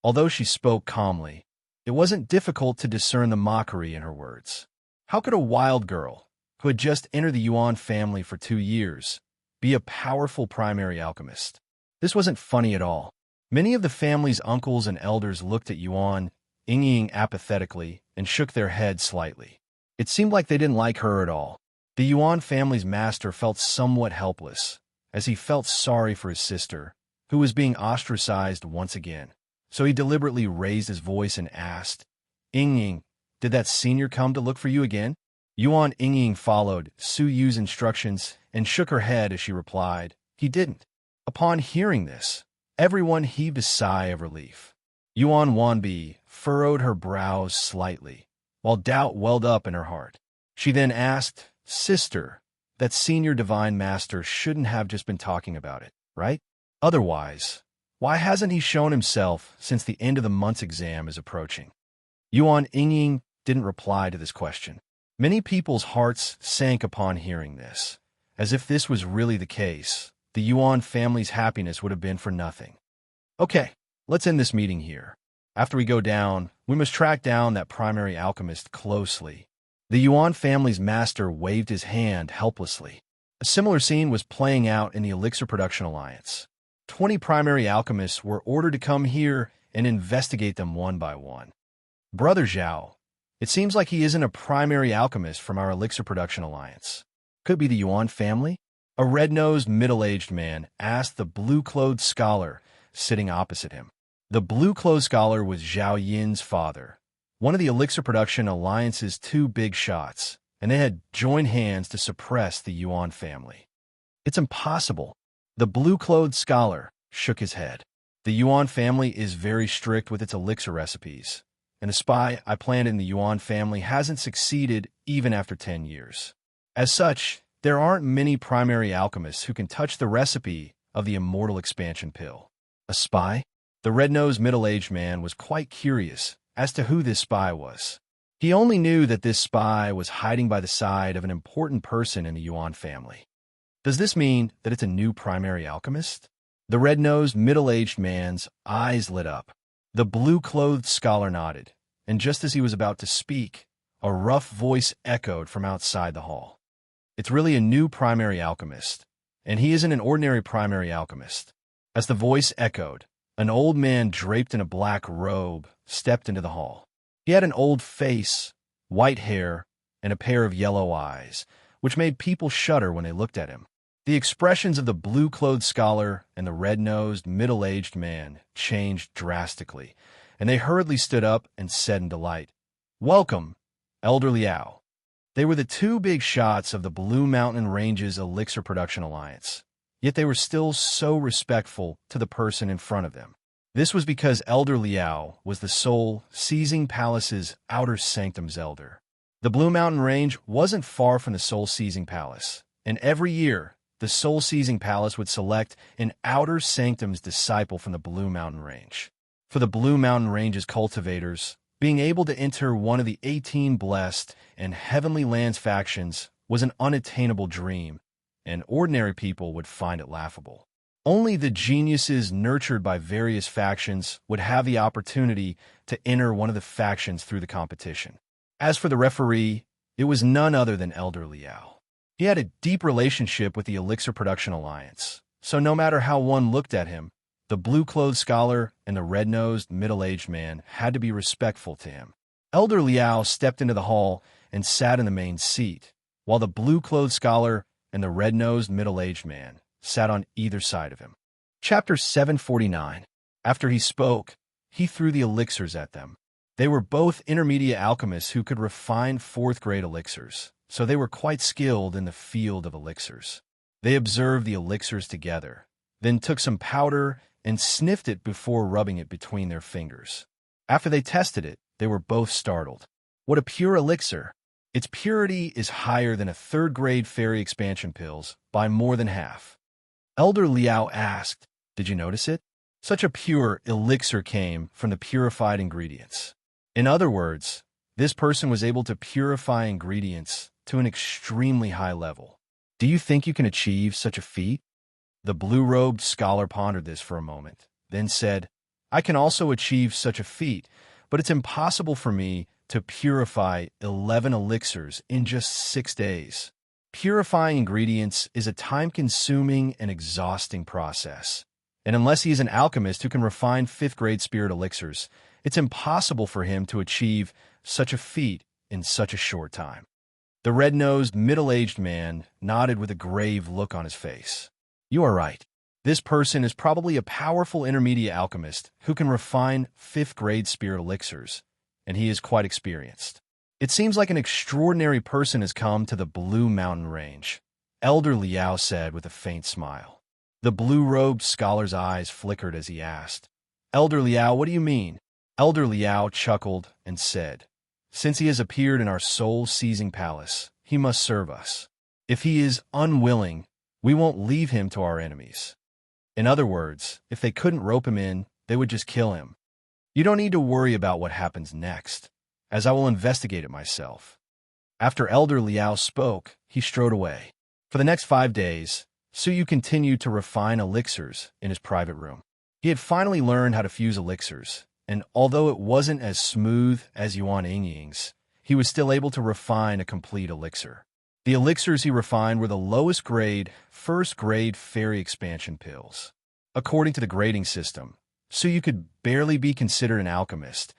Although she spoke calmly, it wasn't difficult to discern the mockery in her words. How could a wild girl, who had just entered the Yuan family for 2 years, be a powerful primary alchemist? This wasn't funny at all. Many of the family's uncles and elders looked at Yuan Yingying apathetically and shook their heads slightly. It seemed like they didn't like her at all. The Yuan family's master felt somewhat helpless, as he felt sorry for his sister, who was being ostracized once again. So he deliberately raised his voice and asked, "Yingying, did that senior come to look for you again?" Yuan Yingying followed Su Yu's instructions and shook her head as she replied, "He didn't." Upon hearing this, everyone heaved a sigh of relief. Yuan Wanbi furrowed her brows slightly, while doubt welled up in her heart. She then asked, "Sister, that senior divine master shouldn't have just been talking about it, right? Otherwise, why hasn't he shown himself since the end of the month's exam is approaching?" Yuan Yingying didn't reply to this question. Many people's hearts sank upon hearing this. As if this was really the case, the Yuan family's happiness would have been for nothing. "Okay, let's end this meeting here. After we go down, we must track down that primary alchemist closely." The Yuan family's master waved his hand helplessly. A similar scene was playing out in the Elixir Production Alliance. 20 primary alchemists were ordered to come here and investigate them one by one. "Brother Zhao, it seems like he isn't a primary alchemist from our Elixir Production Alliance. Could be the Yuan family?" A red-nosed, middle-aged man asked the blue-clothed scholar sitting opposite him. The blue-clothed scholar was Zhao Yin's father, one of the Elixir Production Alliance's 2 big shots, and they had joined hands to suppress the Yuan family. "It's impossible." The blue-clothed scholar shook his head. "The Yuan family is very strict with its elixir recipes, and the spy I planted in the Yuan family hasn't succeeded even after 10 years. As such, there aren't many primary alchemists who can touch the recipe of the immortal expansion pill." A spy? The red-nosed middle-aged man was quite curious as to who this spy was. He only knew that this spy was hiding by the side of an important person in the Yuan family. Does this mean that it's a new primary alchemist? The red-nosed middle-aged man's eyes lit up. The blue-clothed scholar nodded, and just as he was about to speak, a rough voice echoed from outside the hall. "It's really a new primary alchemist, and he isn't an ordinary primary alchemist." As the voice echoed, an old man draped in a black robe stepped into the hall. He had an old face, white hair, and a pair of yellow eyes, which made people shudder when they looked at him. The expressions of the blue-clothed scholar and the red-nosed, middle-aged man changed drastically, and they hurriedly stood up and said in delight, "Welcome, Elder Liao." They were the 2 big shots of the Blue Mountain Ranges Elixir Production Alliance, yet they were still so respectful to the person in front of them. This was because Elder Liao was the Soul Seizing Palace's outer sanctum's elder. The Blue Mountain Range wasn't far from the Soul Seizing Palace, and every year, the Soul Seizing Palace would select an outer sanctum's disciple from the Blue Mountain Range. For the Blue Mountain Range's cultivators, being able to enter one of the 18 blessed and heavenly lands factions was an unattainable dream, and ordinary people would find it laughable. Only the geniuses nurtured by various factions would have the opportunity to enter one of the factions through the competition. As for the referee, it was none other than Elder Liao. He had a deep relationship with the Elixir Production Alliance, so no matter how one looked at him, the blue-clothed scholar and the red-nosed, middle-aged man had to be respectful to him. Elder Liao stepped into the hall and sat in the main seat, while the blue-clothed scholar and the red-nosed, middle-aged man sat on either side of him. Chapter 749. After he spoke, he threw the elixirs at them. They were both intermediate alchemists who could refine 4th-grade elixirs, so they were quite skilled in the field of elixirs. They observed the elixirs together, then took some powder and sniffed it before rubbing it between their fingers. After they tested it, they were both startled. What a pure elixir! Its purity is higher than a third-grade fairy expansion pills by more than half. Elder Liao asked, "Did you notice it? Such a pure elixir came from the purified ingredients." In other words, this person was able to purify ingredients to an extremely high level. Do you think you can achieve such a feat? The blue-robed scholar pondered this for a moment, then said, "I can also achieve such a feat, but it's impossible for me to purify 11 elixirs in just 6 days. Purifying ingredients is a time-consuming and exhausting process. And unless he is an alchemist who can refine 5th-grade spirit elixirs, it's impossible for him to achieve such a feat in such a short time." The red-nosed, middle-aged man nodded with a grave look on his face. "You are right. This person is probably a powerful intermediate alchemist who can refine 5th-grade spirit elixirs, and he is quite experienced. It seems like an extraordinary person has come to the Blue Mountain Range," Elder Liao said with a faint smile. The blue-robed scholar's eyes flickered as he asked, "Elder Liao, what do you mean?" Elder Liao chuckled and said, "Since he has appeared in our soul-seizing palace, he must serve us. If he is unwilling, we won't leave him to our enemies." In other words, if they couldn't rope him in, they would just kill him. "You don't need to worry about what happens next, as I will investigate it myself." After Elder Liao spoke, he strode away. For the next 5 days, Suyu continued to refine elixirs in his private room. He had finally learned how to fuse elixirs, and although it wasn't as smooth as Yuan Yingying's, he was still able to refine a complete elixir. The elixirs he refined were the lowest grade, 1st-grade fairy expansion pills. According to the grading system, Suyu could barely be considered an alchemist,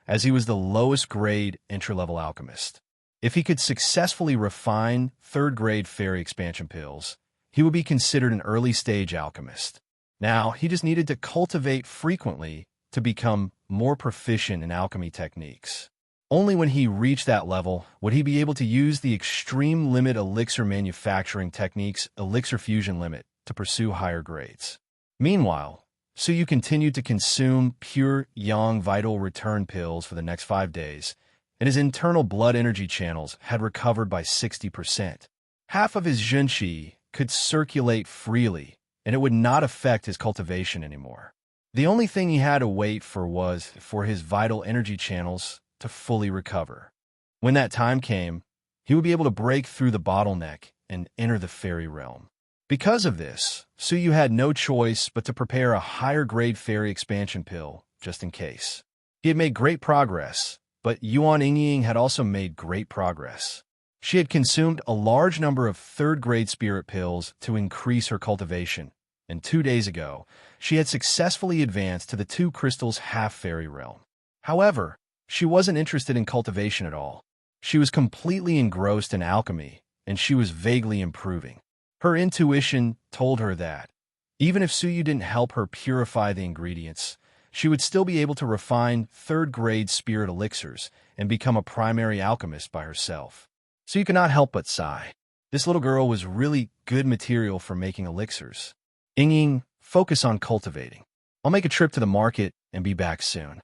as he was the lowest grade entry-level alchemist. If he could successfully refine 3rd-grade fairy expansion pills, he would be considered an early-stage alchemist. Now, he just needed to cultivate frequently to become more proficient in alchemy techniques. Only when he reached that level would he be able to use the extreme limit elixir manufacturing technique's elixir fusion limit to pursue higher grades. Meanwhile, Suyu continued to consume pure yang vital return pills for the next 5 days, and his internal blood energy channels had recovered by 60%. Half of his junqi could circulate freely, and it would not affect his cultivation anymore. The only thing he had to wait for was for his vital energy channels to fully recover. When that time came, he would be able to break through the bottleneck and enter the fairy realm. Because of this, Suyu had no choice but to prepare a higher-grade fairy expansion pill, just in case. He had made great progress, but Yuan Yingying had also made great progress. She had consumed a large number of 3rd-grade spirit pills to increase her cultivation, and 2 days ago, she had successfully advanced to the 2 crystals half-fairy realm. However, she wasn't interested in cultivation at all. She was completely engrossed in alchemy, and she was vaguely improving. Her intuition told her that, even if Suyu didn't help her purify the ingredients, she would still be able to refine 3rd-grade spirit elixirs and become a primary alchemist by herself. Suyu could not help but sigh. This little girl was really good material for making elixirs. Yingying, focus on cultivating. I'll make a trip to the market and be back soon.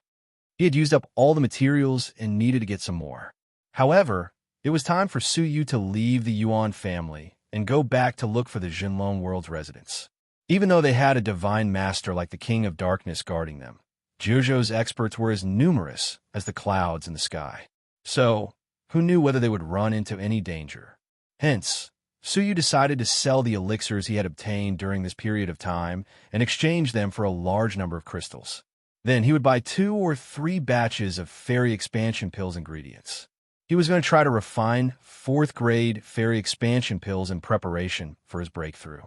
He had used up all the materials and needed to get some more. However, it was time for Suyu to leave the Yuan family and go back to look for the Jinlong world's residents. Even though they had a divine master like the King of Darkness guarding them, Jiuzhou's experts were as numerous as the clouds in the sky. So, who knew whether they would run into any danger? Hence, Suyu decided to sell the elixirs he had obtained during this period of time and exchange them for a large number of crystals. Then he would buy 2 or 3 batches of fairy expansion pills ingredients. He was going to try to refine 4th-grade fairy expansion pills in preparation for his breakthrough.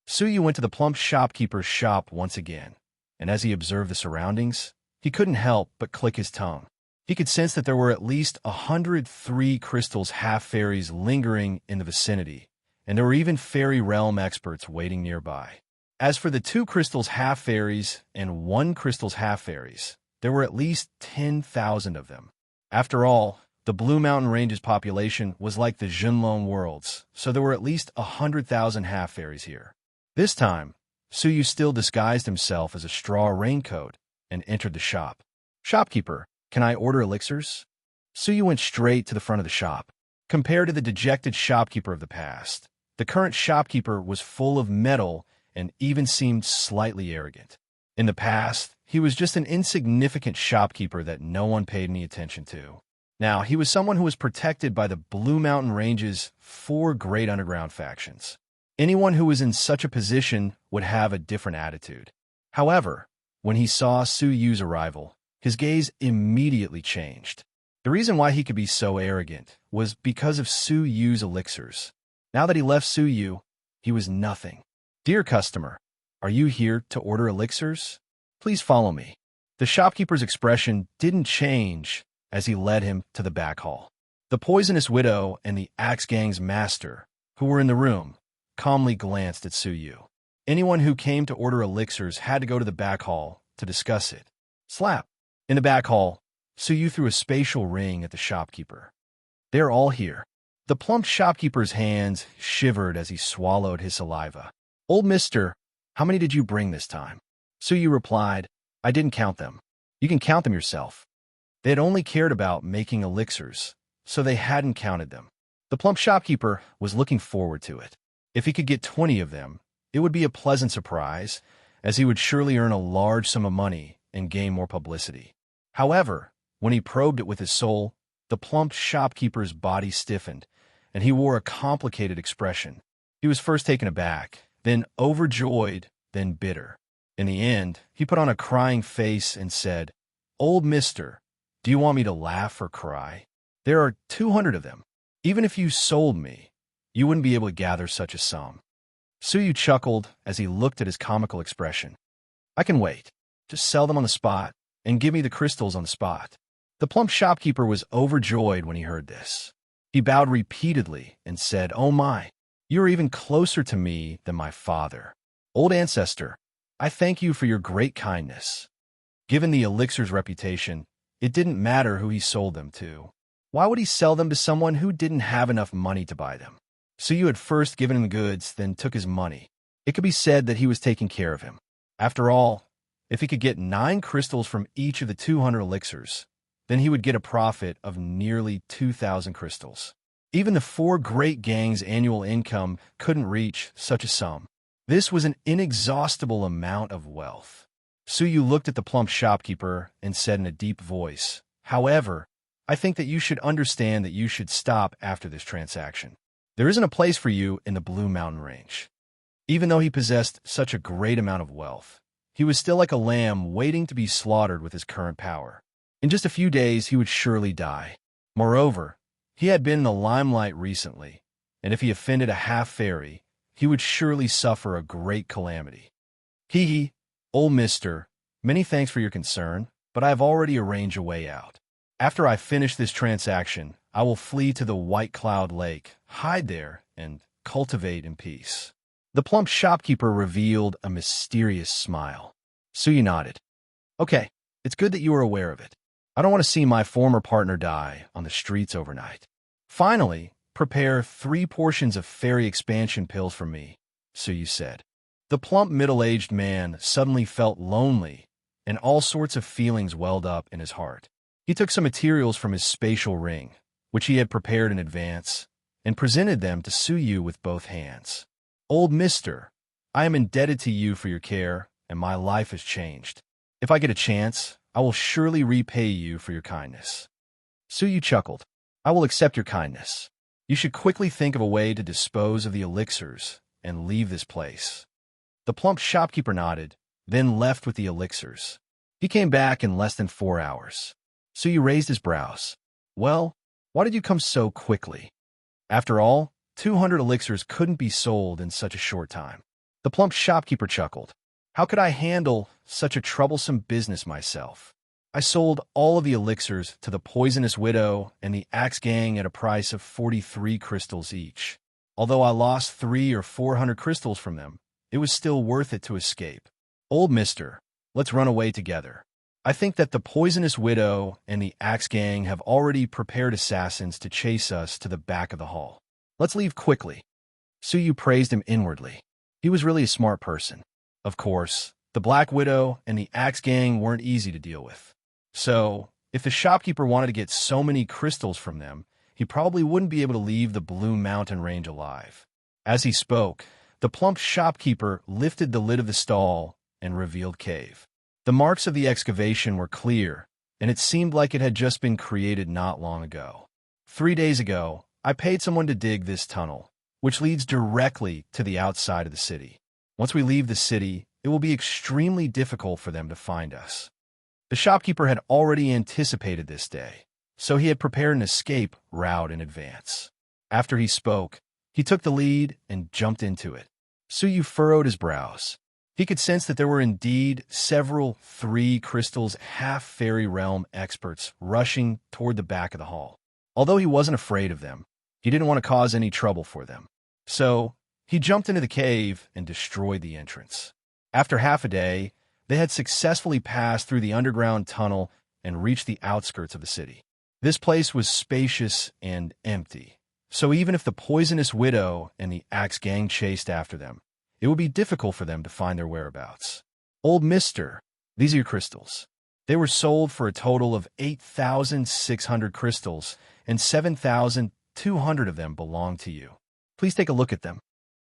Suyu went to the plump shopkeeper's shop once again, and as he observed the surroundings, he couldn't help but click his tongue. He could sense that there were at least 103 crystals half-fairies lingering in the vicinity, and there were even fairy realm experts waiting nearby. As for the 2 crystals half-fairies and 1 crystals half-fairies, there were at least 10,000 of them. After all, the Blue Mountain Range's population was like the Jinlong worlds, so there were at least 100,000 half-fairies here. This time, Suyu still disguised himself as a straw raincoat and entered the shop. "Shopkeeper, can I order elixirs?" Suyu went straight to the front of the shop. Compared to the dejected shopkeeper of the past, the current shopkeeper was full of mettle and even seemed slightly arrogant. In the past, he was just an insignificant shopkeeper that no one paid any attention to. Now, he was someone who was protected by the Blue Mountain Range's 4 great underground factions. Anyone who was in such a position would have a different attitude. However, when he saw Suyu's arrival, his gaze immediately changed. The reason why he could be so arrogant was because of Suyu's elixirs. Now that he left Suyu, he was nothing. "Dear customer, are you here to order elixirs? Please follow me." The shopkeeper's expression didn't change as he led him to the back hall. The poisonous widow and the Axe Gang's master, who were in the room, calmly glanced at Suyu. Anyone who came to order elixirs had to go to the back hall to discuss it. Slap! In the back hall, Suyu threw a spatial ring at the shopkeeper. "They're all here." The plump shopkeeper's hands shivered as he swallowed his saliva. "Old mister, how many did you bring this time?" Suyu replied, "I didn't count them. You can count them yourself." They had only cared about making elixirs, so they hadn't counted them. The plump shopkeeper was looking forward to it. If he could get 20 of them, it would be a pleasant surprise, as he would surely earn a large sum of money and gain more publicity. However, when he probed it with his soul, the plump shopkeeper's body stiffened, and he wore a complicated expression. He was first taken aback, then overjoyed, then bitter. In the end, he put on a crying face and said, "Old mister, do you want me to laugh or cry? There are 200 of them. Even if you sold me, you wouldn't be able to gather such a sum." Suyu chuckled as he looked at his comical expression. "I can wait. Just sell them on the spot, and give me the crystals on the spot." The plump shopkeeper was overjoyed when he heard this. He bowed repeatedly and said, "Oh my, you are even closer to me than my father. Old ancestor, I thank you for your great kindness." Given the elixir's reputation, it didn't matter who he sold them to. Why would he sell them to someone who didn't have enough money to buy them? Suyu had first given him the goods, then took his money. It could be said that he was taking care of him. After all, if he could get 9 crystals from each of the 200 elixirs, then he would get a profit of nearly 2,000 crystals. Even the 4 great gangs' annual income couldn't reach such a sum. This was an inexhaustible amount of wealth. Suyu looked at the plump shopkeeper and said in a deep voice, "However, I think that you should understand that you should stop after this transaction. There isn't a place for you in the Blue Mountain Range." Even though he possessed such a great amount of wealth, he was still like a lamb waiting to be slaughtered with his current power. In just a few days, he would surely die. Moreover, he had been in the limelight recently, and if he offended a half-fairy, he would surely suffer a great calamity. "Hee, old mister, many thanks for your concern, but I have already arranged a way out. After I finish this transaction, I will flee to the White Cloud Lake, hide there, and cultivate in peace." The plump shopkeeper revealed a mysterious smile. Suyu nodded. "Okay, it's good that you are aware of it. I don't want to see my former partner die on the streets overnight. Finally, prepare 3 portions of fairy expansion pills for me," Suyu said. The plump middle-aged man suddenly felt lonely, and all sorts of feelings welled up in his heart. He took some materials from his spatial ring, which he had prepared in advance, and presented them to Suyu with both hands. "Old mister, I am indebted to you for your care, and my life has changed. If I get a chance, I will surely repay you for your kindness." Suyu chuckled. "I will accept your kindness. You should quickly think of a way to dispose of the elixirs and leave this place." The plump shopkeeper nodded, then left with the elixirs. He came back in less than 4 hours. Suyu raised his brows. "Well, why did you come so quickly?" After all, 200 elixirs couldn't be sold in such a short time. The plump shopkeeper chuckled. "How could I handle such a troublesome business myself? I sold all of the elixirs to the poisonous widow and the Axe Gang at a price of 43 crystals each. Although I lost 300 or 400 crystals from them, it was still worth it to escape. Old mister, let's run away together. I think that the poisonous widow and the Axe Gang have already prepared assassins to chase us to the back of the hall. Let's leave quickly." Suyu praised him inwardly. He was really a smart person. Of course, the Black Widow and the Axe Gang weren't easy to deal with. So, if the shopkeeper wanted to get so many crystals from them, he probably wouldn't be able to leave the Blue Mountain Range alive. As he spoke, the plump shopkeeper lifted the lid of the stall and revealed cave. The marks of the excavation were clear, and it seemed like it had just been created not long ago. 3 days ago, I paid someone to dig this tunnel, which leads directly to the outside of the city. Once we leave the city, it will be extremely difficult for them to find us. The shopkeeper had already anticipated this day, so he had prepared an escape route in advance. After he spoke, he took the lead and jumped into it. Suyu furrowed his brows. He could sense that there were indeed several 3 crystals half-fairy realm experts rushing toward the back of the hall. Although he wasn't afraid of them, he didn't want to cause any trouble for them. So, he jumped into the cave and destroyed the entrance. After half a day, they had successfully passed through the underground tunnel and reached the outskirts of the city. This place was spacious and empty, so even if the poisonous widow and the Axe Gang chased after them, it would be difficult for them to find their whereabouts. Old Mister, these are your crystals. They were sold for a total of 8,600 crystals, and 7,200 of them belong to you. Please take a look at them.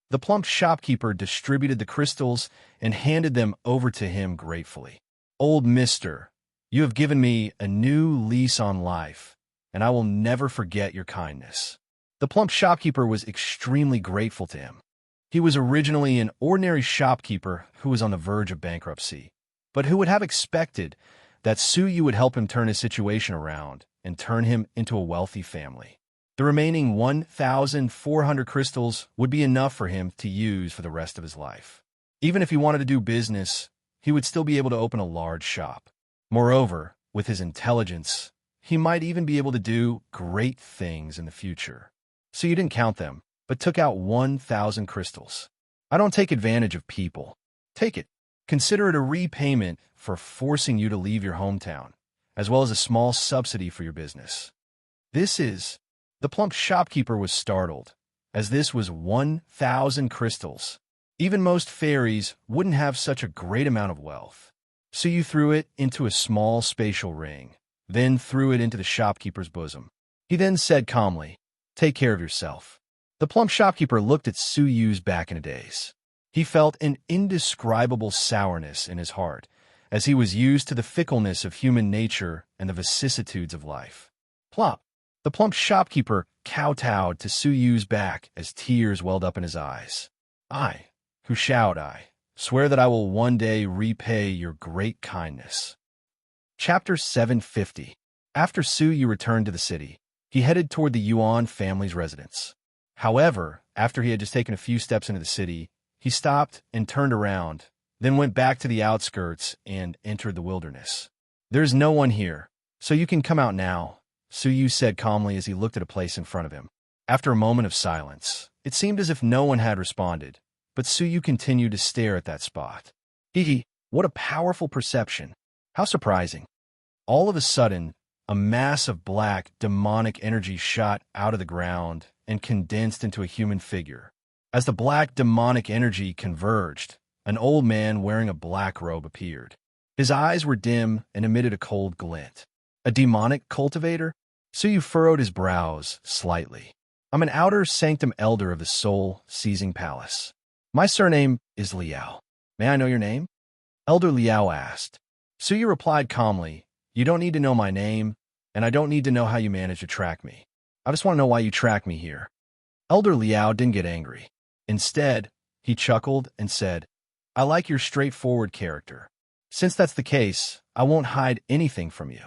The plump shopkeeper distributed the crystals and handed them over to him gratefully. Old Mister, you have given me a new lease on life, and I will never forget your kindness. The plump shopkeeper was extremely grateful to him. He was originally an ordinary shopkeeper who was on the verge of bankruptcy, but who would have expected that Suyu would help him turn his situation around and turn him into a wealthy family. The remaining 1,400 crystals would be enough for him to use for the rest of his life. Even if he wanted to do business, he would still be able to open a large shop. Moreover, with his intelligence, he might even be able to do great things in the future. So you didn't count them, but took out 1,000 crystals. I don't take advantage of people. Take it. Consider it a repayment for forcing you to leave your hometown, as well as a small subsidy for your business. The plump shopkeeper was startled, as this was 1,000 crystals. Even most fairies wouldn't have such a great amount of wealth. So you threw it into a small spatial ring, then threw it into the shopkeeper's bosom. He then said calmly, "Take care of yourself." The plump shopkeeper looked at Suyu's back in a daze. He felt an indescribable sourness in his heart, as he was used to the fickleness of human nature and the vicissitudes of life. Plop! The plump shopkeeper kowtowed to Suyu's back as tears welled up in his eyes. I, who shout I, swear that I will one day repay your great kindness. Chapter 750. After Suyu returned to the city, he headed toward the Yuan family's residence. However, after he had just taken a few steps into the city, he stopped and turned around, then went back to the outskirts and entered the wilderness. There's no one here, so you can come out now, Suyu said calmly as he looked at a place in front of him. After a moment of silence, it seemed as if no one had responded, but Suyu continued to stare at that spot. What a powerful perception. How surprising. All of a sudden, a mass of black, demonic energy shot out of the ground and condensed into a human figure. As the black, demonic energy converged, an old man wearing a black robe appeared. His eyes were dim and emitted a cold glint. A demonic cultivator? Suyu furrowed his brows slightly. I'm an outer sanctum elder of the soul-seizing palace. My surname is Liao. May I know your name? Elder Liao asked. Suyu replied calmly, You don't need to know my name, and I don't need to know how you managed to track me. I just want to know why you tracked me here. Elder Liao didn't get angry. Instead, he chuckled and said, I like your straightforward character. Since that's the case, I won't hide anything from you.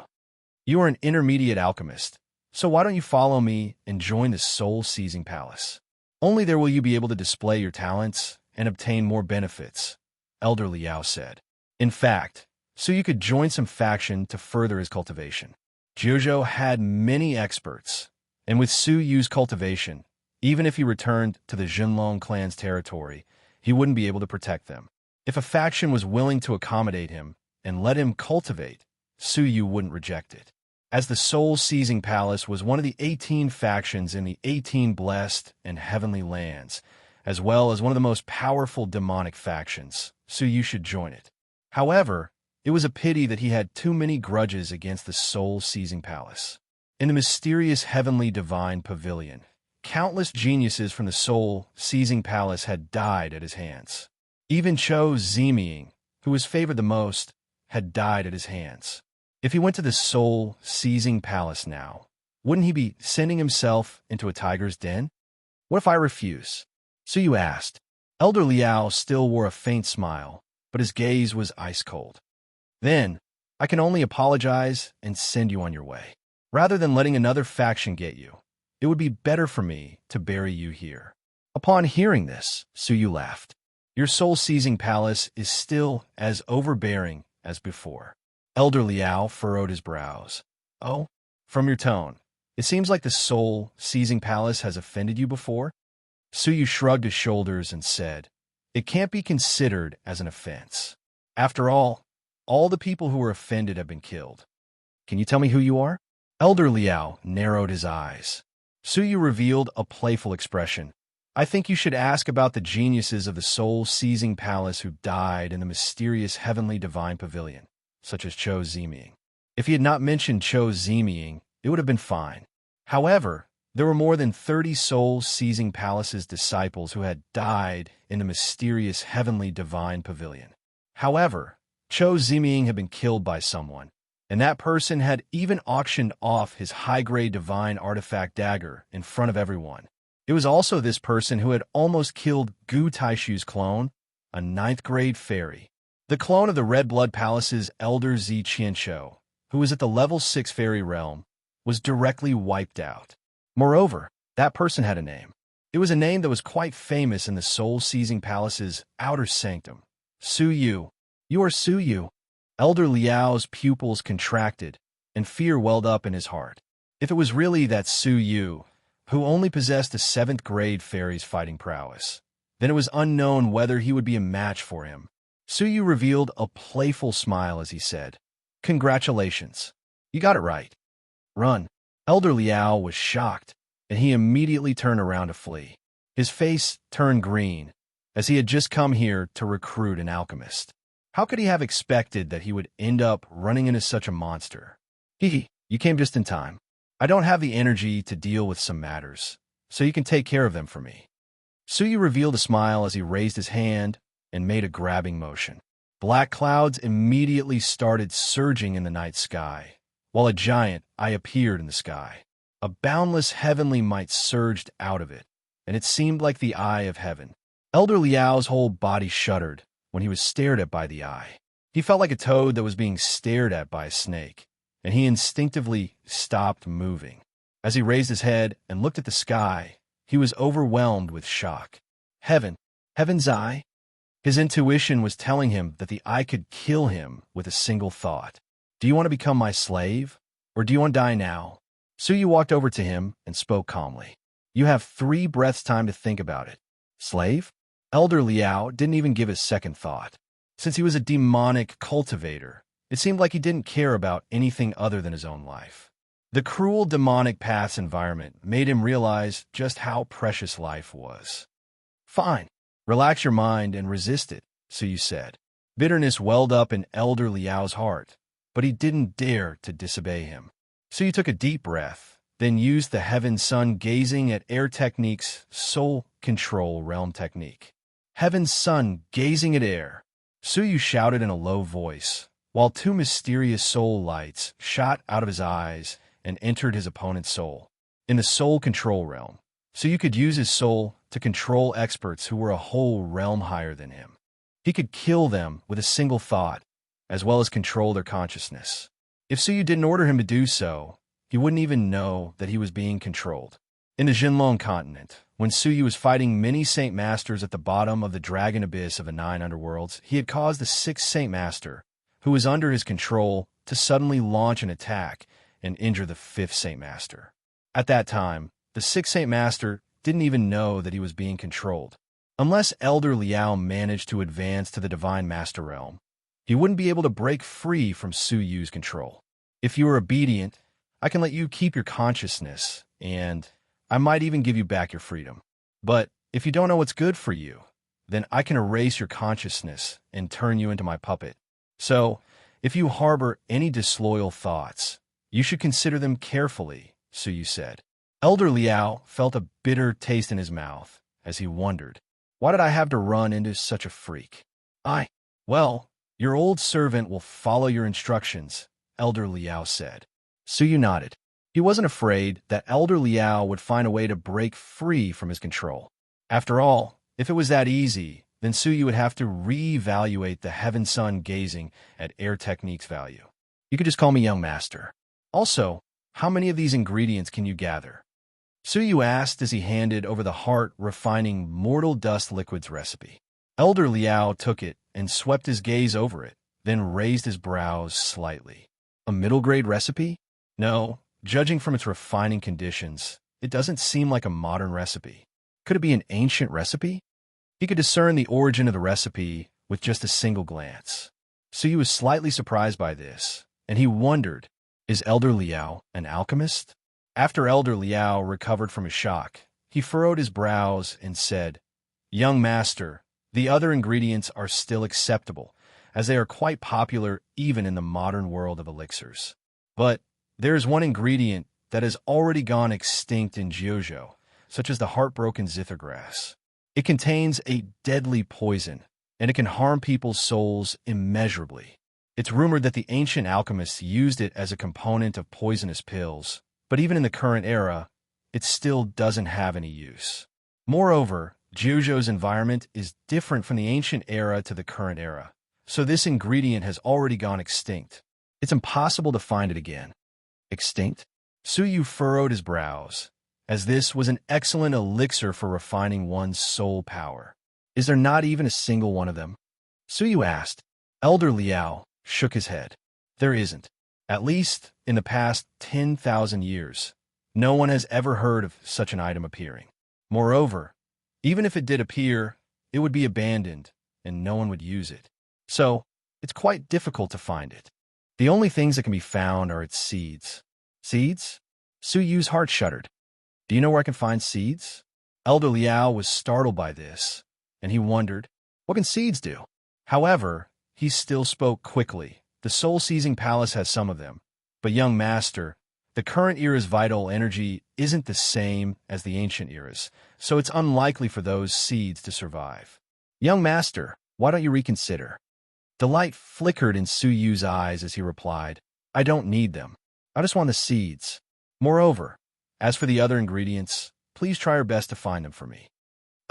You are an intermediate alchemist, so why don't you follow me and join the soul-seizing palace? Only there will you be able to display your talents and obtain more benefits, Elder Liao said. In fact, so you could join some faction to further his cultivation. Jojo had many experts, and with Suyu's cultivation, even if he returned to the Jinlong clan's territory, he wouldn't be able to protect them. If a faction was willing to accommodate him and let him cultivate, Suyu wouldn't reject it. As the soul-seizing palace was one of the 18 factions in the 18 blessed and heavenly lands, as well as one of the most powerful demonic factions, so you should join it. However, it was a pity that he had too many grudges against the soul-seizing palace. In the mysterious heavenly divine pavilion, countless geniuses from the soul-seizing palace had died at his hands. Even Cho Ziming, who was favored the most, had died at his hands. If he went to the soul-seizing palace now, wouldn't he be sending himself into a tiger's den? What if I refuse? So you asked. Elder Liao still wore a faint smile, but his gaze was ice-cold. Then, I can only apologize and send you on your way. Rather than letting another faction get you, it would be better for me to bury you here. Upon hearing this, Suyu laughed. Your soul-seizing palace is still as overbearing as before. Elder Liao furrowed his brows. Oh, from your tone, it seems like the soul-seizing palace has offended you before? Suyu shrugged his shoulders and said, it can't be considered as an offense. After all the people who were offended have been killed. Can you tell me who you are? Elder Liao narrowed his eyes. Suyu revealed a playful expression. I think you should ask about the geniuses of the soul-seizing palace who died in the mysterious heavenly divine pavilion, such as Cho Ziming. If he had not mentioned Cho Ziming, it would have been fine. However, there were more than 30 soul-seizing palace's disciples who had died in the mysterious heavenly divine pavilion. However, Cho Ziming had been killed by someone, and that person had even auctioned off his high-grade divine artifact dagger in front of everyone. It was also this person who had almost killed Gu Taishu's clone, a 9th-grade fairy. The clone of the Red Blood Palace's Elder Zi Qianshou, who was at the level 6 fairy realm, was directly wiped out. Moreover, that person had a name. It was a name that was quite famous in the soul-seizing palace's outer sanctum. Suyu. You are Suyu. Elder Liao's pupils contracted, and fear welled up in his heart. If it was really that Suyu, who only possessed a 7th-grade fairy's fighting prowess, then it was unknown whether he would be a match for him. Suyu revealed a playful smile as he said, Congratulations. You got it right. Run. Elder Liao was shocked, and he immediately turned around to flee. His face turned green, as he had just come here to recruit an alchemist. How could he have expected that he would end up running into such a monster? Hee, you came just in time. I don't have the energy to deal with some matters, so you can take care of them for me. Suyu revealed a smile as he raised his hand and made a grabbing motion. Black clouds immediately started surging in the night sky, while a giant eye appeared in the sky. A boundless heavenly might surged out of it, and it seemed like the eye of heaven. Elder Liao's whole body shuddered when he was stared at by the eye. He felt like a toad that was being stared at by a snake, and he instinctively stopped moving. As he raised his head and looked at the sky, he was overwhelmed with shock. Heaven's eye? His intuition was telling him that the eye could kill him with a single thought. Do you want to become my slave, or do you want to die now? Suyu walked over to him and spoke calmly. You have 3 breaths time to think about it. Slave? Elder Liao didn't even give a second thought. Since he was a demonic cultivator, it seemed like he didn't care about anything other than his own life. The cruel demonic path's environment made him realize just how precious life was. Fine. Relax your mind and resist it, Suyu said. Bitterness welled up in Elder Liao's heart, but he didn't dare to disobey him. Suyu took a deep breath, then used the Heaven Sun Gazing at Air Technique's Soul Control Realm technique. Heaven Sun Gazing at Air. Suyu shouted in a low voice, while 2 mysterious soul lights shot out of his eyes and entered his opponent's soul. In the Soul Control Realm, Suyu could use his soul to control experts who were a whole realm higher than him. He could kill them with a single thought, as well as control their consciousness. If Suyu didn't order him to do so, he wouldn't even know that he was being controlled. In the Jinlong continent, when Suyu was fighting many Saint Masters at the bottom of the Dragon Abyss of the 9 underworlds, he had caused the 6th Saint Master, who was under his control, to suddenly launch an attack and injure the 5th Saint Master. At that time, the 6th Saint Master didn't even know that he was being controlled. Unless Elder Liao managed to advance to the Divine Master Realm, he wouldn't be able to break free from Suyu's control. If you are obedient, I can let you keep your consciousness, and I might even give you back your freedom. But If you don't know what's good for you, then I can erase your consciousness and turn you into my puppet. So, if you harbor any disloyal thoughts, you should consider them carefully, Suyu said. Elder Liao felt a bitter taste in his mouth as he wondered, why did I have to run into such a freak? Well, your old servant will follow your instructions, Elder Liao said. Suyu nodded. He wasn't afraid that Elder Liao would find a way to break free from his control. After all, if it was that easy, then Suyu would have to reevaluate the heaven-sun gazing at air technique's value. You could just call me young master. Also, how many of these ingredients can you gather? Suyu asked as he handed over the heart-refining mortal dust liquids recipe. Elder Liao took it and swept his gaze over it, then raised his brows slightly. A middle-grade recipe? No, judging from its refining conditions, it doesn't seem like a modern recipe. Could it be an ancient recipe? He could discern the origin of the recipe with just a single glance. Suyu was slightly surprised by this, and he wondered, is Elder Liao an alchemist? After Elder Liao recovered from his shock, he furrowed his brows and said, Young master, the other ingredients are still acceptable, as they are quite popular even in the modern world of elixirs. But there is one ingredient that has already gone extinct in Jiuzhou, such as the heartbroken zither grass. It contains a deadly poison, and it can harm people's souls immeasurably. It's rumored that the ancient alchemists used it as a component of poisonous pills, but even in the current era, it still doesn't have any use. Moreover, Jiuzhou's environment is different from the ancient era to the current era, so this ingredient has already gone extinct. It's impossible to find it again. Extinct? Suyu furrowed his brows, as this was an excellent elixir for refining one's soul power. Is there not even a single one of them? Suyu asked. Elder Liao shook his head. There isn't. At least in the past 10,000 years, no one has ever heard of such an item appearing. Moreover, even if it did appear, it would be abandoned, and no one would use it. So, it's quite difficult to find it. The only things that can be found are its seeds. Seeds? Suyu's heart shuddered. Do you know where I can find seeds? Elder Liao was startled by this, and he wondered, what can seeds do? However, he still spoke quickly. The soul-seizing palace has some of them. But young master, the current era's vital energy isn't the same as the ancient era's, so it's unlikely for those seeds to survive. Young master, why don't you reconsider? The light flickered in Suyu's eyes as he replied, I don't need them. I just want the seeds. Moreover, as for the other ingredients, please try your best to find them for me.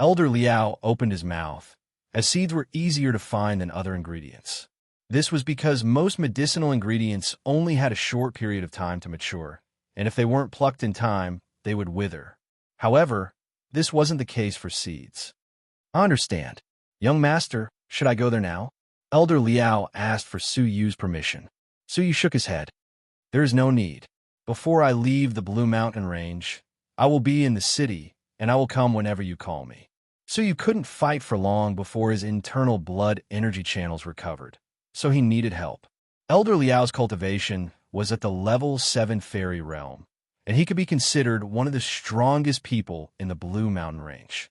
Elder Liao opened his mouth, as seeds were easier to find than other ingredients. This was because most medicinal ingredients only had a short period of time to mature, and if they weren't plucked in time, they would wither. However, this wasn't the case for seeds. I understand. Young master, should I go there now? Elder Liao asked for Suyu's permission. Suyu shook his head. There is no need. Before I leave the Blue Mountain Range, I will be in the city, and I will come whenever you call me. Suyu couldn't fight for long before his internal blood energy channels recovered, so he needed help. Elder Liao's cultivation was at the level 7 fairy realm, and he could be considered one of the strongest people in the Blue Mountain Range.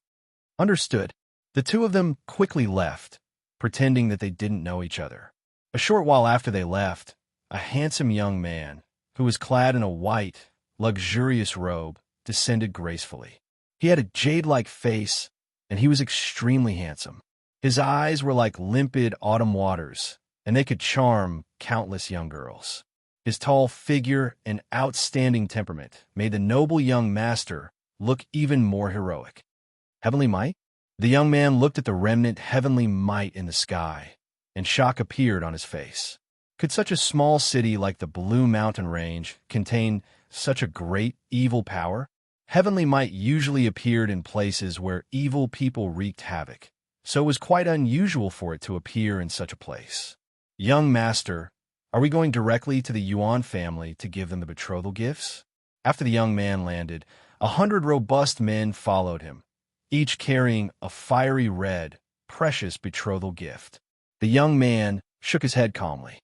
Understood. The two of them quickly left, pretending that they didn't know each other. A short while after they left, a handsome young man, who was clad in a white, luxurious robe, descended gracefully. He had a jade-like face, and he was extremely handsome. His eyes were like limpid autumn waters, and they could charm countless young girls. His tall figure and outstanding temperament made the noble young master look even more heroic. Heavenly might? The young man looked at the remnant heavenly might in the sky, and shock appeared on his face. Could such a small city like the Blue Mountain Range contain such a great evil power? Heavenly might usually appeared in places where evil people wreaked havoc, so it was quite unusual for it to appear in such a place. Young master, are we going directly to the Yuan family to give them the betrothal gifts? After the young man landed, 100 robust men followed him, each carrying a fiery red, precious betrothal gift. The young man shook his head calmly.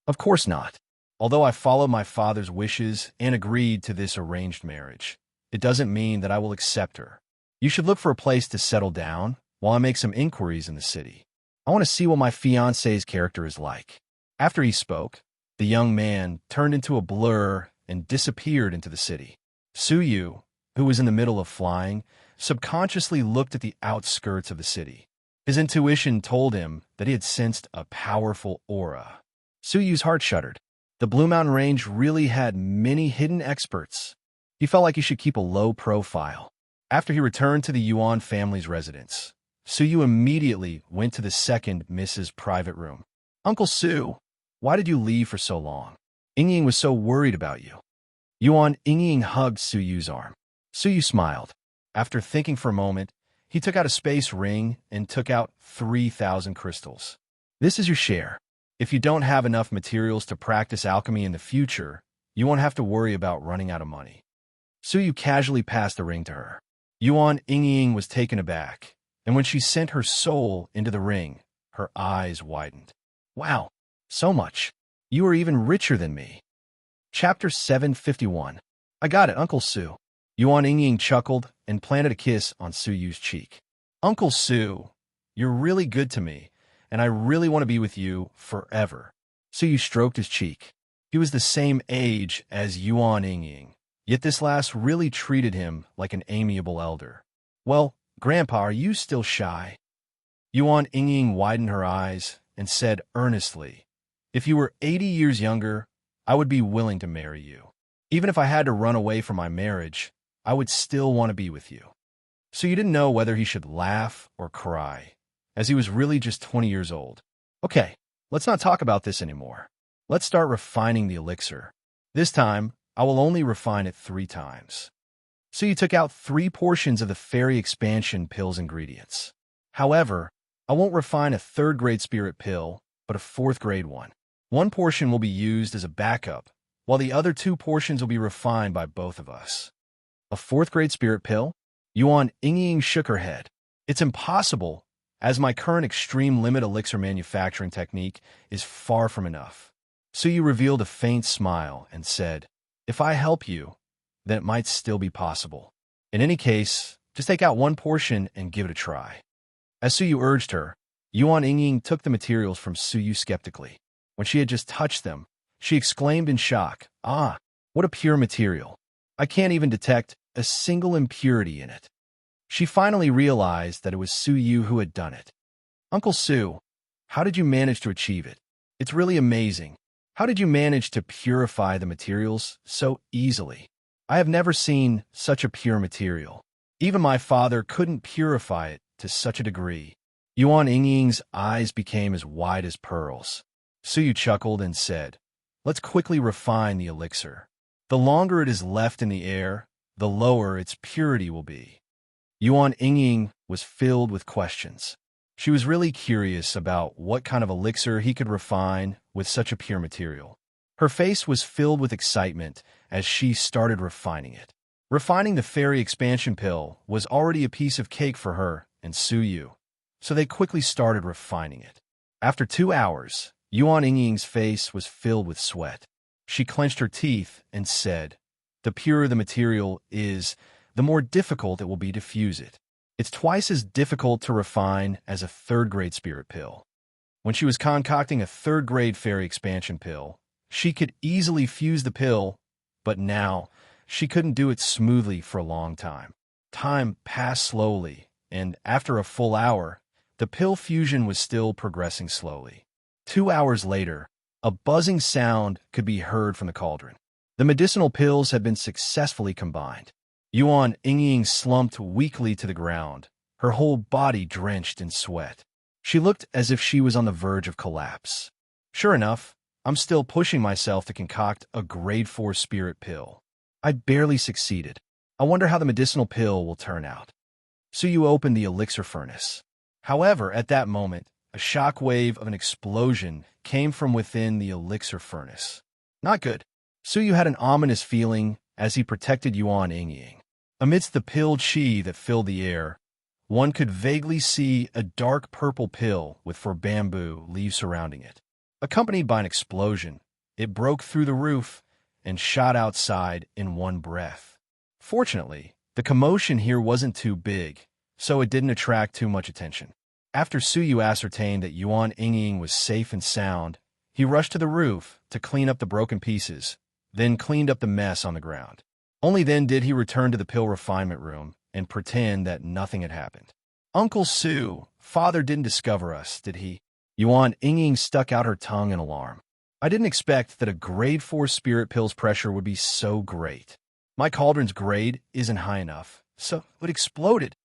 Of course not. Although I followed my father's wishes and agreed to this arranged marriage, it doesn't mean that I will accept her. You should look for a place to settle down while I make some inquiries in the city. I want to see what my fiancé's character is like." After he spoke, the young man turned into a blur and disappeared into the city. Suyu, who was in the middle of flying, subconsciously looked at the outskirts of the city. His intuition told him that he had sensed a powerful aura. Suyu's heart shuddered. The Blue Mountain Range really had many hidden experts. He felt like he should keep a low profile. After he returned to the Yuan family's residence, Suyu immediately went to the second Mrs. Private room. "Uncle Su, why did you leave for so long? Yingying was so worried about you." Yuan Yingying hugged Suyu's arm. Suyu smiled. After thinking for a moment, he took out a space ring and took out 3,000 crystals. "This is your share. If you don't have enough materials to practice alchemy in the future, you won't have to worry about running out of money." Suyu casually passed the ring to her. Yuan Yingying was taken aback, and when she sent her soul into the ring, her eyes widened. "Wow, so much. You are even richer than me." Chapter 751. "I got it, Uncle Su." Yuan Yingying chuckled and planted a kiss on Suyu's cheek. "Uncle Su, you're really good to me, and I really want to be with you forever." Suyu stroked his cheek. He was the same age as Yuan Yingying, yet this last really treated him like an amiable elder. "Well, Grandpa, are you still shy?" Yuan Yingying widened her eyes and said earnestly, "If you were 80 years younger, I would be willing to marry you. Even if I had to run away from my marriage, I would still want to be with you." So you didn't know whether he should laugh or cry, as he was really just 20 years old. "Okay, let's not talk about this anymore. Let's start refining the elixir. This time, I will only refine it 3 times." So you took out 3 portions of the fairy expansion pill's ingredients. "However, I won't refine a 3rd-grade spirit pill, but a 4th-grade one. One portion will be used as a backup, while the other 2 portions will be refined by both of us." "A 4th-grade spirit pill?" Yuan Yingying shook her head. "It's impossible, as my current extreme limit elixir manufacturing technique is far from enough." Suyu revealed a faint smile and said, "If I help you, then it might still be possible. In any case, just take out 1 portion and give it a try." As Suyu urged her, Yuan Yingying took the materials from Suyu skeptically. When she had just touched them, she exclaimed in shock, "Ah, what a pure material. I can't even detect a single impurity in it." She finally realized that it was Suyu who had done it. "Uncle Su, how did you manage to achieve it? It's really amazing. How did you manage to purify the materials so easily? I have never seen such a pure material. Even my father couldn't purify it to such a degree." Yuan Yingying's eyes became as wide as pearls. Suyu chuckled and said, "Let's quickly refine the elixir. The longer it is left in the air, the lower its purity will be." Yuan Yingying was filled with questions. She was really curious about what kind of elixir he could refine with such a pure material. Her face was filled with excitement as she started refining it. Refining the fairy expansion pill was already a piece of cake for her and Suyu, so they quickly started refining it. After 2 hours, Yuan Yingying's face was filled with sweat. She clenched her teeth and said, "The purer the material is, the more difficult it will be to fuse it. It's twice as difficult to refine as a 3rd-grade spirit pill." When she was concocting a 3rd-grade fairy expansion pill, she could easily fuse the pill, but now she couldn't do it smoothly for a long time. Time passed slowly, and after a full hour, the pill fusion was still progressing slowly. 2 hours later, a buzzing sound could be heard from the cauldron. The medicinal pills had been successfully combined. Yuan Yingying slumped weakly to the ground, her whole body drenched in sweat. She looked as if she was on the verge of collapse. "Sure enough, I'm still pushing myself to concoct a grade 4 spirit pill. I barely succeeded. I wonder how the medicinal pill will turn out." Suyu opened the elixir furnace. However, at that moment, a shock wave of an explosion came from within the elixir furnace. Not good. Suyu had an ominous feeling as he protected Yuan Yingying. Amidst the pill chi that filled the air, one could vaguely see a dark purple pill with 4 bamboo leaves surrounding it. Accompanied by an explosion, it broke through the roof and shot outside in one breath. Fortunately, The commotion here wasn't too big, so it didn't attract too much attention. After Suyu ascertained that Yuan Yingying was safe and sound, he rushed to the roof to clean up the broken pieces, then cleaned up the mess on the ground. Only then did he return to the pill refinement room and pretend that nothing had happened. Uncle Su, father didn't discover us, did he? Yuan Yingying stuck out her tongue in alarm. I didn't expect that a grade 4 spirit pill's pressure would be so great. My cauldron's grade isn't high enough, so it exploded.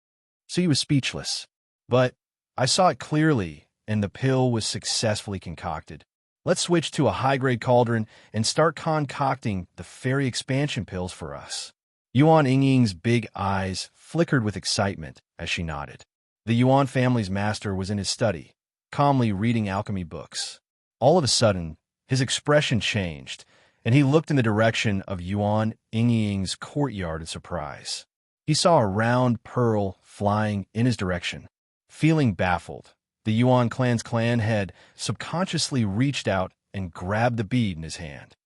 So he was speechless. But I saw it clearly, and the pill was successfully concocted. Let's switch to a high-grade cauldron and start concocting the fairy expansion pills for us. Yuan Yingying's big eyes flickered with excitement as she nodded. The Yuan family's master was in his study, calmly reading alchemy books. All of a sudden, his expression changed, and he looked in the direction of Yuan Yingying's courtyard in surprise. He saw a round pearl flying in his direction. Feeling baffled, the Yuan clan's clan head subconsciously reached out and grabbed the bead in his hand.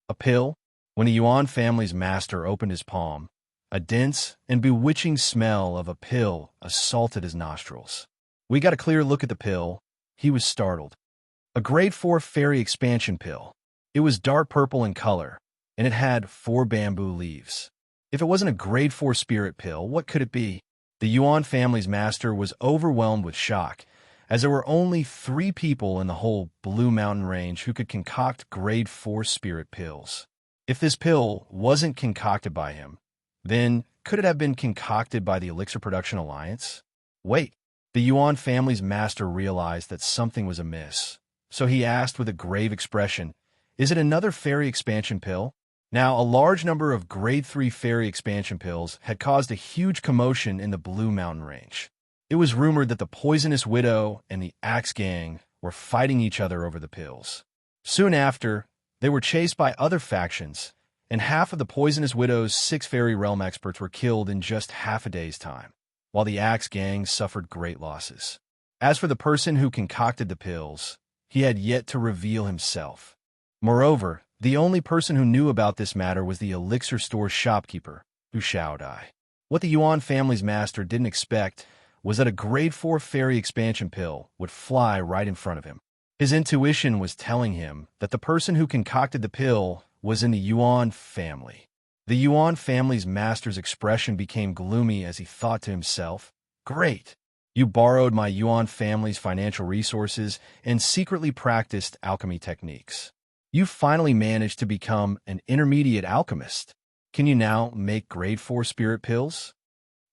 A pill? When the Yuan family's master opened his palm, a dense and bewitching smell of a pill assaulted his nostrils. We got a clear look at the pill. He was startled. A grade 4 fairy expansion pill. It was dark purple in color, and it had 4 bamboo leaves. If it wasn't a grade 4 spirit pill, what could it be? The Yuan family's master was overwhelmed with shock, as there were only 3 people in the whole Blue Mountain range who could concoct grade 4 spirit pills. If this pill wasn't concocted by him, then could it have been concocted by the Elixir Production Alliance? Wait, the Yuan family's master realized that something was amiss, so he asked with a grave expression, "Is it another fairy expansion pill?" Now, a large number of grade 3 fairy expansion pills had caused a huge commotion in the Blue Mountain range. It was rumored that the Poisonous Widow and the Axe Gang were fighting each other over the pills. Soon after, they were chased by other factions, and half of the Poisonous Widow's 6 fairy realm experts were killed in just half a day's time, while the Axe Gang suffered great losses. As for the person who concocted the pills, he had yet to reveal himself. Moreover, the only person who knew about this matter was the elixir store's shopkeeper, Hu Xiaodai. What the Yuan family's master didn't expect was that a grade 4 fairy expansion pill would fly right in front of him. His intuition was telling him that the person who concocted the pill was in the Yuan family. The Yuan family's master's expression became gloomy as he thought to himself, "Great! You borrowed my Yuan family's financial resources and secretly practiced alchemy techniques. You finally managed to become an intermediate alchemist. Can you now make grade 4 spirit pills?"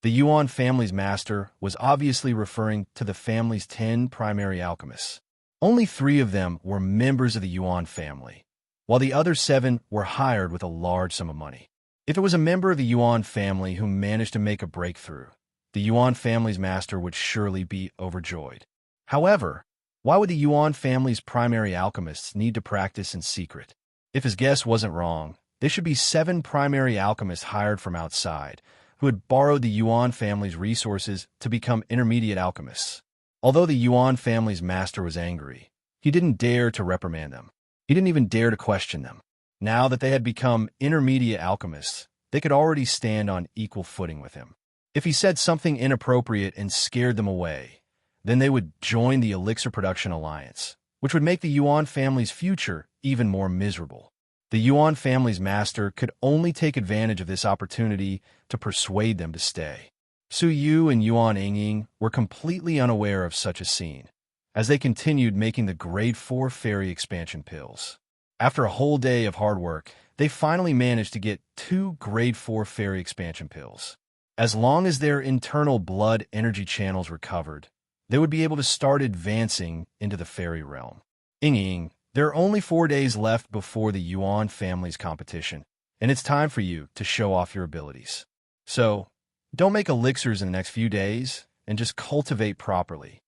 The Yuan family's master was obviously referring to the family's 10 primary alchemists. Only 3 of them were members of the Yuan family, while the other 7 were hired with a large sum of money. If it was a member of the Yuan family who managed to make a breakthrough, the Yuan family's master would surely be overjoyed. However, why would the Yuan family's primary alchemists need to practice in secret? If his guess wasn't wrong, there should be 7 primary alchemists hired from outside, who had borrowed the Yuan family's resources to become intermediate alchemists. Although the Yuan family's master was angry, he didn't dare to reprimand them. He didn't even dare to question them. Now that they had become intermediate alchemists, they could already stand on equal footing with him. If he said something inappropriate and scared them away, then they would join the Elixir Production Alliance, which would make the Yuan family's future even more miserable. The Yuan family's master could only take advantage of this opportunity to persuade them to stay. Su Yu and Yuan Yingying were completely unaware of such a scene, as they continued making the grade 4 fairy expansion pills. After a whole day of hard work, they finally managed to get 2 grade 4 fairy expansion pills. As long as their internal blood energy channels recovered, they would be able to start advancing into the fairy realm. Yingying, there are only 4 days left before the Yuan family's competition, and it's time for you to show off your abilities. So, don't make elixirs in the next few days, and just cultivate properly.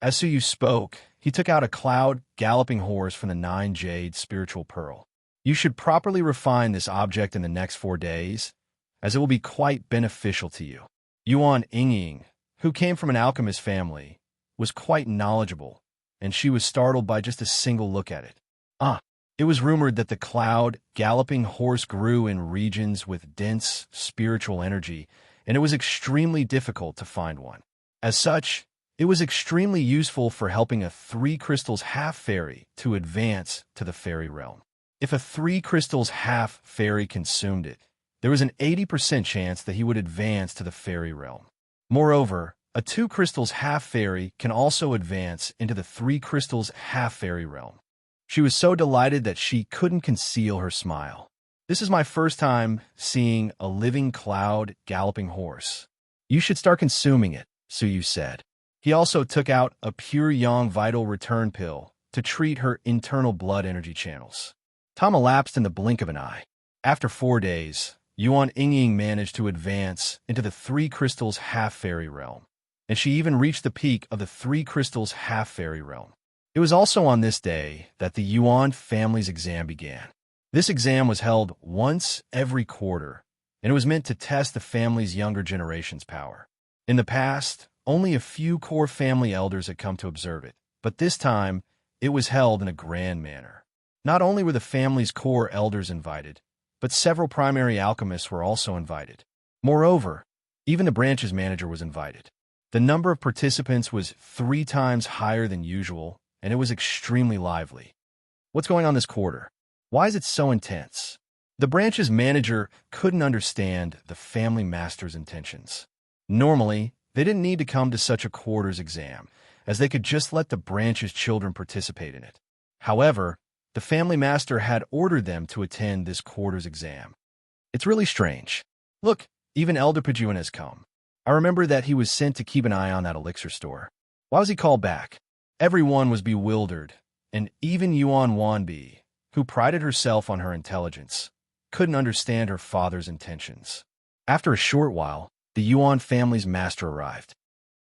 As Suyu spoke, he took out a cloud galloping horse from the 9 jade spiritual pearl. You should properly refine this object in the next 4 days, as it will be quite beneficial to you. Yuan Yingying, who came from an alchemist family, was quite knowledgeable, and she was startled by just a single look at it. It was rumored that the cloud galloping horse grew in regions with dense spiritual energy and it was extremely difficult to find one. As such, it was extremely useful for helping a 3 crystals half fairy to advance to the fairy realm. If a 3 crystals half fairy consumed it, there was an 80% chance that he would advance to the fairy realm. Moreover, a 2 crystals half fairy can also advance into the 3 crystals half fairy realm. She was so delighted that she couldn't conceal her smile. This is my first time seeing a living cloud galloping horse. You should start consuming it, Suyu said. He also took out a pure yang vital return pill to treat her internal blood energy channels. Time elapsed in the blink of an eye. After 4 days, Yuan Yingying managed to advance into the 3 crystals half fairy realm, and she even reached the peak of the 3 crystals half fairy realm. It was also on this day that the Yuan family's exam began. This exam was held once every quarter, and it was meant to test the family's younger generation's power. In the past, only a few core family elders had come to observe it, but this time, it was held in a grand manner. Not only were the family's core elders invited, but several primary alchemists were also invited. Moreover, even the branch's manager was invited. The number of participants was 3 times higher than usual, and it was extremely lively. What's going on this quarter? Why is it so intense? The branch's manager couldn't understand the family master's intentions. Normally, they didn't need to come to such a quarter's exam, as they could just let the branch's children participate in it. However, the family master had ordered them to attend this quarter's exam. It's really strange. Look, even Elder Pajuan has come. I remember that he was sent to keep an eye on that elixir store. Why was he called back? Everyone was bewildered, and even Yuan Wanbi, who prided herself on her intelligence, couldn't understand her father's intentions. After a short while, the Yuan family's master arrived.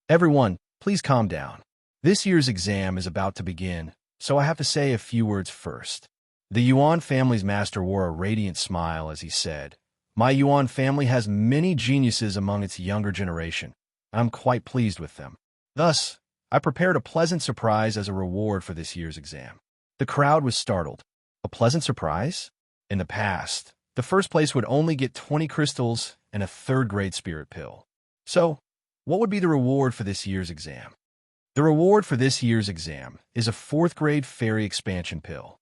Everyone, please calm down. This year's exam is about to begin, so I have to say a few words first. The Yuan family's master wore a radiant smile as he said, "My Yuan family has many geniuses among its younger generation. I'm quite pleased with them. Thus, I prepared a pleasant surprise as a reward for this year's exam." The crowd was startled. A pleasant surprise? In the past, the first place would only get 20 crystals and a 3rd-grade spirit pill. So, what would be the reward for this year's exam? The reward for this year's exam is a 4th-grade fairy expansion pill.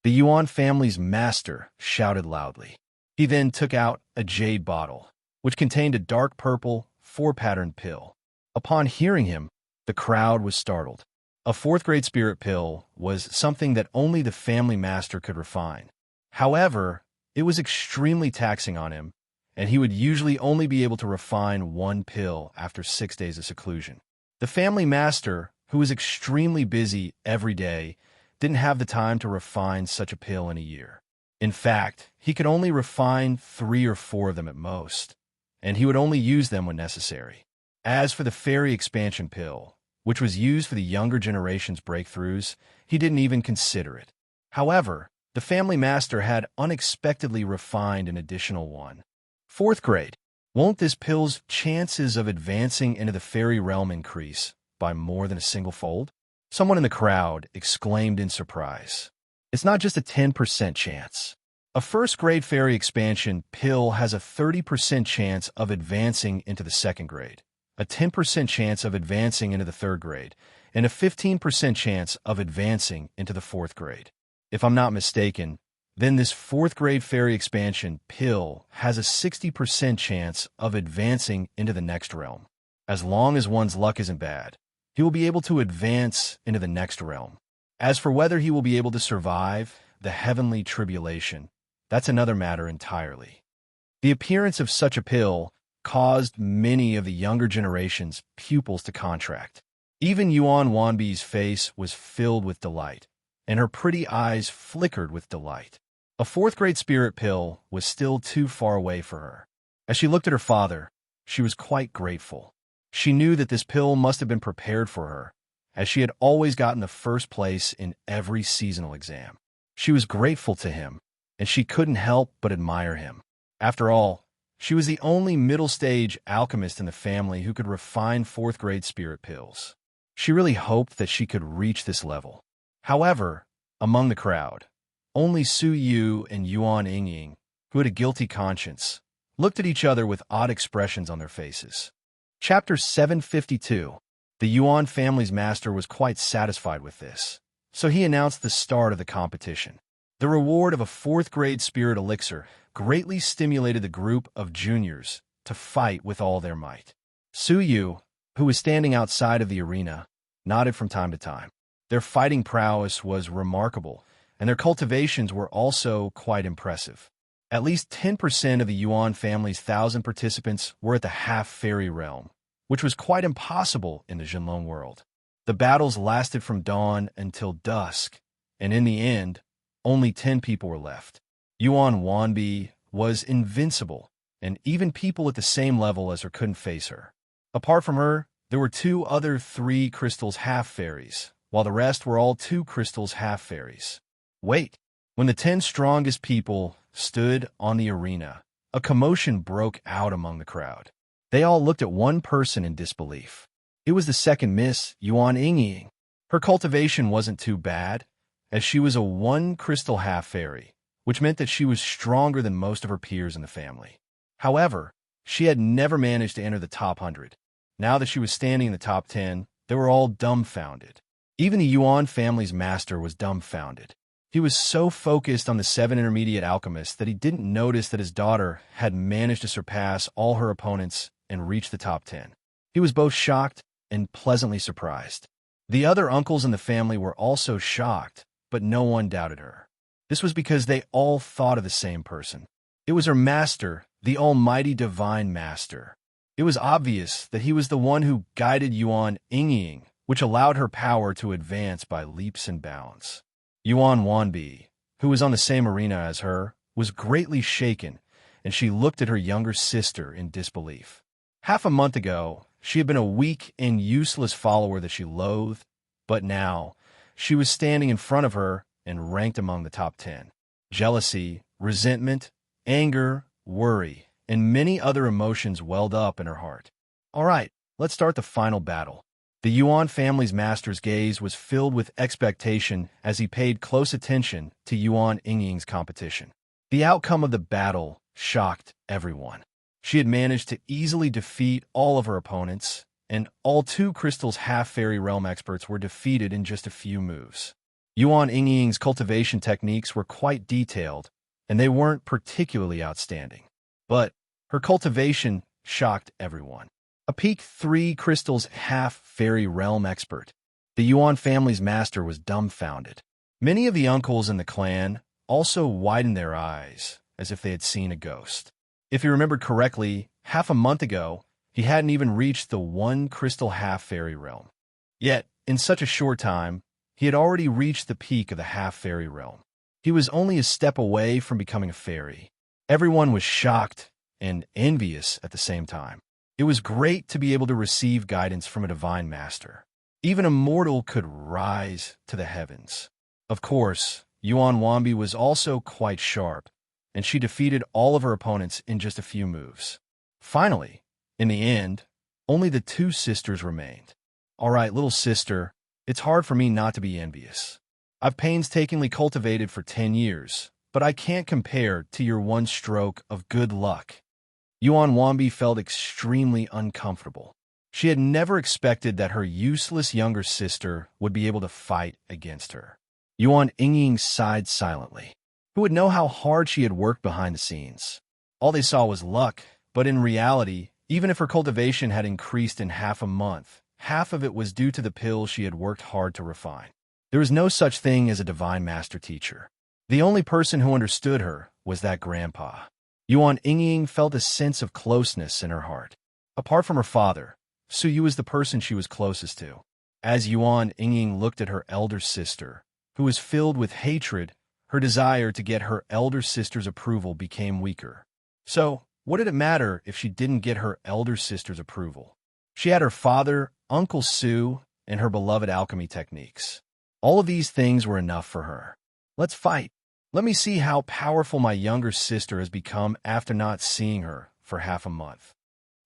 The Yuan family's master shouted loudly. He then took out a jade bottle, which contained a dark purple, 4-patterned pill. Upon hearing him, the crowd was startled. A 4th-grade spirit pill was something that only the family master could refine. However, it was extremely taxing on him, and he would usually only be able to refine 1 pill after 6 days of seclusion. The family master, who was extremely busy every day, didn't have the time to refine such a pill in a year. In fact, he could only refine 3 or 4 of them at most, and he would only use them when necessary. As for the fairy expansion pill, which was used for the younger generation's breakthroughs, he didn't even consider it. However, the family master had unexpectedly refined an additional one. 4th grade. Won't this pill's chances of advancing into the fairy realm increase by more than a single fold? Someone in the crowd exclaimed in surprise. It's not just a 10% chance. A 1st-grade fairy expansion pill has a 30% chance of advancing into the 2nd grade, a 10% chance of advancing into the 3rd grade, and a 15% chance of advancing into the 4th grade. If I'm not mistaken, then this 4th-grade fairy expansion pill has a 60% chance of advancing into the next realm. As long as one's luck isn't bad, he will be able to advance into the next realm. As for whether he will be able to survive the heavenly tribulation, that's another matter entirely. The appearance of such a pill caused many of the younger generation's pupils to contract. Even Yuan Wanbi's face was filled with delight, and her pretty eyes flickered with delight. A 4th-grade spirit pill was still too far away for her. As she looked at her father, she was quite grateful. She knew that this pill must have been prepared for her, as she had always gotten the 1st place in every seasonal exam. She was grateful to him, and she couldn't help but admire him. After all, she was the only middle-stage alchemist in the family who could refine 4th-grade spirit pills. She really hoped that she could reach this level. However, among the crowd, only Su Yu and Yuan Yingying, who had a guilty conscience, looked at each other with odd expressions on their faces. Chapter 752. The Yuan family's master was quite satisfied with this, so he announced the start of the competition. The reward of a fourth-grade spirit elixir greatly stimulated the group of juniors to fight with all their might. Su Yu, who was standing outside of the arena, nodded from time to time. Their fighting prowess was remarkable, and their cultivations were also quite impressive. At least 10% of the Yuan family's 1,000 participants were at the half-fairy realm, which was quite impossible in the Zhenlong world. The battles lasted from dawn until dusk, and in the end, only 10 people were left. Yuan Wanbi was invincible, and even people at the same level as her couldn't face her. Apart from her, there were 2 other 3 crystals half-fairies, while the rest were all 2 crystals half-fairies. Wait! When the 10 strongest people stood on the arena, a commotion broke out among the crowd. They all looked at one person in disbelief. It was the second Miss, Yuan Yingying. Her cultivation wasn't too bad, as she was a 1 crystal half-fairy, which meant that she was stronger than most of her peers in the family. However, she had never managed to enter the top 100. Now that she was standing in the top 10, they were all dumbfounded. Even the Yuan family's master was dumbfounded. He was so focused on the 7 intermediate alchemists that he didn't notice that his daughter had managed to surpass all her opponents and reach the top 10. He was both shocked and pleasantly surprised. The other uncles in the family were also shocked, but no one doubted her. This was because they all thought of the same person. It was her master, the almighty divine master. It was obvious that he was the one who guided Yuan Yingying, which allowed her power to advance by leaps and bounds. Yuan Wanbi, who was on the same arena as her, was greatly shaken, and she looked at her younger sister in disbelief. Half a month ago, she had been a weak and useless follower that she loathed, but now, she was standing in front of her and ranked among the top 10. Jealousy, resentment, anger, worry, and many other emotions welled up in her heart. All right, let's start the final battle. The Yuan family's master's gaze was filled with expectation as he paid close attention to Yuan Yingying's competition. The outcome of the battle shocked everyone. She had managed to easily defeat all of her opponents, and all 2 crystals half-fairy realm experts were defeated in just a few moves. Yuan Yingying's cultivation techniques were quite detailed, and they weren't particularly outstanding. But her cultivation shocked everyone. A peak 3 crystals half-fairy realm expert. The Yuan family's master was dumbfounded. Many of the uncles in the clan also widened their eyes, as if they had seen a ghost. If he remembered correctly, half a month ago, he hadn't even reached the 1 crystal half-fairy realm. Yet, in such a short time, he had already reached the peak of the half-fairy realm. He was only a step away from becoming a fairy. Everyone was shocked and envious at the same time. It was great to be able to receive guidance from a divine master. Even a mortal could rise to the heavens. Of course, Yuan Wanbi was also quite sharp, and she defeated all of her opponents in just a few moves. Finally, in the end, only the 2 sisters remained. All right, little sister, it's hard for me not to be envious. I've painstakingly cultivated for 10 years, but I can't compare to your 1 stroke of good luck. Yuan Wanbi felt extremely uncomfortable. She had never expected that her useless younger sister would be able to fight against her. Yuan Yingying sighed silently. Who would know how hard she had worked behind the scenes? All they saw was luck, but in reality, even if her cultivation had increased in half a month, half of it was due to the pills she had worked hard to refine. There was no such thing as a divine master teacher. The only person who understood her was that grandpa. Yuan Yingying felt a sense of closeness in her heart. Apart from her father, Su Yu was the person she was closest to. As Yuan Yingying looked at her elder sister, who was filled with hatred, her desire to get her elder sister's approval became weaker. So, what did it matter if she didn't get her elder sister's approval? She had her father, Uncle Su, and her beloved alchemy techniques. All of these things were enough for her. Let's fight. Let me see how powerful my younger sister has become after not seeing her for half a month.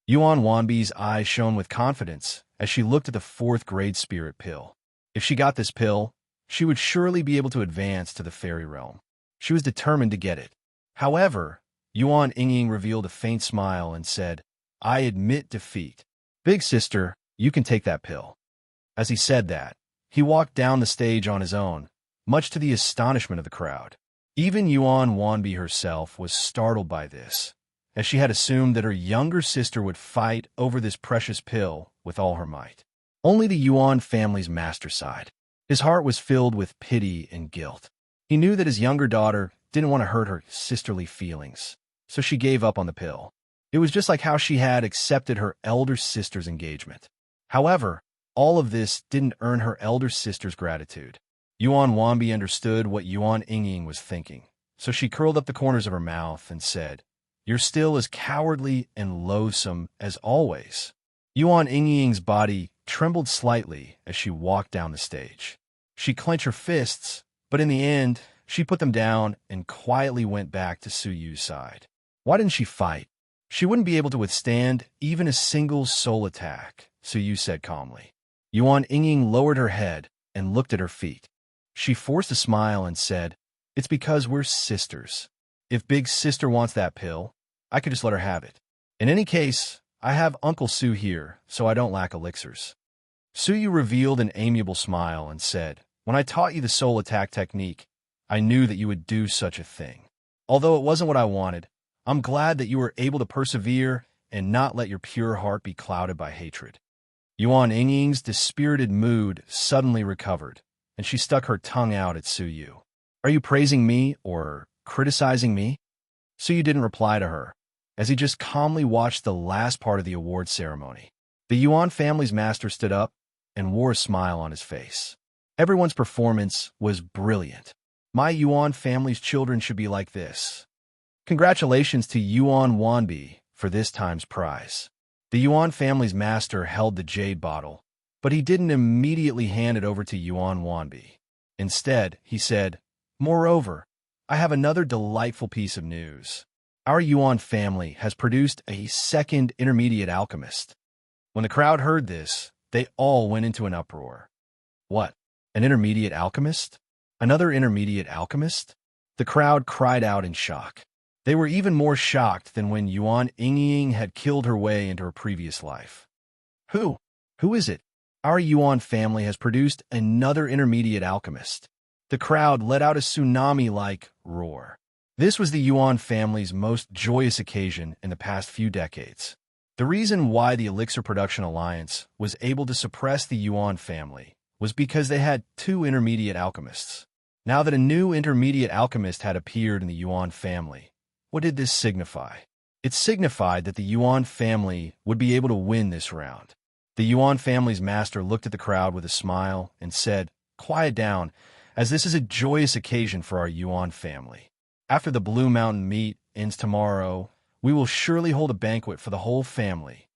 Yuan Wanbi's eyes shone with confidence as she looked at the 4th-grade spirit pill. If she got this pill, she would surely be able to advance to the fairy realm. She was determined to get it. However, Yuan Yingying revealed a faint smile and said, I admit defeat. Big sister, you can take that pill. As he said that, he walked down the stage on his own, much to the astonishment of the crowd. Even Yuan Wanbi herself was startled by this, as she had assumed that her younger sister would fight over this precious pill with all her might. Only the Yuan family's master sighed. His heart was filled with pity and guilt. He knew that his younger daughter didn't want to hurt her sisterly feelings, so she gave up on the pill. It was just like how she had accepted her elder sister's engagement. However, all of this didn't earn her elder sister's gratitude. Yuan Wanbi understood what Yuan Yingying was thinking, so she curled up the corners of her mouth and said, You're still as cowardly and loathsome as always. Yuan Yingying's body trembled slightly as she walked down the stage. She clenched her fists, but in the end, she put them down and quietly went back to Su Yu's side. Why didn't she fight? She wouldn't be able to withstand even a single soul attack, Su Yu said calmly. Yuan Yingying lowered her head and looked at her feet. She forced a smile and said, It's because we're sisters. If Big Sister wants that pill, I could just let her have it. In any case, I have Uncle Su here, so I don't lack elixirs. Su Yu revealed an amiable smile and said, When I taught you the soul attack technique, I knew that you would do such a thing. Although it wasn't what I wanted, I'm glad that you were able to persevere and not let your pure heart be clouded by hatred. Yuan Yingying's dispirited mood suddenly recovered, and she stuck her tongue out at Su Yu. Are you praising me or criticizing me? Su Yu didn't reply to her, as he just calmly watched the last part of the award ceremony. The Yuan family's master stood up and wore a smile on his face. Everyone's performance was brilliant. My Yuan family's children should be like this. Congratulations to Yuan Wanbi for this time's prize. The Yuan family's master held the jade bottle, but he didn't immediately hand it over to Yuan Wanbi. Instead, he said, Moreover, I have another delightful piece of news. Our Yuan family has produced a second intermediate alchemist. When the crowd heard this, they all went into an uproar. What? An intermediate alchemist? Another intermediate alchemist? The crowd cried out in shock. They were even more shocked than when Yuan Yingying had killed her way into her previous life. Who? Who is it? Our Yuan family has produced another intermediate alchemist. The crowd let out a tsunami-like roar. This was the Yuan family's most joyous occasion in the past few decades. The reason why the Elixir Production Alliance was able to suppress the Yuan family was because they had two intermediate alchemists. Now that a new intermediate alchemist had appeared in the Yuan family, what did this signify? It signified that the Yuan family would be able to win this round. The Yuan family's master looked at the crowd with a smile and said, Quiet down, as this is a joyous occasion for our Yuan family. After the Blue Mountain meet ends tomorrow, we will surely hold a banquet for the whole family.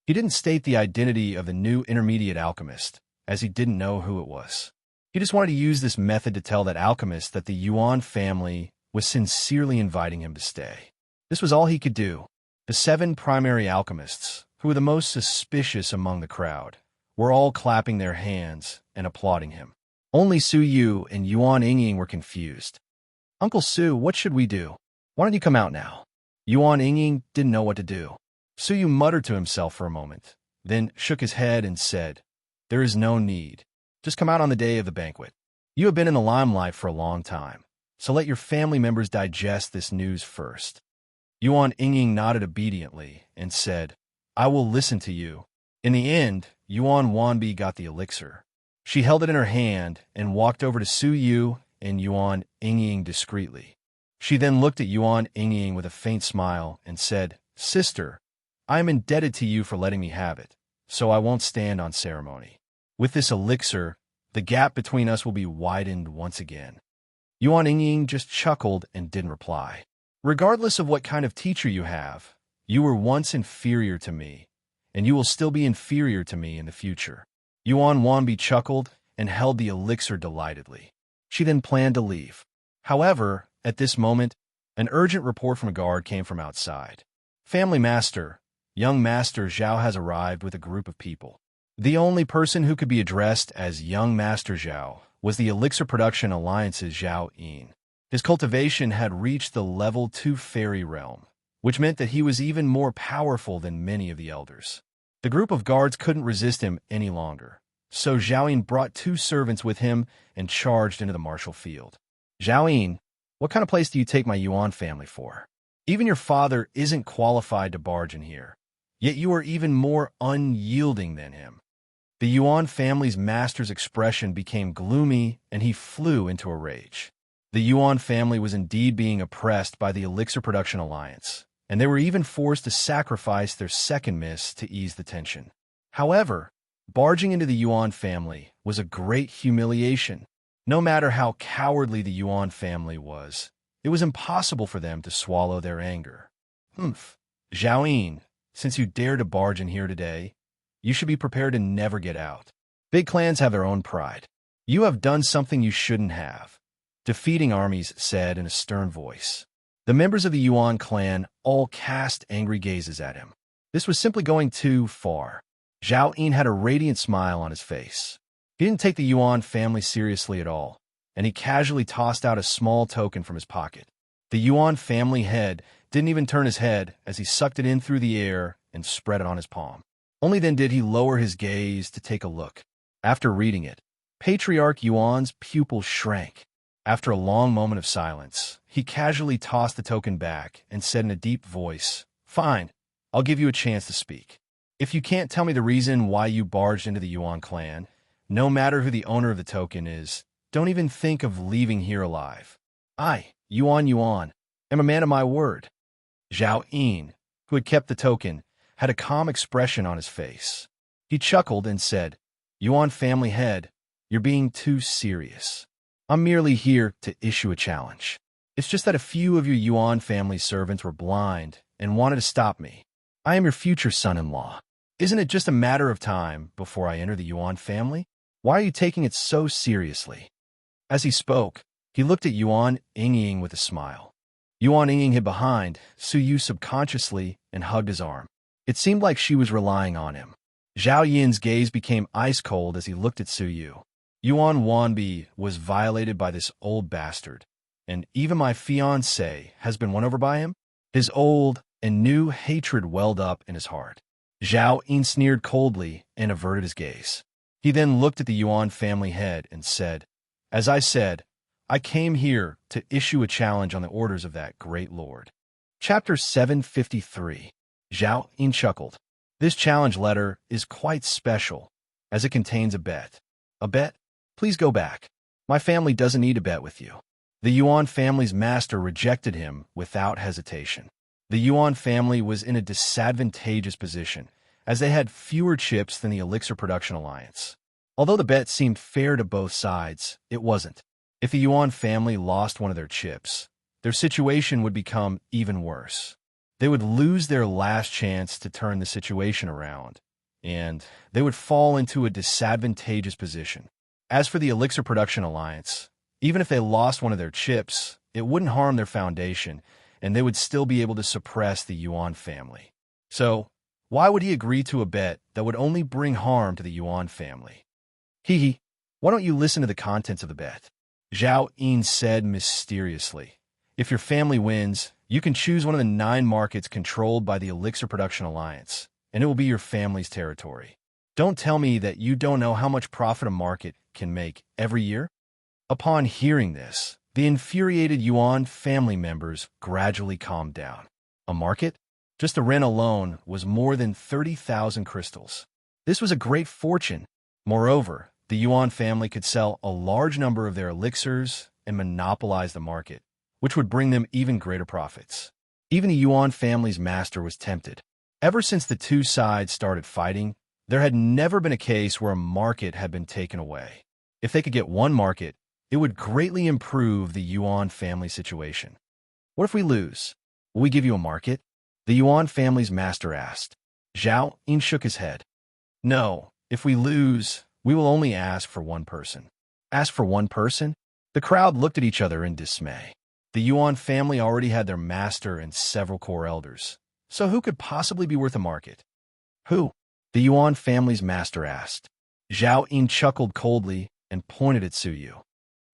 He didn't state the identity of the new intermediate alchemist, as he didn't know who it was. He just wanted to use this method to tell that alchemist that the Yuan family was sincerely inviting him to stay. This was all he could do. The 7 primary alchemists, who were the most suspicious among the crowd, were all clapping their hands and applauding him. Only Su Yu and Yuan Yingying were confused. Uncle Su, what should we do? Why don't you come out now? Yuan Yingying didn't know what to do. Su Yu muttered to himself for a moment, then shook his head and said, There is no need. Just come out on the day of the banquet. You have been in the limelight for a long time, so let your family members digest this news first. Yuan Yingying nodded obediently and said, I will listen to you. In the end, Yuan Wanbi got the elixir. She held it in her hand and walked over to Su Yu and Yuan Yingying discreetly. She then looked at Yuan Yingying with a faint smile and said, Sister, I am indebted to you for letting me have it, so I won't stand on ceremony. With this elixir, the gap between us will be widened once again. Yuan Yingying just chuckled and didn't reply. Regardless of what kind of teacher you have, you were once inferior to me, and you will still be inferior to me in the future. Yuan Wanbi chuckled and held the elixir delightedly. She then planned to leave. However, at this moment, an urgent report from a guard came from outside. Family Master, young Master Zhao has arrived with a group of people. The only person who could be addressed as young Master Zhao was the Elixir Production Alliance's Zhao Yin. His cultivation had reached the level 2 fairy realm, which meant that he was even more powerful than many of the elders. The group of guards couldn't resist him any longer, so Zhao brought 2 servants with him and charged into the martial field. Zhao, what kind of place do you take my Yuan family for? Even your father isn't qualified to barge in here, yet you are even more unyielding than him. The Yuan family's master's expression became gloomy, and he flew into a rage. The Yuan family was indeed being oppressed by the Elixir Production Alliance, and they were even forced to sacrifice their second miss to ease the tension. However, barging into the Yuan family was a great humiliation. No matter how cowardly the Yuan family was, it was impossible for them to swallow their anger. Zhao, since you dare to barge in here today, you should be prepared to never get out. Big clans have their own pride. You have done something you shouldn't have, defeating armies said in a stern voice. The members of the Yuan clan all cast angry gazes at him. This was simply going too far. Zhao had a radiant smile on his face. He didn't take the Yuan family seriously at all, and he casually tossed out a small token from his pocket. The Yuan family head didn't even turn his head as he sucked it in through the air and spread it on his palm. Only then did he lower his gaze to take a look. After reading it, Patriarch Yuan's pupil shrank. After a long moment of silence, he casually tossed the token back and said in a deep voice, "Fine, I'll give you a chance to speak. If you can't tell me the reason why you barged into the Yuan clan, no matter who the owner of the token is, don't even think of leaving here alive. I, Yuan, am a man of my word." Zhao, who had kept the token, had a calm expression on his face. He chuckled and said, "Yuan family head, you're being too serious. I'm merely here to issue a challenge. It's just that a few of your Yuan family servants were blind and wanted to stop me. I am your future son-in-law. Isn't it just a matter of time before I enter the Yuan family? Why are you taking it so seriously?" As he spoke, he looked at Yuan Ying with a smile. Yuan Ying hid behind Suyu subconsciously and hugged his arm. It seemed like she was relying on him. Zhao Yin's gaze became ice-cold as he looked at Suyu. Yuan Wanbi was violated by this old bastard, and even my fiancé has been won over by him? His old and new hatred welled up in his heart. Zhao Yin sneered coldly and averted his gaze. He then looked at the Yuan family head and said, "As I said, I came here to issue a challenge on the orders of that great lord." Chapter 753. Zhao Yin chuckled. This challenge letter is quite special, as it contains a bet. A bet? Please go back. My family doesn't need a bet with you. The Yuan family's master rejected him without hesitation. The Yuan family was in a disadvantageous position, as they had fewer chips than the Elixir Production Alliance. Although the bet seemed fair to both sides, it wasn't. If the Yuan family lost one of their chips, their situation would become even worse. They would lose their last chance to turn the situation around, and they would fall into a disadvantageous position. As for the Elixir Production Alliance, even if they lost one of their chips, it wouldn't harm their foundation, and they would still be able to suppress the Yuan family. So, why would he agree to a bet that would only bring harm to the Yuan family? Why don't you listen to the contents of the bet? Zhao Yin said mysteriously. If your family wins, you can choose one of the 9 markets controlled by the Elixir Production Alliance, and it will be your family's territory. Don't tell me that you don't know how much profit a market can make every year? Upon hearing this, the infuriated Yuan family members gradually calmed down. A market? Just the rent alone was more than 30,000 crystals. This was a great fortune. Moreover, the Yuan family could sell a large number of their elixirs and monopolize the market, which would bring them even greater profits. Even the Yuan family's master was tempted. Ever since the two sides started fighting, there had never been a case where a market had been taken away. If they could get one market, it would greatly improve the Yuan family situation. What if we lose? Will we give you a market? The Yuan family's master asked. Zhao Yin shook his head. No, if we lose, we will only ask for one person. Ask for one person? The crowd looked at each other in dismay. The Yuan family already had their master and several core elders. So who could possibly be worth a market? Who? The Yuan family's master asked. Zhao Yin chuckled coldly and pointed at Suyu.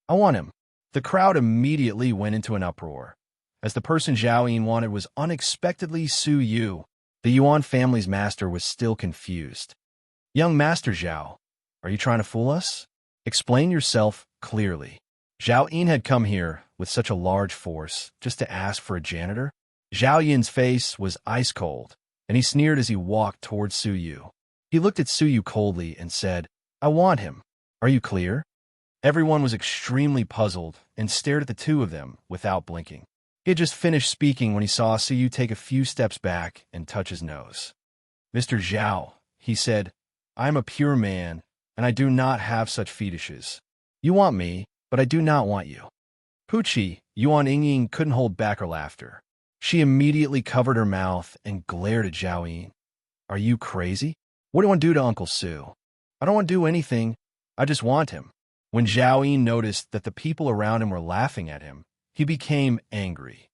I want him. The crowd immediately went into an uproar, as the person Zhao Yin wanted was unexpectedly Su Yu. The Yuan family's master was still confused. Young Master Zhao, are you trying to fool us? Explain yourself clearly. Zhao Yin had come here with such a large force just to ask for a janitor. Zhao Yin's face was ice cold, and he sneered as he walked towards Su Yu. He looked at Su Yu coldly and said, I want him. Are you clear? Everyone was extremely puzzled and stared at the two of them without blinking. He had just finished speaking when he saw Su Yu take a few steps back and touch his nose. Mr. Zhao, he said, I am a pure man, and I do not have such fetishes. You want me, but I do not want you. Pucci, Yuan Yingying couldn't hold back her laughter. She immediately covered her mouth and glared at Zhao Yin. Are you crazy? What do you want to do to Uncle Su? I don't want to do anything. I just want him. When Zhao Yin noticed that the people around him were laughing at him, he became angry.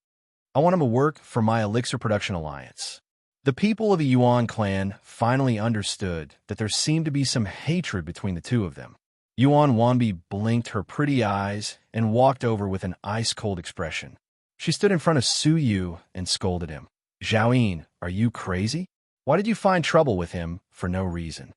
I want him to work for my Elixir Production Alliance. The people of the Yuan clan finally understood that there seemed to be some hatred between the two of them. Yuan Wanbi blinked her pretty eyes and walked over with an ice-cold expression. She stood in front of Su Yu and scolded him. Zhao Yin, are you crazy? Why did you find trouble with him for no reason?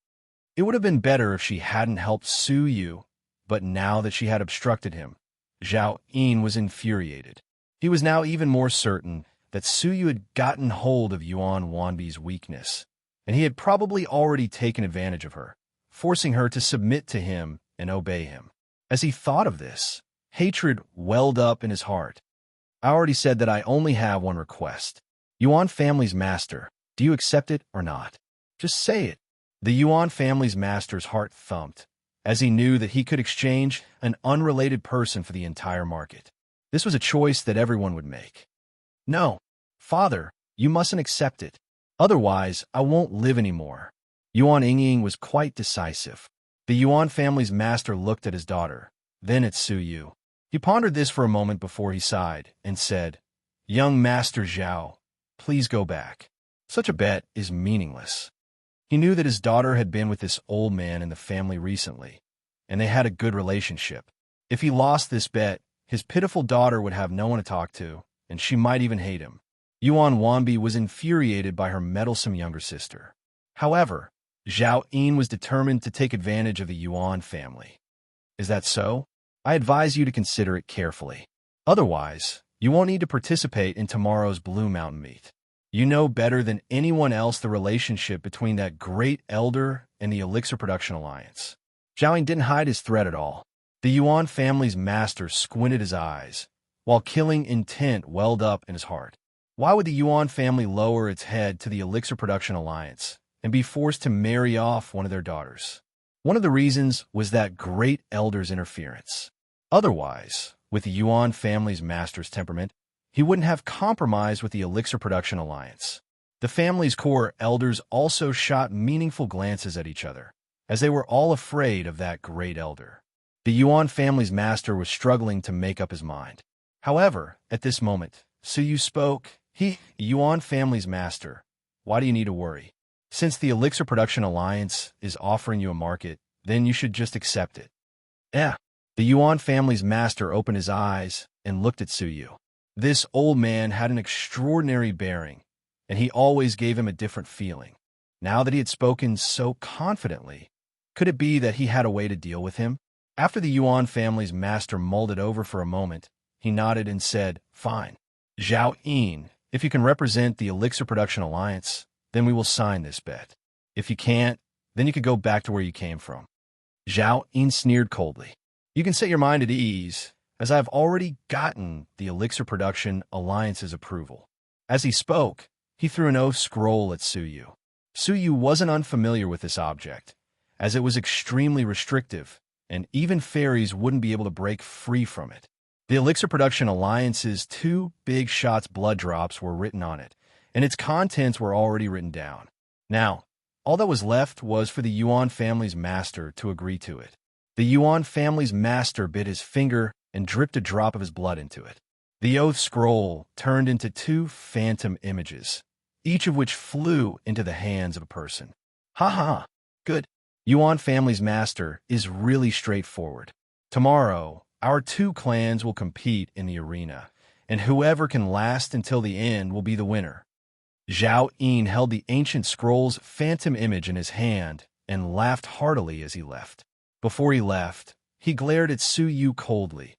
It would have been better if she hadn't helped Su Yu, but now that she had obstructed him, Zhao Yin was infuriated. He was now even more certain that Su Yu had gotten hold of Yuan Wanbi's weakness, and he had probably already taken advantage of her, forcing her to submit to him and obey him. As he thought of this, hatred welled up in his heart. I already said that I only have one request. Yuan family's master, do you accept it or not? Just say it. The Yuan family's master's heart thumped, as he knew that he could exchange an unrelated person for the entire market. This was a choice that everyone would make. No, father, you mustn't accept it. Otherwise, I won't live anymore. Yuan Yingying was quite decisive. The Yuan family's master looked at his daughter, then at Su Yu. He pondered this for a moment before he sighed and said, Young Master Zhao, please go back. Such a bet is meaningless. He knew that his daughter had been with this old man in the family recently, and they had a good relationship. If he lost this bet, his pitiful daughter would have no one to talk to, and she might even hate him. Yuan Wanbi was infuriated by her meddlesome younger sister. However, Zhao Yin was determined to take advantage of the Yuan family. Is that so? I advise you to consider it carefully. Otherwise, you won't need to participate in tomorrow's Blue Mountain meet. You know better than anyone else the relationship between that great elder and the Elixir Production Alliance. Zhao Yin didn't hide his threat at all. The Yuan family's master squinted his eyes, while killing intent welled up in his heart. Why would the Yuan family lower its head to the Elixir Production Alliance and be forced to marry off one of their daughters? One of the reasons was that great elder's interference. Otherwise, with the Yuan family's master's temperament, he wouldn't have compromised with the Elixir Production Alliance. The family's core elders also shot meaningful glances at each other, as they were all afraid of that great elder. The Yuan family's master was struggling to make up his mind. However, at this moment, Su Yu spoke. Yuan family's master, why do you need to worry? Since the Elixir Production Alliance is offering you a market, then you should just accept it. The Yuan family's master opened his eyes and looked at Su Yu. This old man had an extraordinary bearing, and he always gave him a different feeling. Now that he had spoken so confidently, could it be that he had a way to deal with him? After the Yuan family's master mulled it over for a moment, he nodded and said, Fine. Zhao Yin, if you can represent the Elixir Production Alliance, then we will sign this bet. If you can't, then you could go back to where you came from. Zhao Yin sneered coldly. You can set your mind at ease, as I have already gotten the Elixir Production Alliance's approval. As he spoke, he threw an oath scroll at Su Yu. Su Yu wasn't unfamiliar with this object, as it was extremely restrictive, and even fairies wouldn't be able to break free from it. The Elixir Production Alliance's 2 big shots blood drops were written on it, and its contents were already written down. Now, all that was left was for the Yuan family's master to agree to it. The Yuan family's master bit his finger and dripped a drop of his blood into it. The oath scroll turned into 2 phantom images, each of which flew into the hands of a person. Ha ha! Good. Yuan family's master is really straightforward. Tomorrow, Our two clans will compete in the arena, and whoever can last until the end will be the winner. Zhao Yin held the ancient scroll's phantom image in his hand and laughed heartily as he left. Before he left, he glared at Su Yu coldly,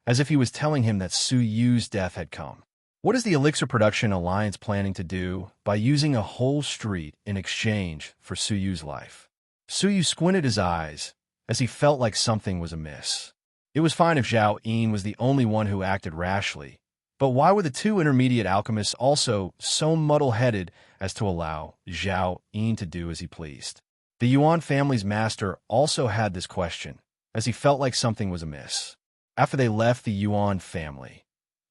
as if he was telling him that Su Yu's death had come. What is the Elixir Production Alliance planning to do by using a whole street in exchange for Su Yu's life? Su Yu squinted his eyes as he felt like something was amiss. It was fine if Zhao Yin was the only one who acted rashly, but why were the two intermediate alchemists also so muddle-headed as to allow Zhao Yin to do as he pleased? The Yuan family's master also had this question, as he felt like something was amiss. After they left the Yuan family,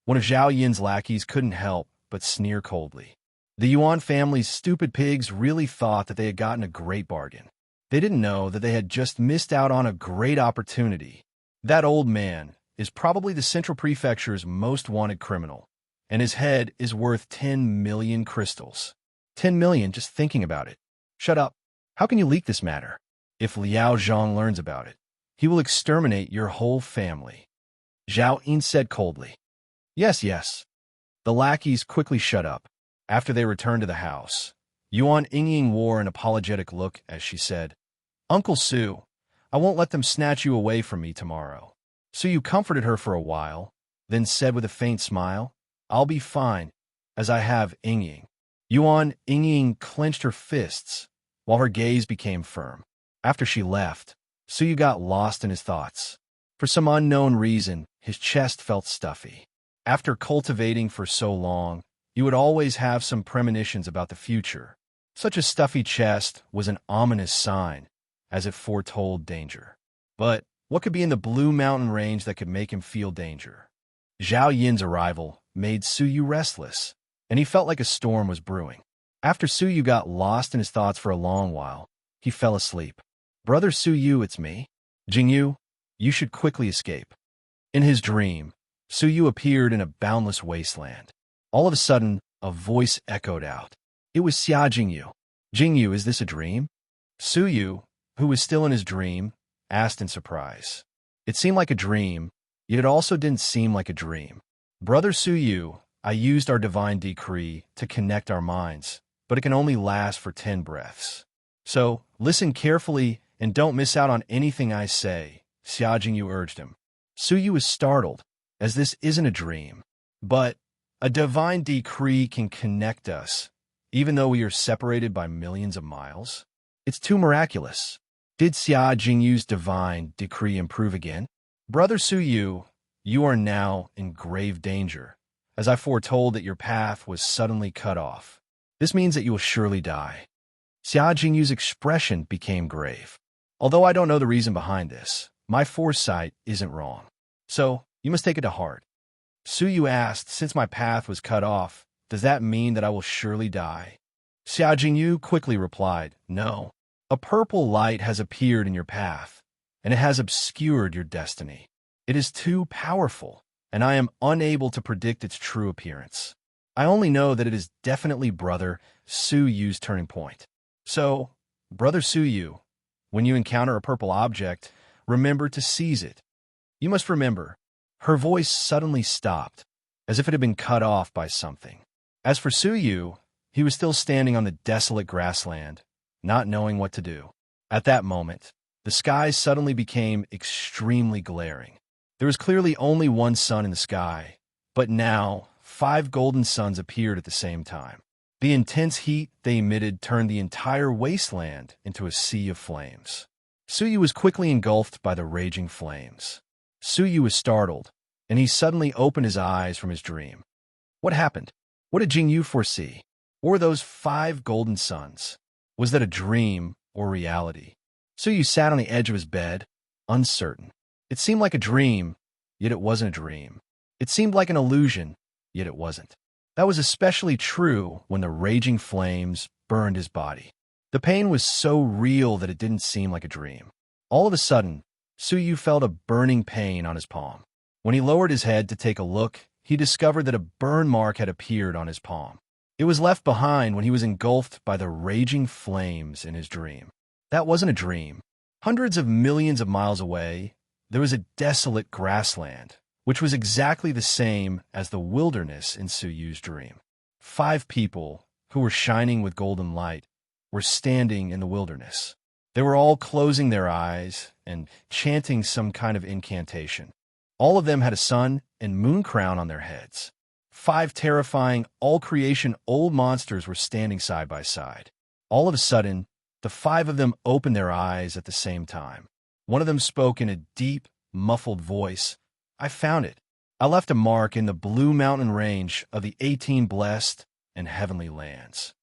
one of Zhao Yin's lackeys couldn't help but sneer coldly. The Yuan family's stupid pigs really thought that they had gotten a great bargain. They didn't know that they had just missed out on a great opportunity. That old man is probably the Central Prefecture's most wanted criminal, and his head is worth 10 million crystals. 10 million just thinking about it. Shut up. How can you leak this matter? If Liao Zhang learns about it, he will exterminate your whole family. Zhao Yin said coldly. Yes, yes. The lackeys quickly shut up. After they returned to the house, Yuan Yingying wore an apologetic look as she said, Uncle Su, I won't let them snatch you away from me tomorrow. Su Yu comforted her for a while, then said with a faint smile, I'll be fine, as I have Yingying. Yuan Yingying clenched her fists, while her gaze became firm. After she left, Su Yu got lost in his thoughts. For some unknown reason, his chest felt stuffy. After cultivating for so long, you would always have some premonitions about the future. Such a stuffy chest was an ominous sign, as it foretold danger. But what could be in the Blue Mountain Range that could make him feel danger? Zhao Yin's arrival made Su Yu restless, and he felt like a storm was brewing. After Su Yu got lost in his thoughts for a long while, he fell asleep. Brother Su Yu, it's me. Jingyu, you should quickly escape. In his dream, Su Yu appeared in a boundless wasteland. All of a sudden, a voice echoed out. It was Xia Jingyu. Jingyu, is this a dream? Su Yu, who was still in his dream, asked in surprise. It seemed like a dream, yet it also didn't seem like a dream. Brother Su Yu, I used our divine decree to connect our minds, but it can only last for 10 breaths. So, listen carefully and don't miss out on anything I say, Xia Jingyu urged him. Su Yu was startled, as this isn't a dream. But a divine decree can connect us, even though we are separated by millions of miles. It's too miraculous. Did Xia Jingyu's divine decree improve again? Brother Su Yu, you are now in grave danger, as I foretold that your path was suddenly cut off. This means that you will surely die. Xia Jingyu's expression became grave. Although I don't know the reason behind this, my foresight isn't wrong. So, you must take it to heart. Su Yu asked, since my path was cut off, does that mean that I will surely die? Xia Jingyu quickly replied, no. A purple light has appeared in your path, and it has obscured your destiny. It is too powerful, and I am unable to predict its true appearance. I only know that it is definitely Brother Su Yu's turning point. So, Brother Su Yu, when you encounter a purple object, remember to seize it. You must remember. Her voice suddenly stopped, as if it had been cut off by something. As for Su Yu, he was still standing on the desolate grassland, not knowing what to do. At that moment, the sky suddenly became extremely glaring. There was clearly only one sun in the sky, but now 5 golden suns appeared at the same time. The intense heat they emitted turned the entire wasteland into a sea of flames. Su Yu was quickly engulfed by the raging flames. Su Yu was startled, and he suddenly opened his eyes from his dream. What happened? What did Jingyu foresee? What were those 5 golden suns? Was that a dream or reality? Su Yu sat on the edge of his bed, uncertain. It seemed like a dream, yet it wasn't a dream. It seemed like an illusion, yet it wasn't. That was especially true when the raging flames burned his body. The pain was so real that it didn't seem like a dream. All of a sudden, Su Yu felt a burning pain on his palm. When he lowered his head to take a look, he discovered that a burn mark had appeared on his palm. It was left behind when he was engulfed by the raging flames in his dream. That wasn't a dream. Hundreds of millions of miles away, there was a desolate grassland, which was exactly the same as the wilderness in Suyu's dream. 5 people, who were shining with golden light, were standing in the wilderness. They were all closing their eyes and chanting some kind of incantation. All of them had a sun and moon crown on their heads. 5 terrifying, all-creation old monsters were standing side by side. All of a sudden, the 5 of them opened their eyes at the same time. One of them spoke in a deep, muffled voice. "I found it. I left a mark in the blue mountain range of the 18 blessed and heavenly lands."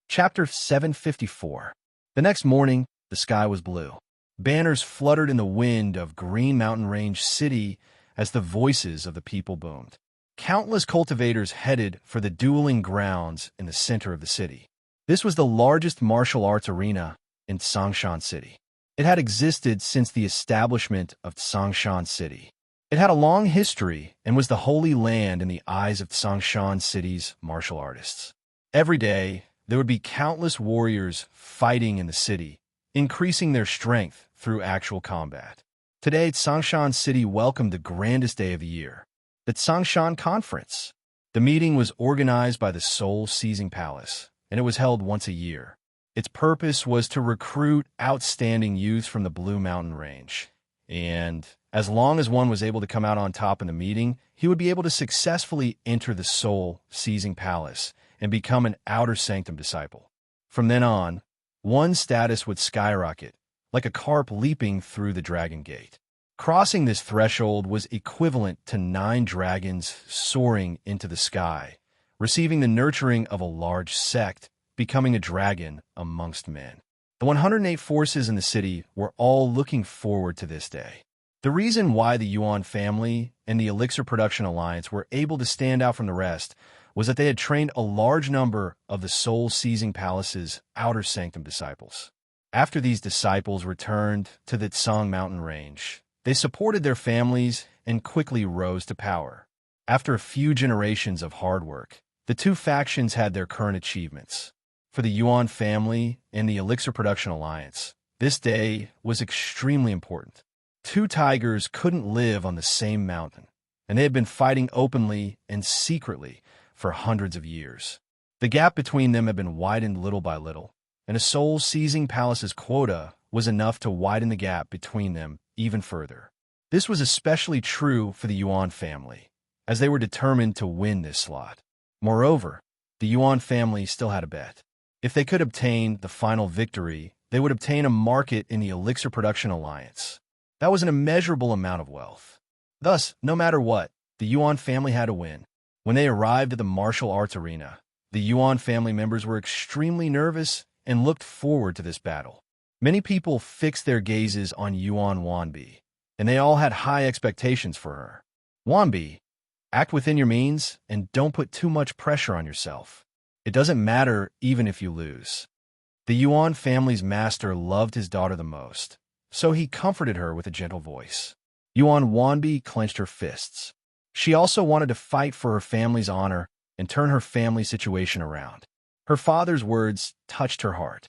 Chapter 754. The next morning, the sky was blue. Banners fluttered in the wind of Green Mountain Range City as the voices of the people boomed. Countless cultivators headed for the dueling grounds in the center of the city. This was the largest martial arts arena in Tsongshan City. It had existed since the establishment of Tsongshan City. It had a long history and was the holy land in the eyes of Tsongshan City's martial artists. Every day, there would be countless warriors fighting in the city, increasing their strength through actual combat. Today, Tsongshan City welcomed the grandest day of the year, the Tsongshan Conference. The meeting was organized by the Soul-Seizing Palace, and it was held once a year. Its purpose was to recruit outstanding youths from the Blue Mountain Range. And as long as one was able to come out on top in the meeting, he would be able to successfully enter the Soul-Seizing Palace and become an Outer Sanctum disciple. From then on, one's status would skyrocket, like a carp leaping through the Dragon Gate. Crossing this threshold was equivalent to 9 dragons soaring into the sky, receiving the nurturing of a large sect, becoming a dragon amongst men. The 108 forces in the city were all looking forward to this day. The reason why the Yuan family and the Elixir Production Alliance were able to stand out from the rest was that they had trained a large number of the Soul-Seizing Palace's Outer Sanctum disciples. After these disciples returned to the Tsong Mountain Range, they supported their families and quickly rose to power. After a few generations of hard work, the 2 factions had their current achievements. For the Yuan family and the Elixir Production Alliance, this day was extremely important. 2 tigers couldn't live on the same mountain, and they had been fighting openly and secretly for hundreds of years. The gap between them had been widened little by little, and a Soul-Seizing Palace's quota was enough to widen the gap between them even further. This was especially true for the Yuan family, as they were determined to win this slot. Moreover, the Yuan family still had a bet. If they could obtain the final victory, they would obtain a market in the Elixir Production Alliance. That was an immeasurable amount of wealth. Thus, no matter what, the Yuan family had to win. When they arrived at the martial arts arena, the Yuan family members were extremely nervous and looked forward to this battle. Many people fixed their gazes on Yuan Wanbi, and they all had high expectations for her. Wanbi, act within your means and don't put too much pressure on yourself. It doesn't matter even if you lose. The Yuan family's master loved his daughter the most, so he comforted her with a gentle voice. Yuan Wanbi clenched her fists. She also wanted to fight for her family's honor and turn her family situation around. Her father's words touched her heart.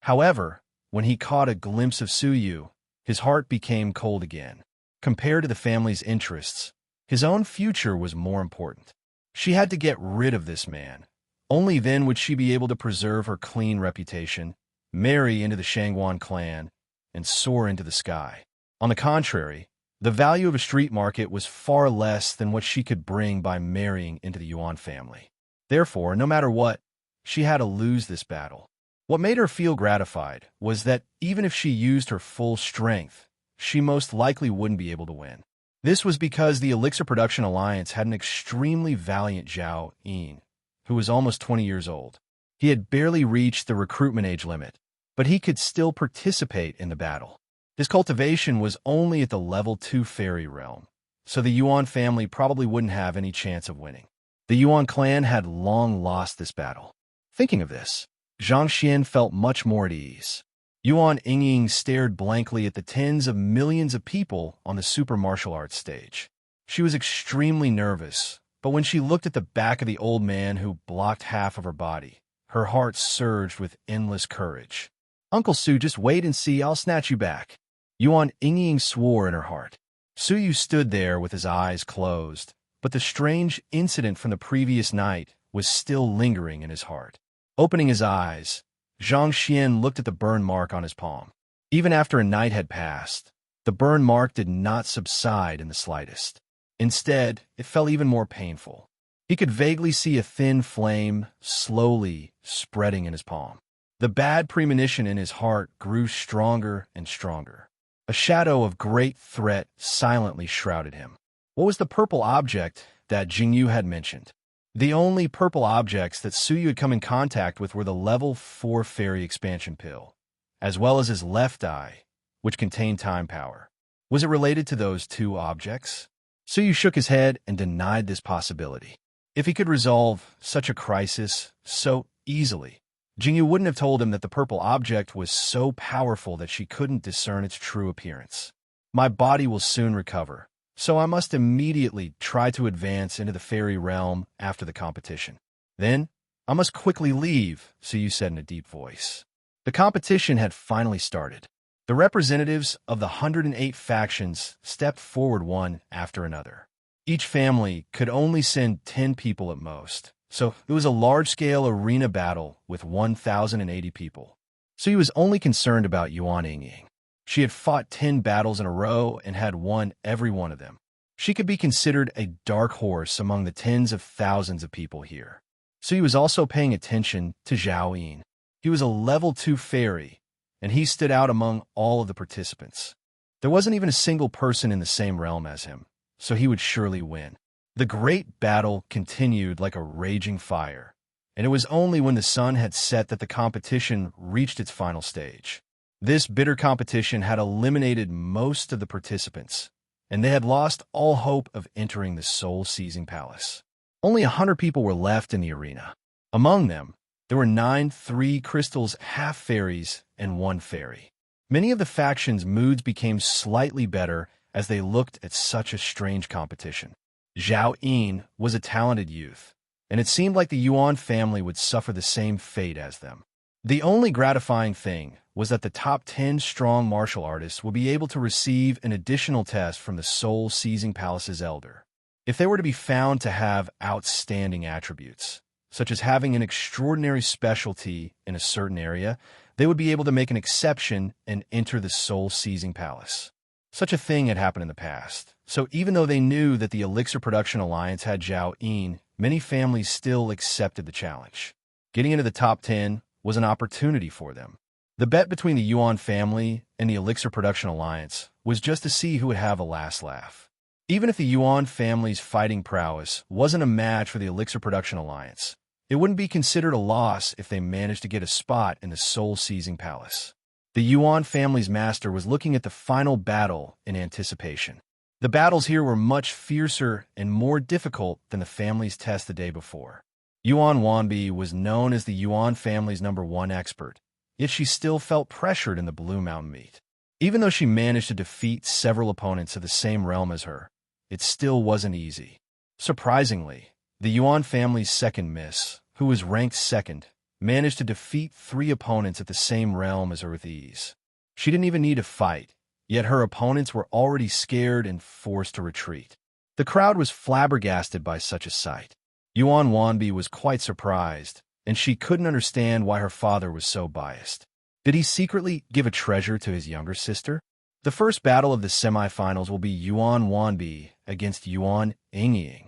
However, when he caught a glimpse of Suyu, his heart became cold again. Compared to the family's interests, his own future was more important. She had to get rid of this man. Only then would she be able to preserve her clean reputation, marry into the Shangguan clan, and soar into the sky. On the contrary, the value of a street market was far less than what she could bring by marrying into the Yuan family. Therefore, no matter what, she had to lose this battle. What made her feel gratified was that even if she used her full strength, she most likely wouldn't be able to win. This was because the Elixir Production Alliance had an extremely valiant Zhao Yin, who was almost 20 years old. He had barely reached the recruitment age limit, but he could still participate in the battle. His cultivation was only at the level 2 fairy realm, so the Yuan family probably wouldn't have any chance of winning. The Yuan clan had long lost this battle. Thinking of this, Zhang Xian felt much more at ease. Yuan Yingying stared blankly at the tens of millions of people on the super martial arts stage. She was extremely nervous, but when she looked at the back of the old man who blocked half of her body, her heart surged with endless courage. "Uncle Su, just wait and see, I'll snatch you back." Yuan Yingying swore in her heart. Suyu stood there with his eyes closed, but the strange incident from the previous night was still lingering in his heart. Opening his eyes, Zhang Xian looked at the burn mark on his palm. Even after a night had passed, the burn mark did not subside in the slightest. Instead, it felt even more painful. He could vaguely see a thin flame slowly spreading in his palm. The bad premonition in his heart grew stronger and stronger. A shadow of great threat silently shrouded him. What was the purple object that Jingyu had mentioned? The only purple objects that Suyu had come in contact with were the level 4 fairy expansion pill, as well as his left eye, which contained time power. Was it related to those two objects? Suyu shook his head and denied this possibility. If he could resolve such a crisis so easily, Jingyu wouldn't have told him that the purple object was so powerful that she couldn't discern its true appearance. My body will soon recover, so I must immediately try to advance into the fairy realm after the competition. Then, I must quickly leave, Suyu said in a deep voice. The competition had finally started. The representatives of the 108 factions stepped forward one after another. Each family could only send 10 people at most, so it was a large-scale arena battle with 1,080 people. So he was only concerned about Yuan Yingying. She had fought 10 battles in a row and had won every one of them. She could be considered a dark horse among the tens of thousands of people here. So he was also paying attention to Zhao Yin. He was a level 2 fairy, and he stood out among all of the participants. There wasn't even a single person in the same realm as him, so he would surely win. The great battle continued like a raging fire, and it was only when the sun had set that the competition reached its final stage. This bitter competition had eliminated most of the participants, and they had lost all hope of entering the soul-seizing palace. Only 100 people were left in the arena. Among them, there were 9 3-crystals half-fairies and 1 fairy. Many of the factions' moods became slightly better as they looked at such a strange competition. Zhao Yin was a talented youth, and it seemed like the Yuan family would suffer the same fate as them. The only gratifying thing was that the top 10 strong martial artists would be able to receive an additional test from the Soul-Seizing Palace's elder. If they were to be found to have outstanding attributes, such as having an extraordinary specialty in a certain area, they would be able to make an exception and enter the Soul-Seizing Palace. Such a thing had happened in the past, so even though they knew that the Elixir Production Alliance had Zhao Yin, many families still accepted the challenge. Getting into the top 10 was an opportunity for them. The bet between the Yuan family and the Elixir Production Alliance was just to see who would have a last laugh. Even if the Yuan family's fighting prowess wasn't a match for the Elixir Production Alliance, it wouldn't be considered a loss if they managed to get a spot in the Soul-Seizing Palace. The Yuan family's master was looking at the final battle in anticipation. The battles here were much fiercer and more difficult than the family's test the day before. Yuan Wanbi was known as the Yuan family's #1 expert, yet she still felt pressured in the Blue Mountain meet. Even though she managed to defeat several opponents of the same realm as her, it still wasn't easy. Surprisingly, the Yuan family's second miss, who was ranked second, managed to defeat 3 opponents at the same realm as her with ease. She didn't even need to fight, yet her opponents were already scared and forced to retreat. The crowd was flabbergasted by such a sight. Yuan Wanbi was quite surprised, and she couldn't understand why her father was so biased. Did he secretly give a treasure to his younger sister? The first battle of the semifinals will be Yuan Wanbi against Yuan Yingying.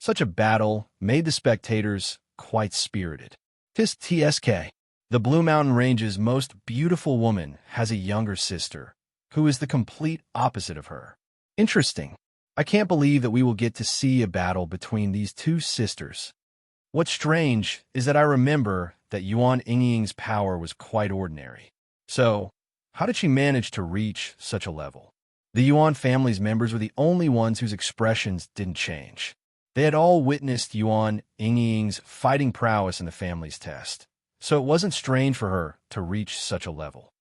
Such a battle made the spectators quite spirited. TSK. The Blue Mountain Range's most beautiful woman has a younger sister, who is the complete opposite of her. Interesting. I can't believe that we will get to see a battle between these 2 sisters. What's strange is that I remember that Yuan Yingying's power was quite ordinary. So, how did she manage to reach such a level? The Yuan family's members were the only ones whose expressions didn't change. They had all witnessed Yuan Yingying's fighting prowess in the family's test, so it wasn't strange for her to reach such a level.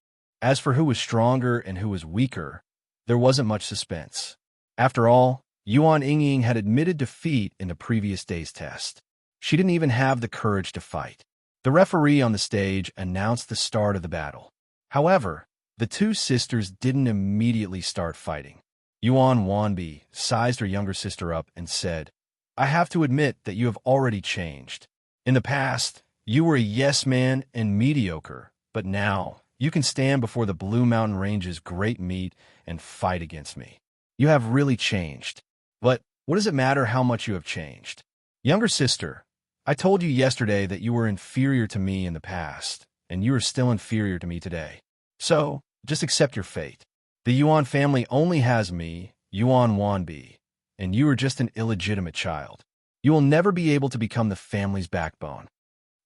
As for who was stronger and who was weaker, there wasn't much suspense. After all, Yuan Yingying had admitted defeat in the previous day's test. She didn't even have the courage to fight. The referee on the stage announced the start of the battle. However, the 2 sisters didn't immediately start fighting. Yuan Wanbi sized her younger sister up and said, I have to admit that you have already changed. In the past, you were a yes man and mediocre, but now you can stand before the Blue Mountain Range's great meat and fight against me. You have really changed. But what does it matter how much you have changed? Younger sister, I told you yesterday that you were inferior to me in the past, and you are still inferior to me today. So, just accept your fate. The Yuan family only has me, Yuan Wanbi, and you are just an illegitimate child. You will never be able to become the family's backbone.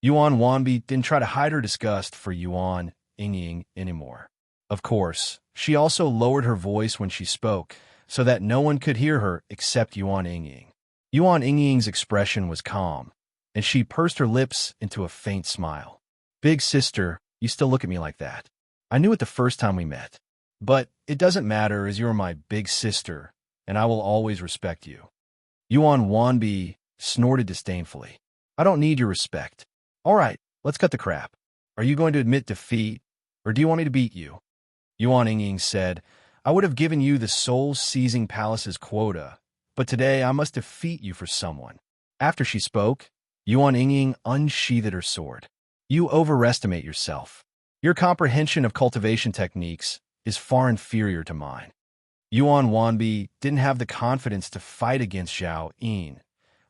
Yuan Wanbi didn't try to hide her disgust for Yuan Yingying anymore. Of course, she also lowered her voice when she spoke, so that no one could hear her except Yuan Yingying. Yuan Yingying's expression was calm, and she pursed her lips into a faint smile. Big sister, you still look at me like that. I knew it the first time we met. But it doesn't matter as you're my big sister, and I will always respect you. Yuan Wanbi snorted disdainfully. I don't need your respect. All right, let's cut the crap. Are you going to admit defeat, or do you want me to beat you? Yuan Yingying said, I would have given you the soul-seizing palace's quota, but today I must defeat you for someone. After she spoke, Yuan Yingying unsheathed her sword. You overestimate yourself. Your comprehension of cultivation techniques is far inferior to mine. Yuan Wanbi didn't have the confidence to fight against Zhao Yin,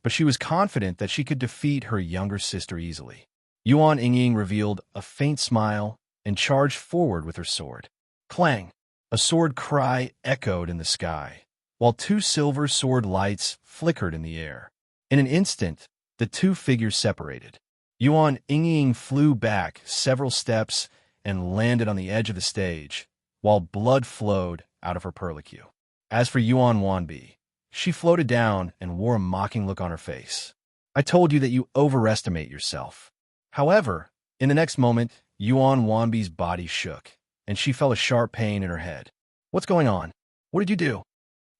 but she was confident that she could defeat her younger sister easily. Yuan Yingying revealed a faint smile and charged forward with her sword. Clang! A sword cry echoed in the sky, while two silver sword lights flickered in the air. In an instant, the two figures separated. Yuan Yingying flew back several steps and landed on the edge of the stage, while blood flowed out of her perlicue. As for Yuan Wanbi, she floated down and wore a mocking look on her face. I told you that you overestimate yourself. However, in the next moment, Yuan Wanbi's body shook, and she felt a sharp pain in her head. What's going on? What did you do?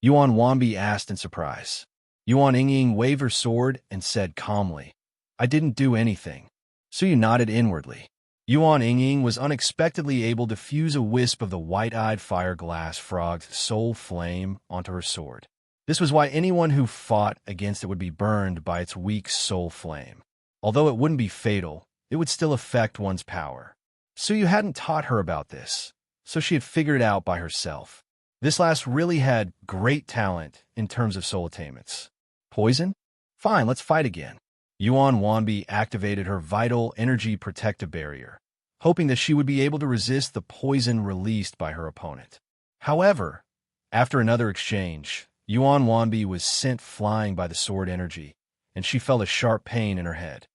Yuan Wanbi asked in surprise. Yuan Yingying waved her sword and said calmly, I didn't do anything. Su nodded inwardly. Yuan Yingying was unexpectedly able to fuse a wisp of the white-eyed fire-glass frog's soul flame onto her sword. This was why anyone who fought against it would be burned by its weak soul flame. Although it wouldn't be fatal, it would still affect one's power. Suyu hadn't taught her about this, so she had figured it out by herself. This lass really had great talent in terms of soul attainments. Poison? Fine, let's fight again. Yuan Wanbi activated her vital energy protective barrier, hoping that she would be able to resist the poison released by her opponent. However, after another exchange, Yuan Wanbi was sent flying by the sword energy, and she felt a sharp pain in her head.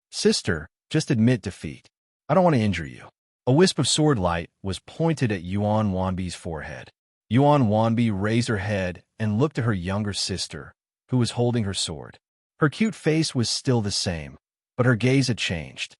Sister, just admit defeat. I don't want to injure you. A wisp of sword light was pointed at Yuan Wanbi's forehead. Yuan Wanbi raised her head and looked at her younger sister, who was holding her sword. Her cute face was still the same, but her gaze had changed.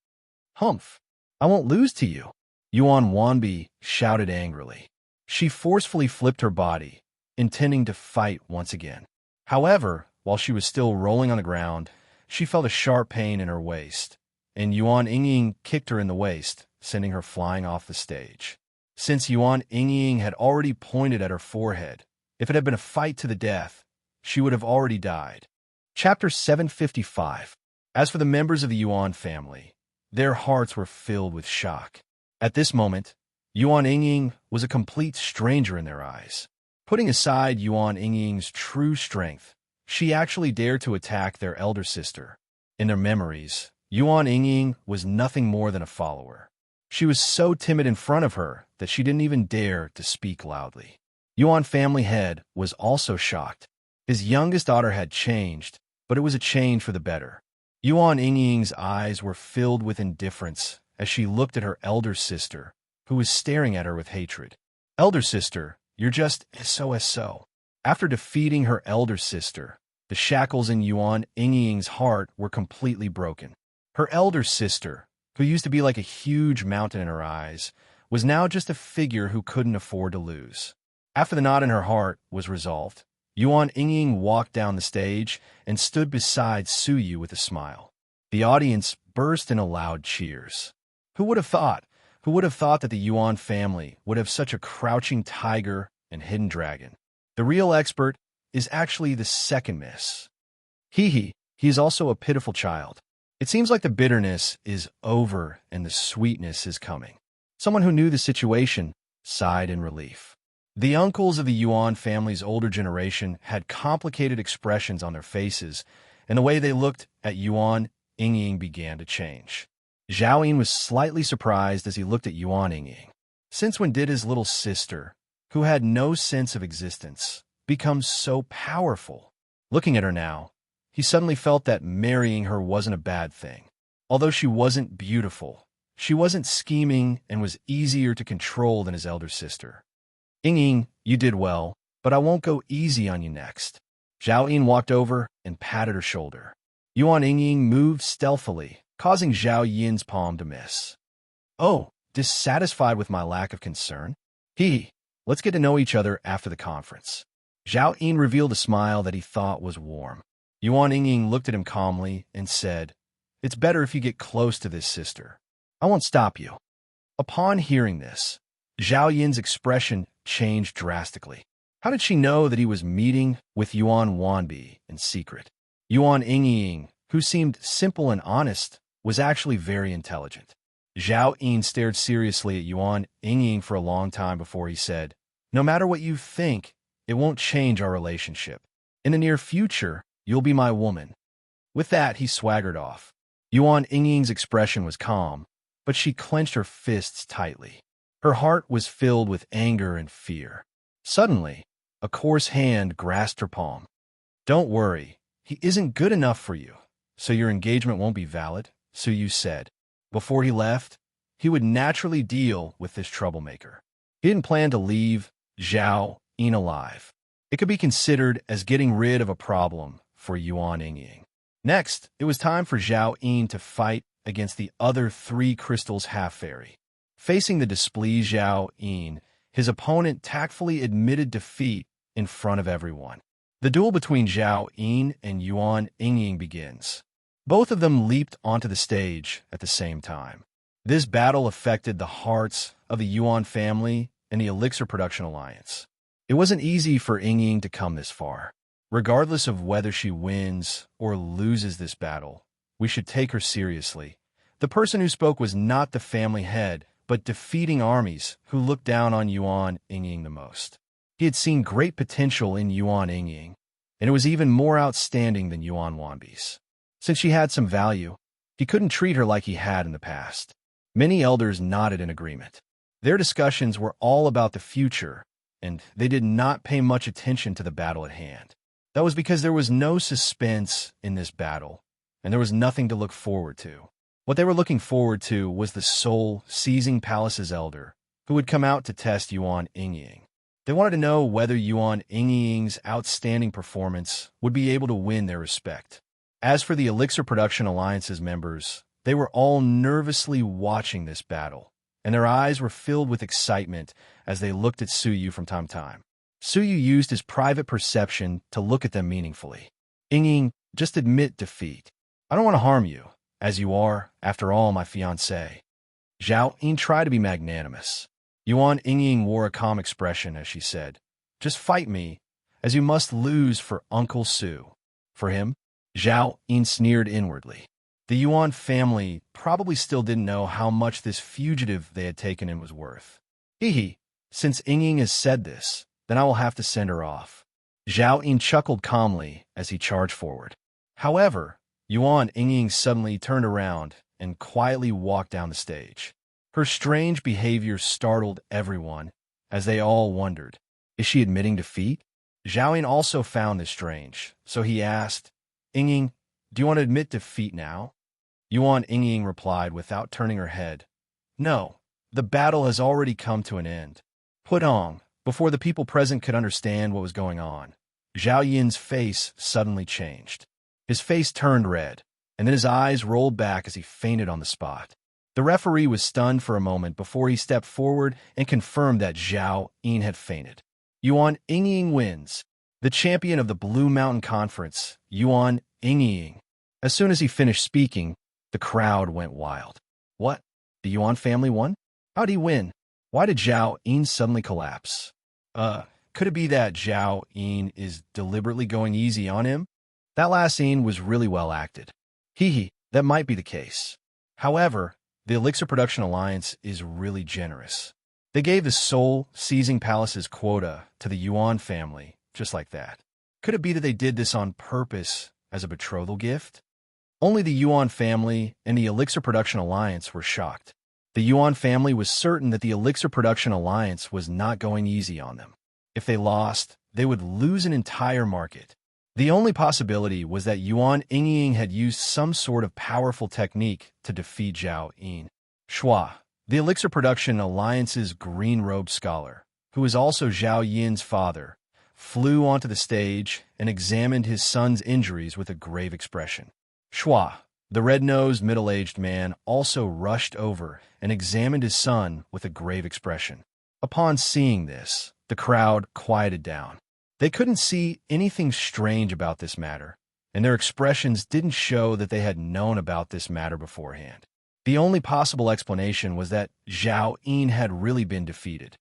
Humph! I won't lose to you! Yuan Wanbi shouted angrily. She forcefully flipped her body, intending to fight once again. However, while she was still rolling on the ground, she felt a sharp pain in her waist, and Yuan Yingying kicked her in the waist, sending her flying off the stage. Since Yuan Yingying had already pointed at her forehead, if it had been a fight to the death, she would have already died. Chapter 755. As for the members of the Yuan family, their hearts were filled with shock. At this moment, Yuan Yingying was a complete stranger in their eyes. Putting aside Yuan Yingying's true strength, she actually dared to attack their elder sister. In their memories, Yuan Yingying was nothing more than a follower. She was so timid in front of her that she didn't even dare to speak loudly. Yuan family head was also shocked. His youngest daughter had changed, but it was a change for the better. Yuan Yingying's eyes were filled with indifference as she looked at her elder sister, who was staring at her with hatred. Elder sister, you're just so. After defeating her elder sister, the shackles in Yuan Yingying's heart were completely broken. Her elder sister, who used to be like a huge mountain in her eyes, was now just a figure who couldn't afford to lose. After the knot in her heart was resolved, Yuan Yingying walked down the stage and stood beside Suyu with a smile. The audience burst into loud cheers. Who would have thought? Who would have thought that the Yuan family would have such a crouching tiger and hidden dragon? The real expert is actually the second miss. He is also a pitiful child. It seems like the bitterness is over and the sweetness is coming. Someone who knew the situation sighed in relief. The uncles of the Yuan family's older generation had complicated expressions on their faces, and the way they looked at Yuan Yingying began to change. Zhao Yin was slightly surprised as he looked at Yuan Yingying. Since when did his little sister, who had no sense of existence, become so powerful? Looking at her now, he suddenly felt that marrying her wasn't a bad thing. Although she wasn't beautiful, she wasn't scheming and was easier to control than his elder sister. Yingying, you did well, but I won't go easy on you next. Zhao Yin walked over and patted her shoulder. Yuan Yingying moved stealthily, causing Zhao Yin's palm to miss. Oh, dissatisfied with my lack of concern? Let's get to know each other after the conference. Zhao Yin revealed a smile that he thought was warm. Yuan Yingying looked at him calmly and said, It's better if you get close to this sister. I won't stop you. Upon hearing this, Zhao Yin's expression changed drastically. How did she know that he was meeting with Yuan Wanbi in secret? Yuan Yingying, who seemed simple and honest, was actually very intelligent. Zhao Yin stared seriously at Yuan Yingying for a long time before he said, No matter what you think, it won't change our relationship. In the near future, you'll be my woman. With that, he swaggered off. Yuan Yingying's expression was calm, but she clenched her fists tightly. Her heart was filled with anger and fear. Suddenly, a coarse hand grasped her palm. Don't worry, he isn't good enough for you, so your engagement won't be valid, Su Yu said. Before he left, he would naturally deal with this troublemaker. He didn't plan to leave Zhao Yin alive. It could be considered as getting rid of a problem for Yuan Yingying. Next, it was time for Zhao Yin to fight against the other 3 crystals half-fairy. Facing the displeased Zhao Yin, his opponent tactfully admitted defeat in front of everyone. The duel between Zhao Yin and Yuan Yingying begins. Both of them leaped onto the stage at the same time. This battle affected the hearts of the Yuan family and the Elixir Production Alliance. It wasn't easy for Yingying to come this far. Regardless of whether she wins or loses this battle, we should take her seriously. The person who spoke was not the family head, but defeating armies who looked down on Yuan Yingying the most. He had seen great potential in Yuan Yingying, and it was even more outstanding than Yuan Wanbi's. Since she had some value, he couldn't treat her like he had in the past. Many elders nodded in agreement. Their discussions were all about the future, and they did not pay much attention to the battle at hand. That was because there was no suspense in this battle, and there was nothing to look forward to. What they were looking forward to was the soul-seizing palace's elder, who would come out to test Yuan Yingying. They wanted to know whether Yuan Yingying's outstanding performance would be able to win their respect. As for the Elixir Production Alliance's members, they were all nervously watching this battle, and their eyes were filled with excitement as they looked at Su Yu from time to time. Su Yu used his private perception to look at them meaningfully. Yingying, just admit defeat. I don't want to harm you, as you are, after all, my fiancée. Zhao Yin tried to be magnanimous. Yuan Yingying wore a calm expression as she said, Just fight me, as you must lose for Uncle Su. For him, Zhao Yin sneered inwardly. The Yuan family probably still didn't know how much this fugitive they had taken in was worth. Since Yingying has said this, then I will have to send her off. Zhao Yin chuckled calmly as he charged forward. However, Yuan Yingying suddenly turned around and quietly walked down the stage. Her strange behavior startled everyone, as they all wondered, is she admitting defeat? Zhao Yin also found this strange, so he asked, Yingying, do you want to admit defeat now? Yuan Yingying replied without turning her head, No, the battle has already come to an end. Pudong, before the people present could understand what was going on, Zhao Yin's face suddenly changed. His face turned red, and then his eyes rolled back as he fainted on the spot. The referee was stunned for a moment before he stepped forward and confirmed that Zhao Yin had fainted. Yuan Yingying wins. The champion of the Blue Mountain Conference, Yuan Yingying. As soon as he finished speaking, the crowd went wild. What? The Yuan family won? How'd he win? Why did Zhao Yin suddenly collapse? Could it be that Zhao Yin is deliberately going easy on him? That last scene was really well acted. That might be the case. However, the Elixir Production Alliance is really generous. They gave the soul-seizing palace's quota to the Yuan family, just like that. Could it be that they did this on purpose as a betrothal gift? Only the Yuan family and the Elixir Production Alliance were shocked. The Yuan family was certain that the Elixir Production Alliance was not going easy on them. If they lost, they would lose an entire market. The only possibility was that Yuan Yingying had used some sort of powerful technique to defeat Zhao Yin. Shua, the Elixir Production Alliance's green-robed scholar, who is also Zhao Yin's father, flew onto the stage and examined his son's injuries with a grave expression. Shua, the red-nosed middle-aged man, also rushed over and examined his son with a grave expression. Upon seeing this, the crowd quieted down. They couldn't see anything strange about this matter, and their expressions didn't show that they had known about this matter beforehand. The only possible explanation was that Zhao Yin had really been defeated.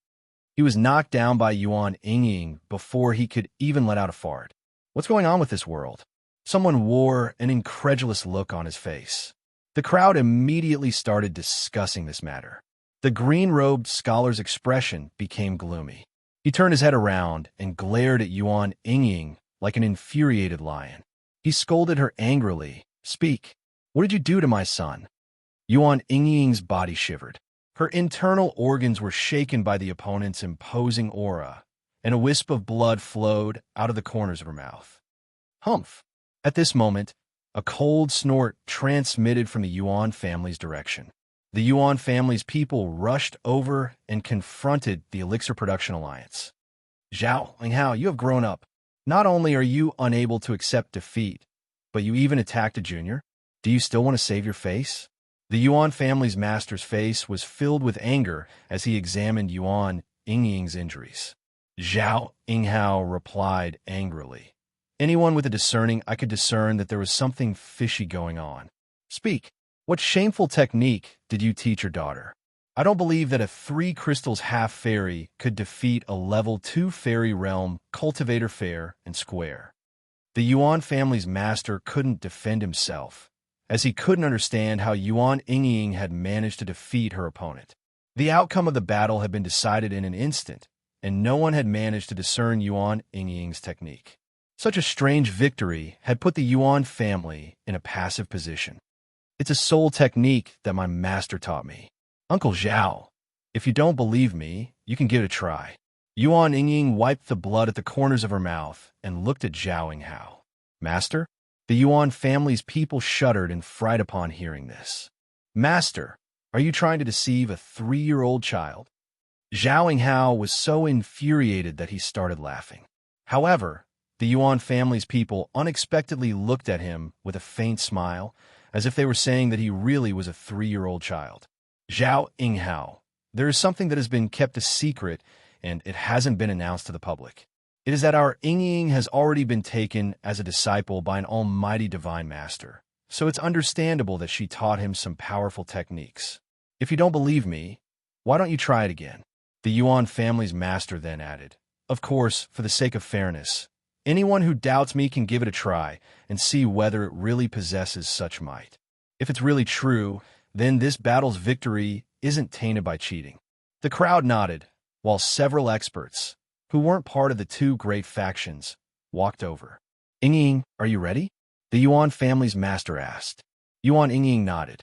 He was knocked down by Yuan Yingying before he could even let out a fart. What's going on with this world? Someone wore an incredulous look on his face. The crowd immediately started discussing this matter. The green-robed scholar's expression became gloomy. He turned his head around and glared at Yuan Yingying like an infuriated lion. He scolded her angrily. "Speak. What did you do to my son?" Yuan Yingying's body shivered. Her internal organs were shaken by the opponent's imposing aura, and a wisp of blood flowed out of the corners of her mouth. Humph! At this moment, a cold snort transmitted from the Yuan family's direction. The Yuan family's people rushed over and confronted the Elixir Production Alliance. "Zhao Linghao, you have grown up. Not only are you unable to accept defeat, but you even attacked a junior? Do you still want to save your face?" The Yuan family's master's face was filled with anger as he examined Yuan Yingying's injuries. Zhao Linghao replied angrily. "Anyone with a discerning eye could discern that there was something fishy going on. Speak. What shameful technique did you teach your daughter? I don't believe that a 3 crystals half-fairy could defeat a level 2 fairy realm cultivator fair and square." The Yuan family's master couldn't defend himself, as he couldn't understand how Yuan Yingying had managed to defeat her opponent. The outcome of the battle had been decided in an instant, and no one had managed to discern Yuan Yingying's technique. Such a strange victory had put the Yuan family in a passive position. "It's a soul technique that my master taught me. Uncle Zhao, if you don't believe me, you can give it a try." Yuan Yingying wiped the blood at the corners of her mouth and looked at Zhao Linghao. "Master?" The Yuan family's people shuddered in fright upon hearing this. "Master, are you trying to deceive a 3-year-old child?" Zhao Linghao was so infuriated that he started laughing. However, the Yuan family's people unexpectedly looked at him with a faint smile, as if they were saying that he really was a 3-year-old child. "Zhao Linghao, there is something that has been kept a secret, and it hasn't been announced to the public. It is that our Yingying has already been taken as a disciple by an almighty divine master, so it's understandable that she taught him some powerful techniques. If you don't believe me, why don't you try it again?" The Yuan family's master then added, "Of course, for the sake of fairness, anyone who doubts me can give it a try and see whether it really possesses such might. If it's really true, then this battle's victory isn't tainted by cheating." The crowd nodded, while several experts, who weren't part of the 2 great factions, walked over. "Yingying, are you ready?" the Yuan family's master asked. Yuan Yingying nodded.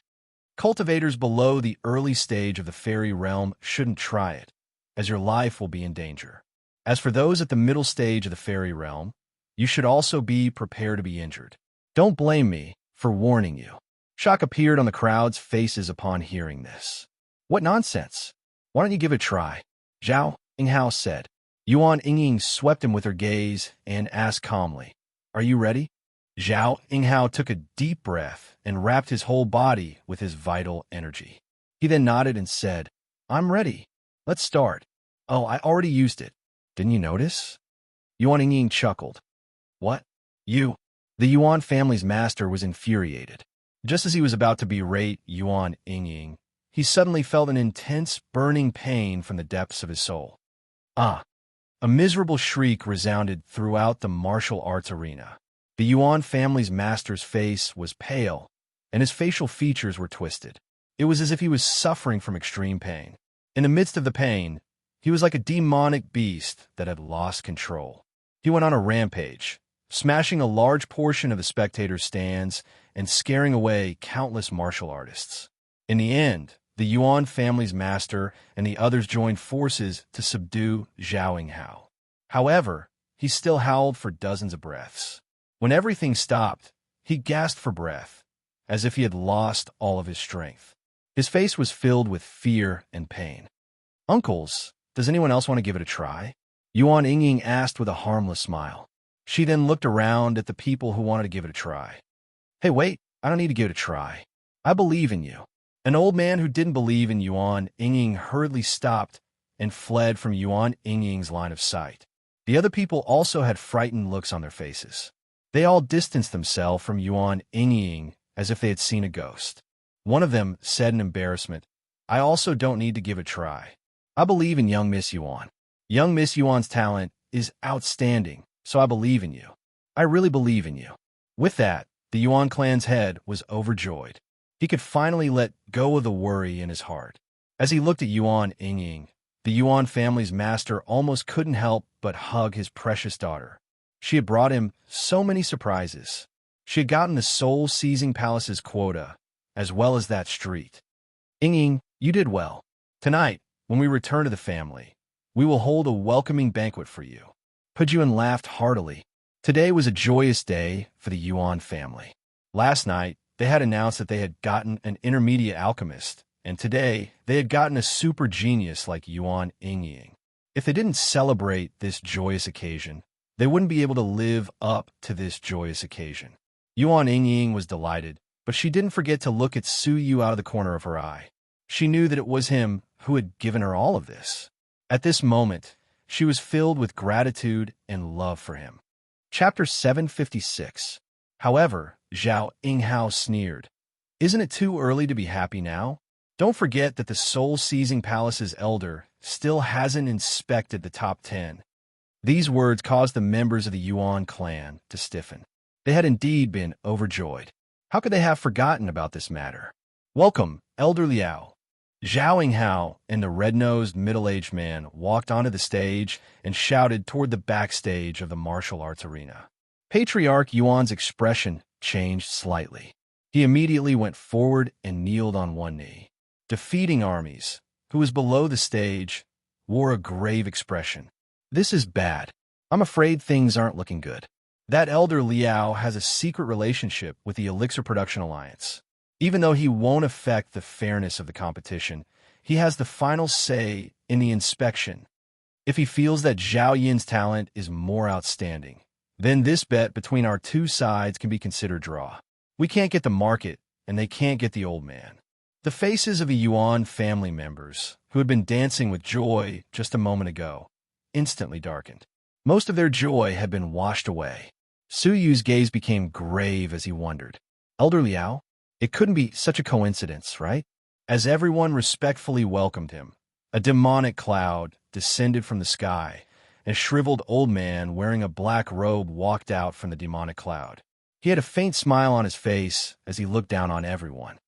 "Cultivators below the early stage of the fairy realm shouldn't try it, as your life will be in danger. As for those at the middle stage of the fairy realm, you should also be prepared to be injured. Don't blame me for warning you." Shock appeared on the crowd's faces upon hearing this. "What nonsense! Why don't you give it a try?" Zhao Linghao said. Yuan Yingying swept him with her gaze and asked calmly, "Are you ready?" Zhao Linghao took a deep breath and wrapped his whole body with his vital energy. He then nodded and said, "I'm ready. Let's start. Oh, I already used it. Didn't you notice?" Yuan Yingying chuckled. "What? You?" The Yuan family's master was infuriated. Just as he was about to berate Yuan Yingying, he suddenly felt an intense, burning pain from the depths of his soul. "Ah, A miserable shriek resounded throughout the martial arts arena. The Yuan family's master's face was pale, and his facial features were twisted. It was as if he was suffering from extreme pain. In the midst of the pain, he was like a demonic beast that had lost control. He went on a rampage, smashing a large portion of the spectators' stands and scaring away countless martial artists. In the end, the Yuan family's master and the others joined forces to subdue Zhao Yinghao. However, he still howled for dozens of breaths. When everything stopped, he gasped for breath, as if he had lost all of his strength. His face was filled with fear and pain. "Uncles, does anyone else want to give it a try?" Yuan Yingying asked with a harmless smile. She then looked around at the people who wanted to give it a try. "Hey, wait, I don't need to give it a try. I believe in you." An old man who didn't believe in Yuan Yingying hurriedly stopped and fled from Yuan Yingying's line of sight. The other people also had frightened looks on their faces. They all distanced themselves from Yuan Yingying as if they had seen a ghost. One of them said in embarrassment, "I also don't need to give a try. I believe in young Miss Yuan. Young Miss Yuan's talent is outstanding, so I believe in you. I really believe in you." With that, the Yuan clan's head was overjoyed. He could finally let go of the worry in his heart. As he looked at Yuan Yingying, the Yuan family's master almost couldn't help but hug his precious daughter. She had brought him so many surprises. She had gotten the soul-seizing palace's quota, as well as that street. "Yingying, you did well. Tonight, when we return to the family, we will hold a welcoming banquet for you." Pejun laughed heartily. Today was a joyous day for the Yuan family. Last night, they had announced that they had gotten an intermediate alchemist, and today they had gotten a super genius like Yuan Yingying. If they didn't celebrate this joyous occasion, they wouldn't be able to live up to this joyous occasion. Yuan Yingying was delighted, but she didn't forget to look at Su Yu out of the corner of her eye. She knew that it was him who had given her all of this. At this moment, she was filled with gratitude and love for him. Chapter 756. However, Zhao Yinghao sneered. "Isn't it too early to be happy now? Don't forget that the soul-seizing palace's elder still hasn't inspected the top 10. These words caused the members of the Yuan clan to stiffen. They had indeed been overjoyed. How could they have forgotten about this matter? "Welcome, Elder Liao." Zhao Yinghao and the red-nosed middle-aged man walked onto the stage and shouted toward the backstage of the martial arts arena. Patriarch Yuan's expression changed slightly. He immediately went forward and kneeled on one knee. Defeating Armies, who was below the stage, wore a grave expression. "This is bad. I'm afraid things aren't looking good. That Elder Liao has a secret relationship with the Elixir Production Alliance. Even though he won't affect the fairness of the competition, he has the final say in the inspection. If he feels that Zhao Yin's talent is more outstanding, then this bet between our two sides can be considered draw. We can't get the market, and they can't get the old man." The faces of the Yuan family members, who had been dancing with joy just a moment ago, instantly darkened. Most of their joy had been washed away. Su Yu's gaze became grave as he wondered. "Elder Liao? It couldn't be such a coincidence, right?" As everyone respectfully welcomed him, a demonic cloud descended from the sky, and a shriveled old man wearing a black robe walked out from the demonic cloud. He had a faint smile on his face as he looked down on everyone.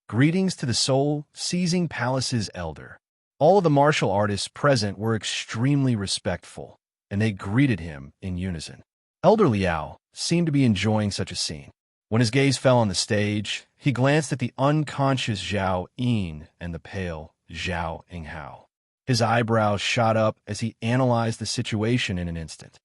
"Greetings to the soul-seizing palace's elder." All of the martial artists present were extremely respectful, and they greeted him in unison. Elder Liao seemed to be enjoying such a scene. When his gaze fell on the stage, he glanced at the unconscious Zhao Yin and the pale Zhao Yinghao. His eyebrows shot up as he analyzed the situation in an instant.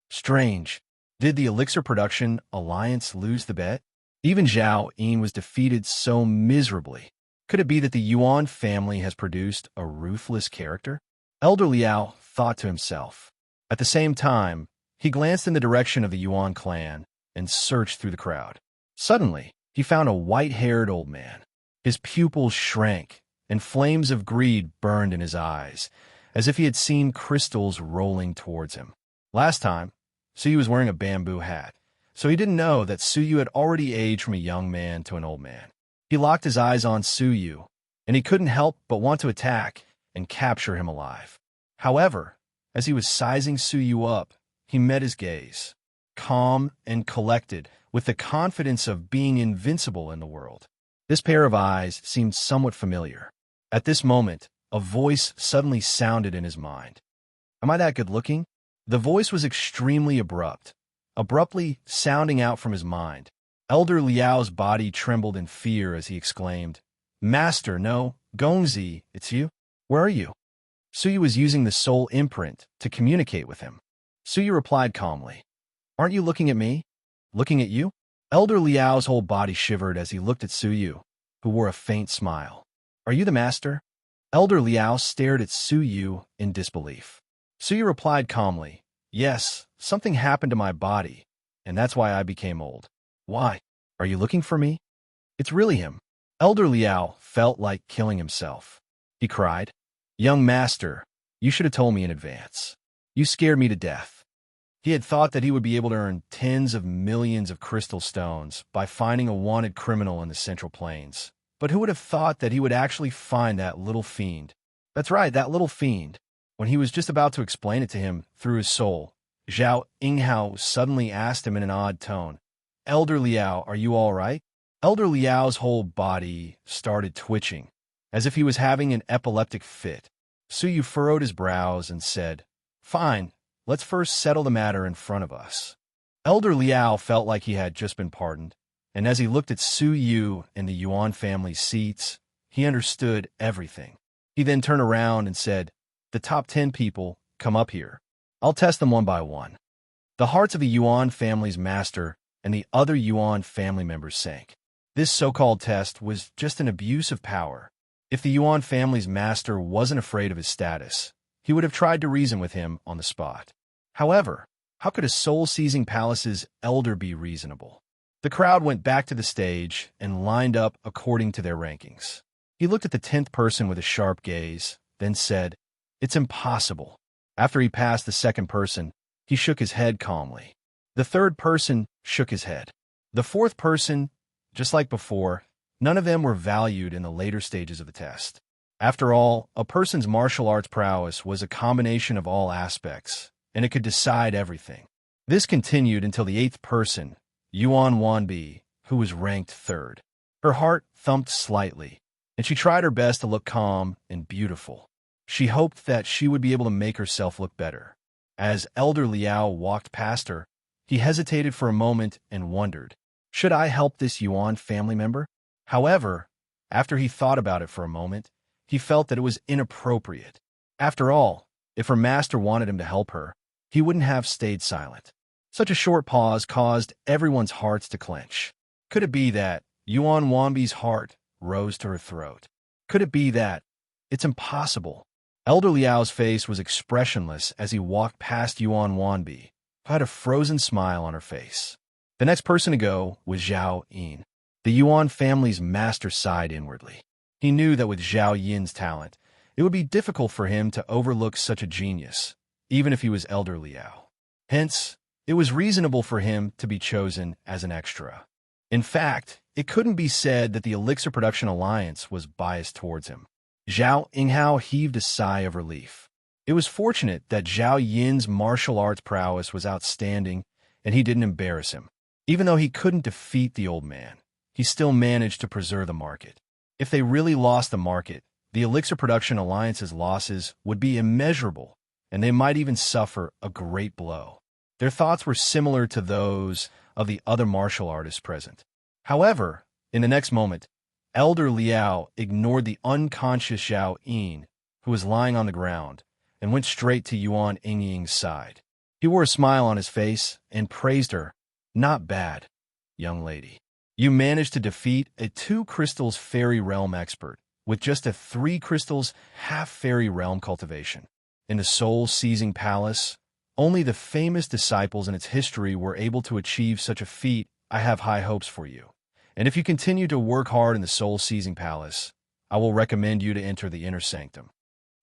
Strange. Did the Elixir Production Alliance lose the bet? Even Zhao Yin was defeated so miserably. Could it be that the Yuan family has produced a ruthless character? Elder Liao thought to himself. At the same time, he glanced in the direction of the Yuan clan and searched through the crowd. Suddenly, he found a white-haired old man. His pupils shrank, and flames of greed burned in his eyes, as if he had seen crystals rolling towards him. Last time, Su Yu was wearing a bamboo hat, so he didn't know that Su Yu had already aged from a young man to an old man. He locked his eyes on Su Yu, and he couldn't help but want to attack and capture him alive. However, As he was sizing Su Yu up, he met his gaze, calm and collected, with the confidence of being invincible in the world. This pair of eyes seemed somewhat familiar. At this moment, a voice suddenly sounded in his mind. Am I that good-looking? The voice was extremely abruptly sounding out from his mind. Elder Liao's body trembled in fear as he exclaimed, Master, no, Gongzi, it's you? Where are you? Suyu was using the soul imprint to communicate with him. Suyu replied calmly, Aren't you looking at me? Looking at you? Elder Liao's whole body shivered as he looked at Suyu, who wore a faint smile. Are you the master? Elder Liao stared at Suyu in disbelief. Suyu replied calmly, Yes, something happened to my body, and that's why I became old. Why? Are you looking for me? It's really him. Elder Liao felt like killing himself. He cried, Young master, you should have told me in advance. You scared me to death. He had thought that he would be able to earn tens of millions of crystal stones by finding a wanted criminal in the Central Plains. But who would have thought that he would actually find that little fiend? That's right, that little fiend. When he was just about to explain it to him through his soul, Zhao Yinghao suddenly asked him in an odd tone, Elder Liao, are you all right? Elder Liao's whole body started twitching, as if he was having an epileptic fit. Suyu furrowed his brows and said, Fine, let's first settle the matter in front of us. Elder Liao felt like he had just been pardoned, and as he looked at Su Yu and the Yuan family's seats, he understood everything. He then turned around and said, The top 10 people, come up here. I'll test them one by one. The hearts of the Yuan family's master and the other Yuan family members sank. This so-called test was just an abuse of power. If the Yuan family's master wasn't afraid of his status, he would have tried to reason with him on the spot. However, how could a soul-seizing palace's elder be reasonable? The crowd went back to the stage and lined up according to their rankings. He looked at the 10th person with a sharp gaze, then said, It's impossible. After he passed the second person, he shook his head calmly. The third person shook his head. The fourth person, just like before, none of them were valued in the later stages of the test. After all, a person's martial arts prowess was a combination of all aspects, and it could decide everything. This continued until the 8th person, Yuan Wanbi, who was ranked 3rd. Her heart thumped slightly, and she tried her best to look calm and beautiful. She hoped that she would be able to make herself look better. As Elder Liao walked past her, he hesitated for a moment and wondered, should I help this Yuan family member? However, after he thought about it for a moment, he felt that it was inappropriate. After all, if her master wanted him to help her, he wouldn't have stayed silent. Such a short pause caused everyone's hearts to clench. Could it be that Yuan Wanbi's heart rose to her throat? Could it be that? It's impossible. Elder Liao's face was expressionless as he walked past Yuan Wanbi, who had a frozen smile on her face. The next person to go was Zhao Yin. The Yuan family's master sighed inwardly. He knew that with Zhao Yin's talent, it would be difficult for him to overlook such a genius, even if he was Elder Liao. Hence, it was reasonable for him to be chosen as an extra. In fact, it couldn't be said that the Elixir Production Alliance was biased towards him. Zhao Yinghao heaved a sigh of relief. It was fortunate that Zhao Yin's martial arts prowess was outstanding and he didn't embarrass him. Even though he couldn't defeat the old man, he still managed to preserve the market. If they really lost the market, the Elixir Production Alliance's losses would be immeasurable, and they might even suffer a great blow. Their thoughts were similar to those of the other martial artists present. However, in the next moment, Elder Liao ignored the unconscious Zhao Yin, who was lying on the ground, and went straight to Yuan Yingying's side. He wore a smile on his face and praised her. Not bad, young lady. You managed to defeat a 2 crystals fairy realm expert with just a 3 crystals half fairy realm cultivation. In the soul-seizing palace, only the famous disciples in its history were able to achieve such a feat. I have high hopes for you. And if you continue to work hard in the soul-seizing palace, I will recommend you to enter the inner sanctum.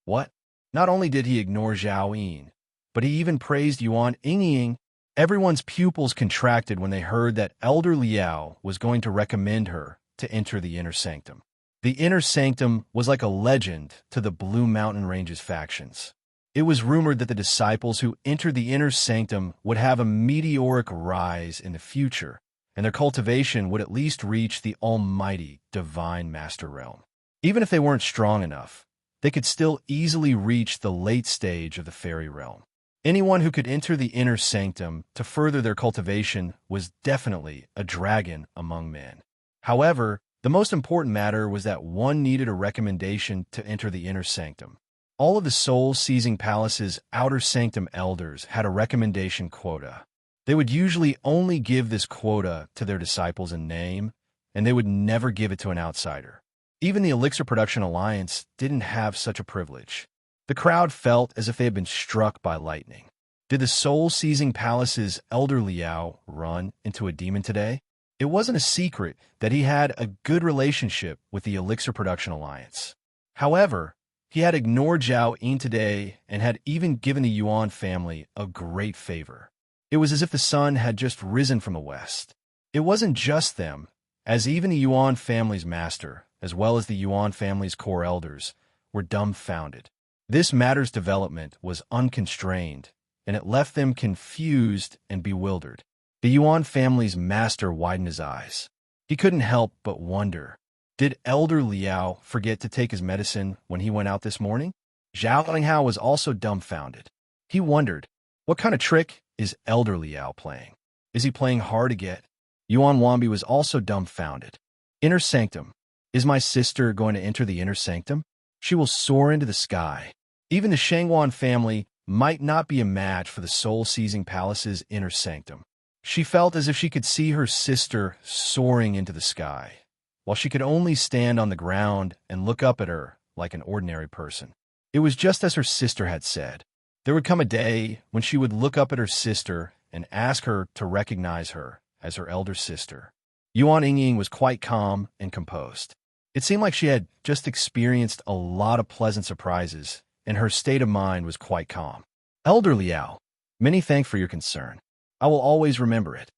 What? Not only did he ignore Zhao Yin, but he even praised Yuan Yingying. Everyone's pupils contracted when they heard that Elder Liao was going to recommend her to enter the inner sanctum. The inner sanctum was like a legend to the Blue Mountain Ranges factions. It was rumored that the disciples who entered the inner sanctum would have a meteoric rise in the future, and their cultivation would at least reach the almighty divine master realm. Even if they weren't strong enough, they could still easily reach the late stage of the fairy realm. Anyone who could enter the inner sanctum to further their cultivation was definitely a dragon among men. However, the most important matter was that one needed a recommendation to enter the inner sanctum. All of the soul-seizing palace's outer sanctum elders had a recommendation quota. They would usually only give this quota to their disciples in name, and they would never give it to an outsider. Even the Elixir Production Alliance didn't have such a privilege. The crowd felt as if they had been struck by lightning. Did the soul-seizing palace's elder Liao run into a demon today? It wasn't a secret that he had a good relationship with the Elixir Production Alliance. However, he had ignored Zhao Yin today and had even given the Yuan family a great favor. It was as if the sun had just risen from the west. It wasn't just them, as even the Yuan family's master, as well as the Yuan family's core elders, were dumbfounded. This matter's development was unconstrained, and it left them confused and bewildered. The Yuan family's master widened his eyes. He couldn't help but wonder, did Elder Liao forget to take his medicine when he went out this morning? Zhao Linghao was also dumbfounded. He wondered, what kind of trick is Elder Liao playing? Is he playing hard to get? Yuan Wanbi was also dumbfounded. Inner sanctum. Is my sister going to enter the inner sanctum? She will soar into the sky. Even the Shangwan family might not be a match for the soul-seizing palace's inner sanctum. She felt as if she could see her sister soaring into the sky, while she could only stand on the ground and look up at her like an ordinary person. It was just as her sister had said. There would come a day when she would look up at her sister and ask her to recognize her as her elder sister. Yuan Yingying was quite calm and composed. It seemed like she had just experienced a lot of pleasant surprises, and her state of mind was quite calm. Elder Liao, many thanks for your concern. I will always remember it.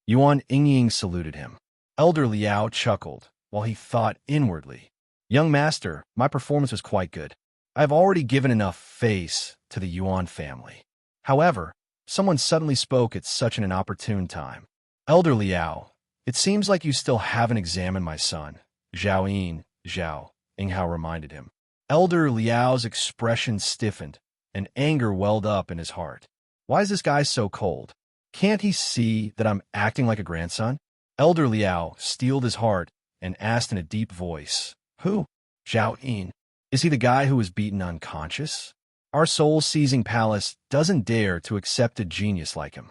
Yuan Yingying saluted him. Elder Liao chuckled, while he thought inwardly, young master, my performance was quite good. I have already given enough face to the Yuan family. However, someone suddenly spoke at such an inopportune time. Elder Liao, it seems like you still haven't examined my son. Zhao Yinghao reminded him. Elder Liao's expression stiffened, and anger welled up in his heart. Why is this guy so cold? Can't he see that I'm acting like a grandson? Elder Liao steeled his heart and asked in a deep voice, who? Zhao Yin. Is he the guy who was beaten unconscious? Our soul-seizing palace doesn't dare to accept a genius like him.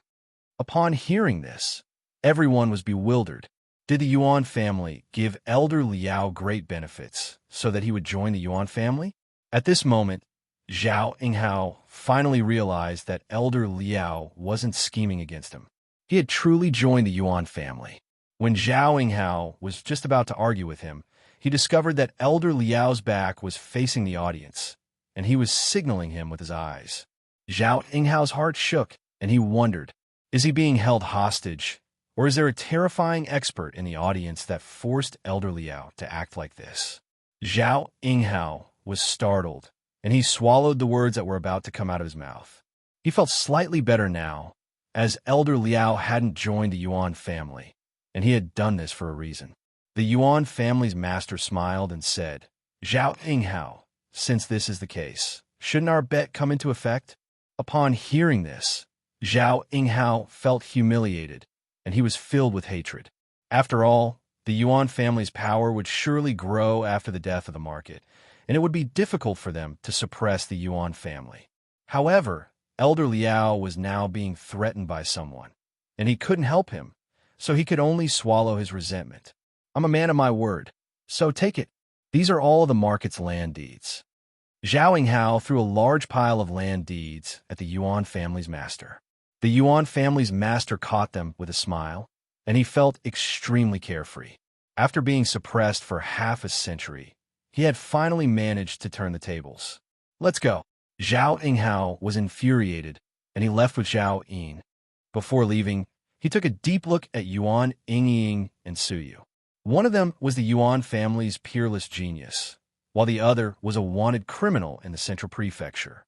Upon hearing this, everyone was bewildered. Did the Yuan family give Elder Liao great benefits so that he would join the Yuan family? At this moment, Zhao Yinghao finally realized that Elder Liao wasn't scheming against him. He had truly joined the Yuan family. When Zhao Yinghao was just about to argue with him, he discovered that Elder Liao's back was facing the audience, and he was signaling him with his eyes. Zhao Yinghao's heart shook, and he wondered, is he being held hostage, or is there a terrifying expert in the audience that forced Elder Liao to act like this? Zhao Yinghao was startled, and he swallowed the words that were about to come out of his mouth. He felt slightly better now, as Elder Liao hadn't joined the Yuan family, and he had done this for a reason. The Yuan family's master smiled and said, Zhao Yinghao, since this is the case, shouldn't our bet come into effect? Upon hearing this, Zhao Yinghao felt humiliated, and he was filled with hatred. After all, the Yuan family's power would surely grow after the death of the market, and it would be difficult for them to suppress the Yuan family. However, Elder Liao was now being threatened by someone, and he couldn't help him, so he could only swallow his resentment. I'm a man of my word, so take it. These are all of the market's land deeds. Zhao Yinghao threw a large pile of land deeds at the Yuan family's master. The Yuan family's master caught them with a smile, and he felt extremely carefree. After being suppressed for half a century, he had finally managed to turn the tables. Let's go. Zhao Yinghao was infuriated, and he left with Zhao Yin. Before leaving, he took a deep look at Yuan Yingying and Suyu. One of them was the Yuan family's peerless genius, while the other was a wanted criminal in the central prefecture.